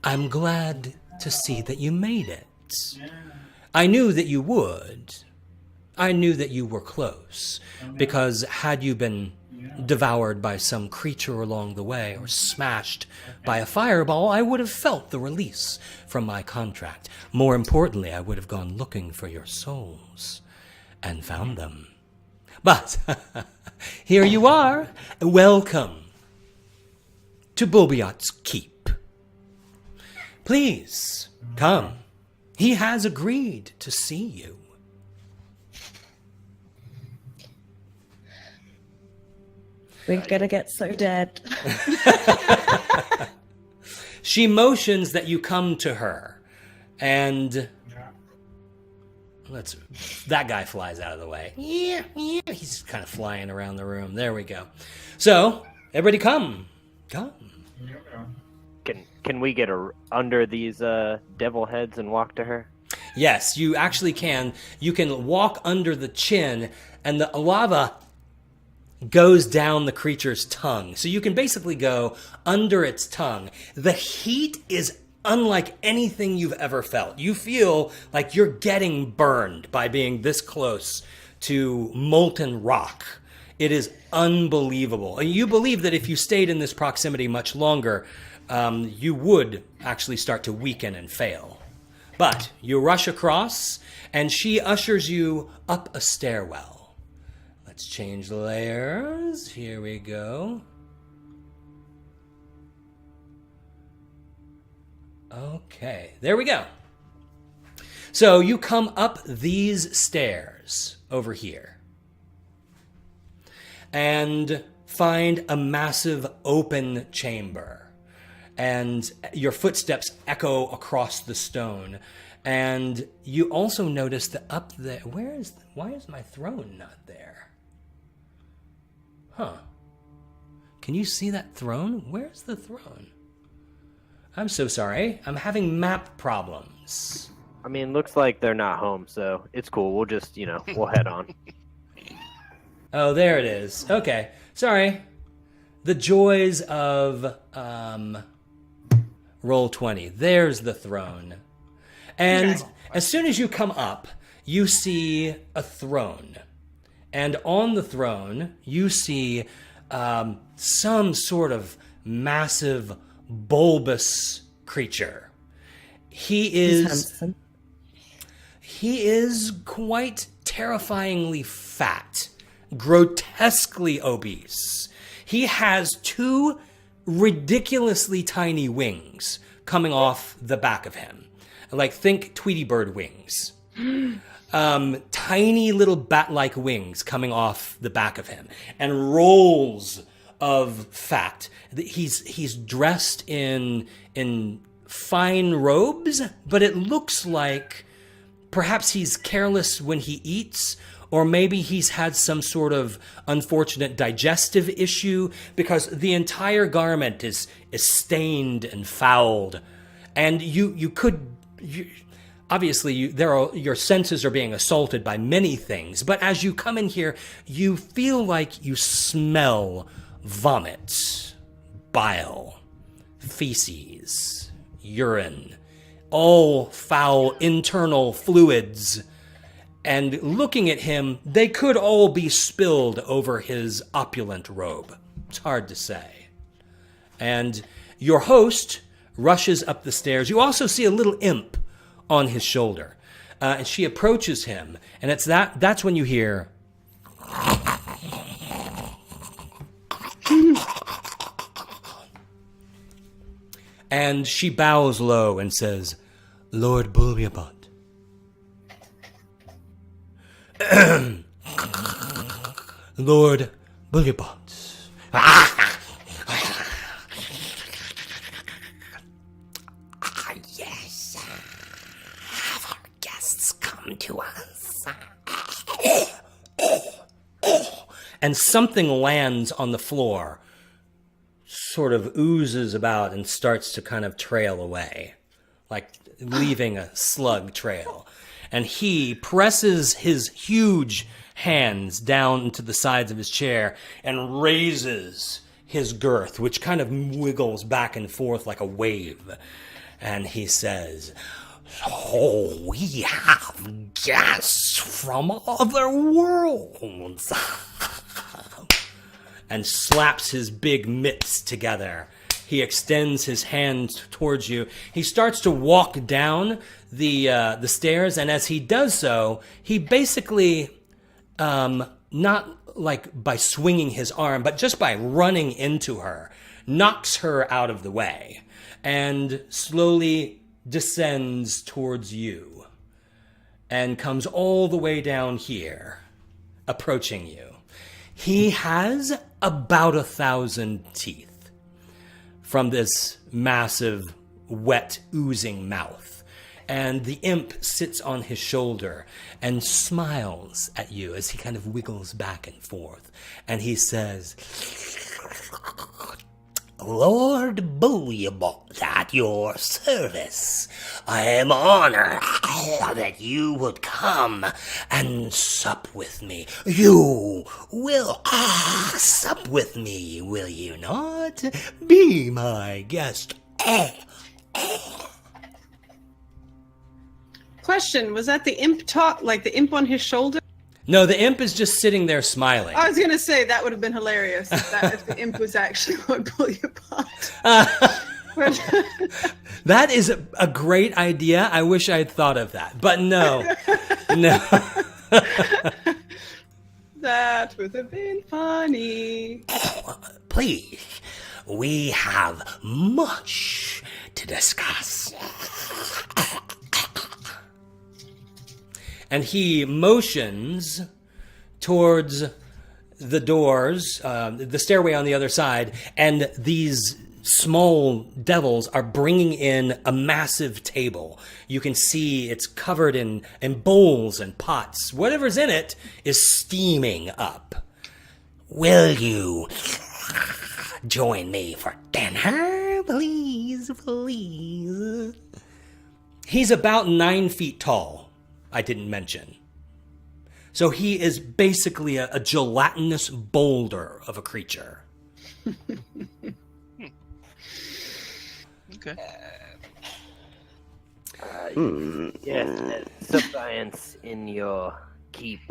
I'm glad to see that you made it. I knew that you would. I knew that you were close, because had you been devoured by some creature along the way or smashed by a fireball, I would have felt the release from my contract. More importantly, I would have gone looking for your souls and found them. But here you are. Welcome to Bullbeyot's keep. Please, come. He has agreed to see you. We're gonna get so dead. She motions that you come to her, and that guy flies out of the way. Yeah, he's kind of flying around the room. There we go. So, everybody come. Can we get under these devil heads and walk to her? Yes, you actually can. You can walk under the chin, and the lava goes down the creature's tongue. So you can basically go under its tongue. The heat is unlike anything you've ever felt. You feel like you're getting burned by being this close to molten rock. It is unbelievable. And you believe that if you stayed in this proximity much longer, you would actually start to weaken and fail. But you rush across, and she ushers you up a stairwell. Let's change the layers. Here we go. Okay, there we go. So you come up these stairs over here and find a massive open chamber. And your footsteps echo across the stone. And you also notice that up there, why is my throne not there? Huh. Can you see that throne? Where's the throne? I'm so sorry. I'm having map problems. I mean, looks like they're not home, so it's cool. We'll just, we'll head on. Oh, there it is. Okay. Sorry. The joys of Roll20. There's the throne. And as soon as you come up, you see a throne. And on the throne, you see some sort of massive, bulbous creature. He is quite terrifyingly fat, grotesquely obese. He has 2 ridiculously tiny wings coming off the back of him. Like, think Tweety Bird wings. Tiny little bat-like wings coming off the back of him, and rolls of fat. He's dressed in fine robes, but it looks like perhaps he's careless when he eats, or maybe he's had some sort of unfortunate digestive issue, because the entire garment is stained and fouled, and obviously, your senses are being assaulted by many things, but as you come in here, you feel like you smell vomit, bile, feces, urine, all foul internal fluids. And looking at him, they could all be spilled over his opulent robe. It's hard to say. And your host rushes up the stairs. You also see a little imp on his shoulder. And she approaches him, and that's when you hear and she bows low and says, "Lord Bullbeyot." Lord Bullbeyot. Yes. Have our guests come to us. And something lands on the floor, sort of oozes about and starts to kind of trail away, like leaving a slug trail. And he presses his huge hands down into the sides of his chair and raises his girth, which kind of wiggles back and forth like a wave. And he says, "Oh, we have guests from other worlds." and slaps his big mitts together. He extends his hand towards you. He starts to walk down the stairs, and as he does so, he basically, not like by swinging his arm, but just by running into her, knocks her out of the way, and slowly descends towards you, and comes all the way down here, approaching you. He has about 1,000 teeth from this massive, wet, oozing mouth. And the imp sits on his shoulder and smiles at you as he kind of wiggles back and forth. And he says, Lord Bullbeyot, at your service. I am honored that you would come and sup with me. You will sup with me, will you not? Be my guest. Question, was that the imp talk, like the imp on his shoulder? No, the imp is just sitting there smiling. I was going to say that would have been hilarious if the imp was actually Lord Bullbeyot. That is a great idea. I wish I had thought of that. But no. No. That would have been funny. Please, we have much to discuss. And he motions towards the doors, the stairway on the other side, and these small devils are bringing in a massive table. You can see it's covered in bowls and pots. Whatever's in it is steaming up. Will you join me for dinner? Please, please. He's about 9 feet tall. I didn't mention. So he is basically a gelatinous boulder of a creature. Okay. Yes, subscience in your keep.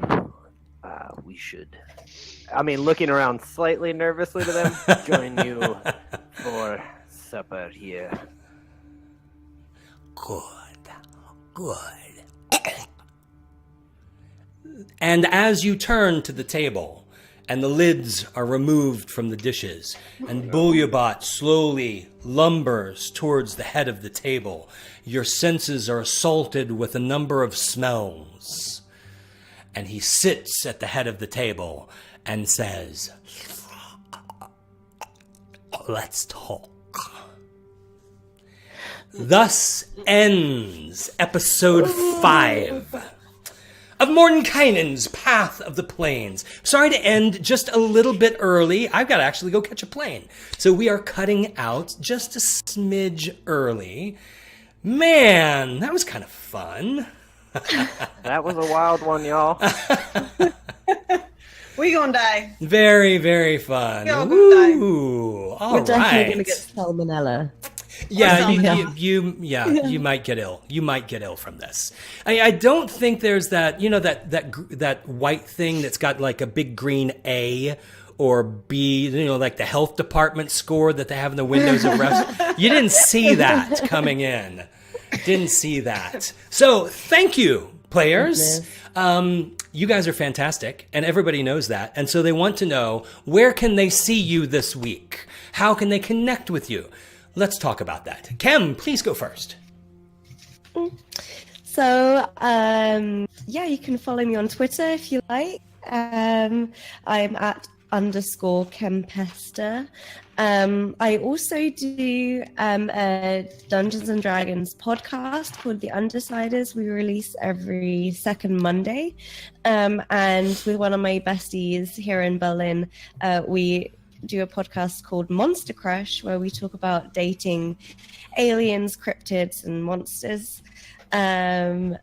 We should. I mean, looking around slightly nervously to them, join you for supper here. Good. Good. And as you turn to the table, and the lids are removed from the dishes, and Bullbeyot slowly lumbers towards the head of the table, your senses are assaulted with a number of smells. And he sits at the head of the table and says, Let's talk. Thus ends episode 5 of Mordenkainen's Path of the Plains. Sorry to end just a little bit early. I've got to actually go catch a plane. So we are cutting out just a smidge early. Man, that was kind of fun. That was a wild one, y'all. We gonna die. Very, very fun. You're gonna die. Ooh, all We're definitely going right. to get salmonella. Yeah, Or you might get ill. You might get ill from this. I don't think there's that, that white thing that's got like a big green A or B, like the health department score that they have in the windows of restaurants. You didn't see that coming in. Didn't see that. So thank you, players. You guys are fantastic, and everybody knows that. And so they want to know, where can they see you this week? How can they connect with you? Let's talk about that. Kem, please go first. So, you can follow me on Twitter if you like. I'm at _Kempester. I also do a Dungeons and Dragons podcast called The Undersiders. We release every second Monday. And with one of my besties here in Berlin, we do a podcast called Monster Crush, where we talk about dating aliens, cryptids, and monsters. It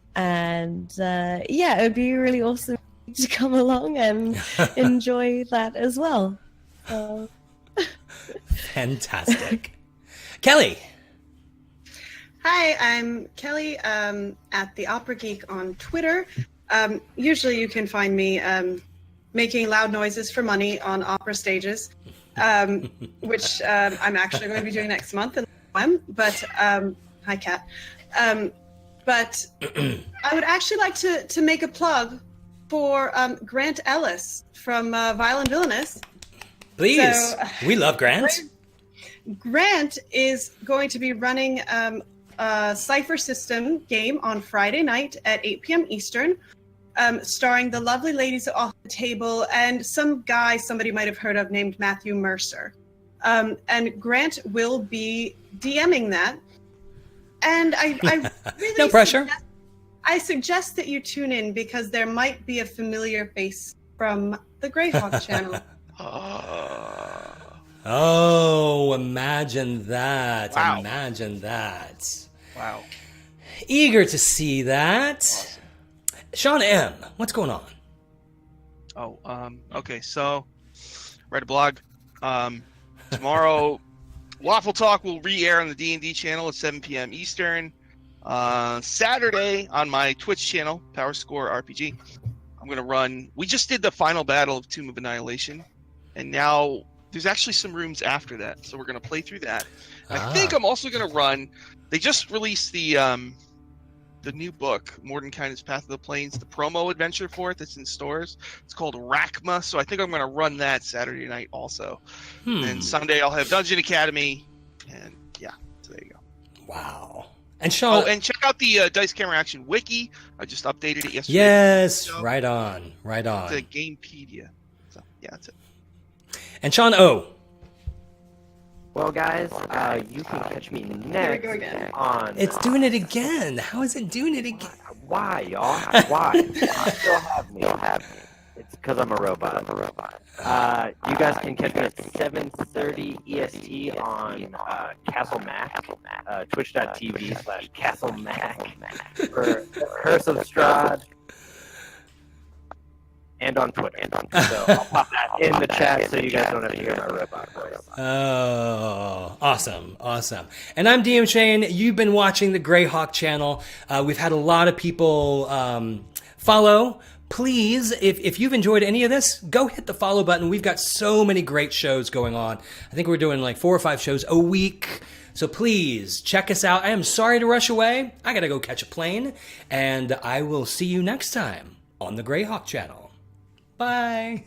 would be really awesome to come along and enjoy that as well. Fantastic. Kelly. Hi, I'm Kelly at the Opera Geek on Twitter. Usually you can find me making loud noises for money on opera stages, which I'm actually going to be doing next month. But hi, Kat. But I would actually like to make a plug for Grant Ellis from Vile and Villainous. Please. So, we love Grant. Grant is going to be running a Cypher System game on Friday night at 8 p.m. Eastern, starring the lovely ladies off the table and some guy somebody might have heard of named Matthew Mercer. And Grant will be DMing that. And I really no pressure. I suggest that you tune in because there might be a familiar face from the Greyhawk channel. Oh, imagine that. Wow. Imagine that. Wow. Eager to see that. Sean M., what's going on? Oh, okay, so write a blog. Tomorrow, Waffle Talk will re-air on the D&D channel at 7 p.m. Eastern. Saturday on my Twitch channel, Power Score RPG, I'm going to run... We just did the final battle of Tomb of Annihilation, and now there's actually some rooms after that, so we're going to play through that. I think I'm also going to run... They just released the new book, Mordenkainen's Path of the Plains, the promo adventure for it that's in stores. It's called Rakma, so I think I'm going to run that Saturday night also. And Sunday I'll have Dungeon Academy, and yeah, so there you go. Wow. And Sean... Oh, and check out the Dice Camera Action Wiki. I just updated it yesterday. Yes, right on, right on. It's a Gamepedia. So, yeah, that's it. And Sean O. Well, guys, you can catch me next Here we go again. on... It's doing it again. How is it doing it again? Why, y'all? Why? You'll have me. It's because I'm a robot. You guys can catch me at 7:30 EST on Castle Mac, twitch.tv/Castle Mac for Curse of Strahd, and on Twitter. So I'll pop that in the chat so you guys don't have to hear my robot voice. Oh, awesome, awesome. And I'm DM Shane. You've been watching the Greyhawk channel. We've had a lot of people follow. Please, if you've enjoyed any of this, go hit the follow button. We've got so many great shows going on. I think we're doing like 4 or 5 shows a week. So please check us out. I am sorry to rush away. I got to go catch a plane. And I will see you next time on the Greyhawk channel. Bye.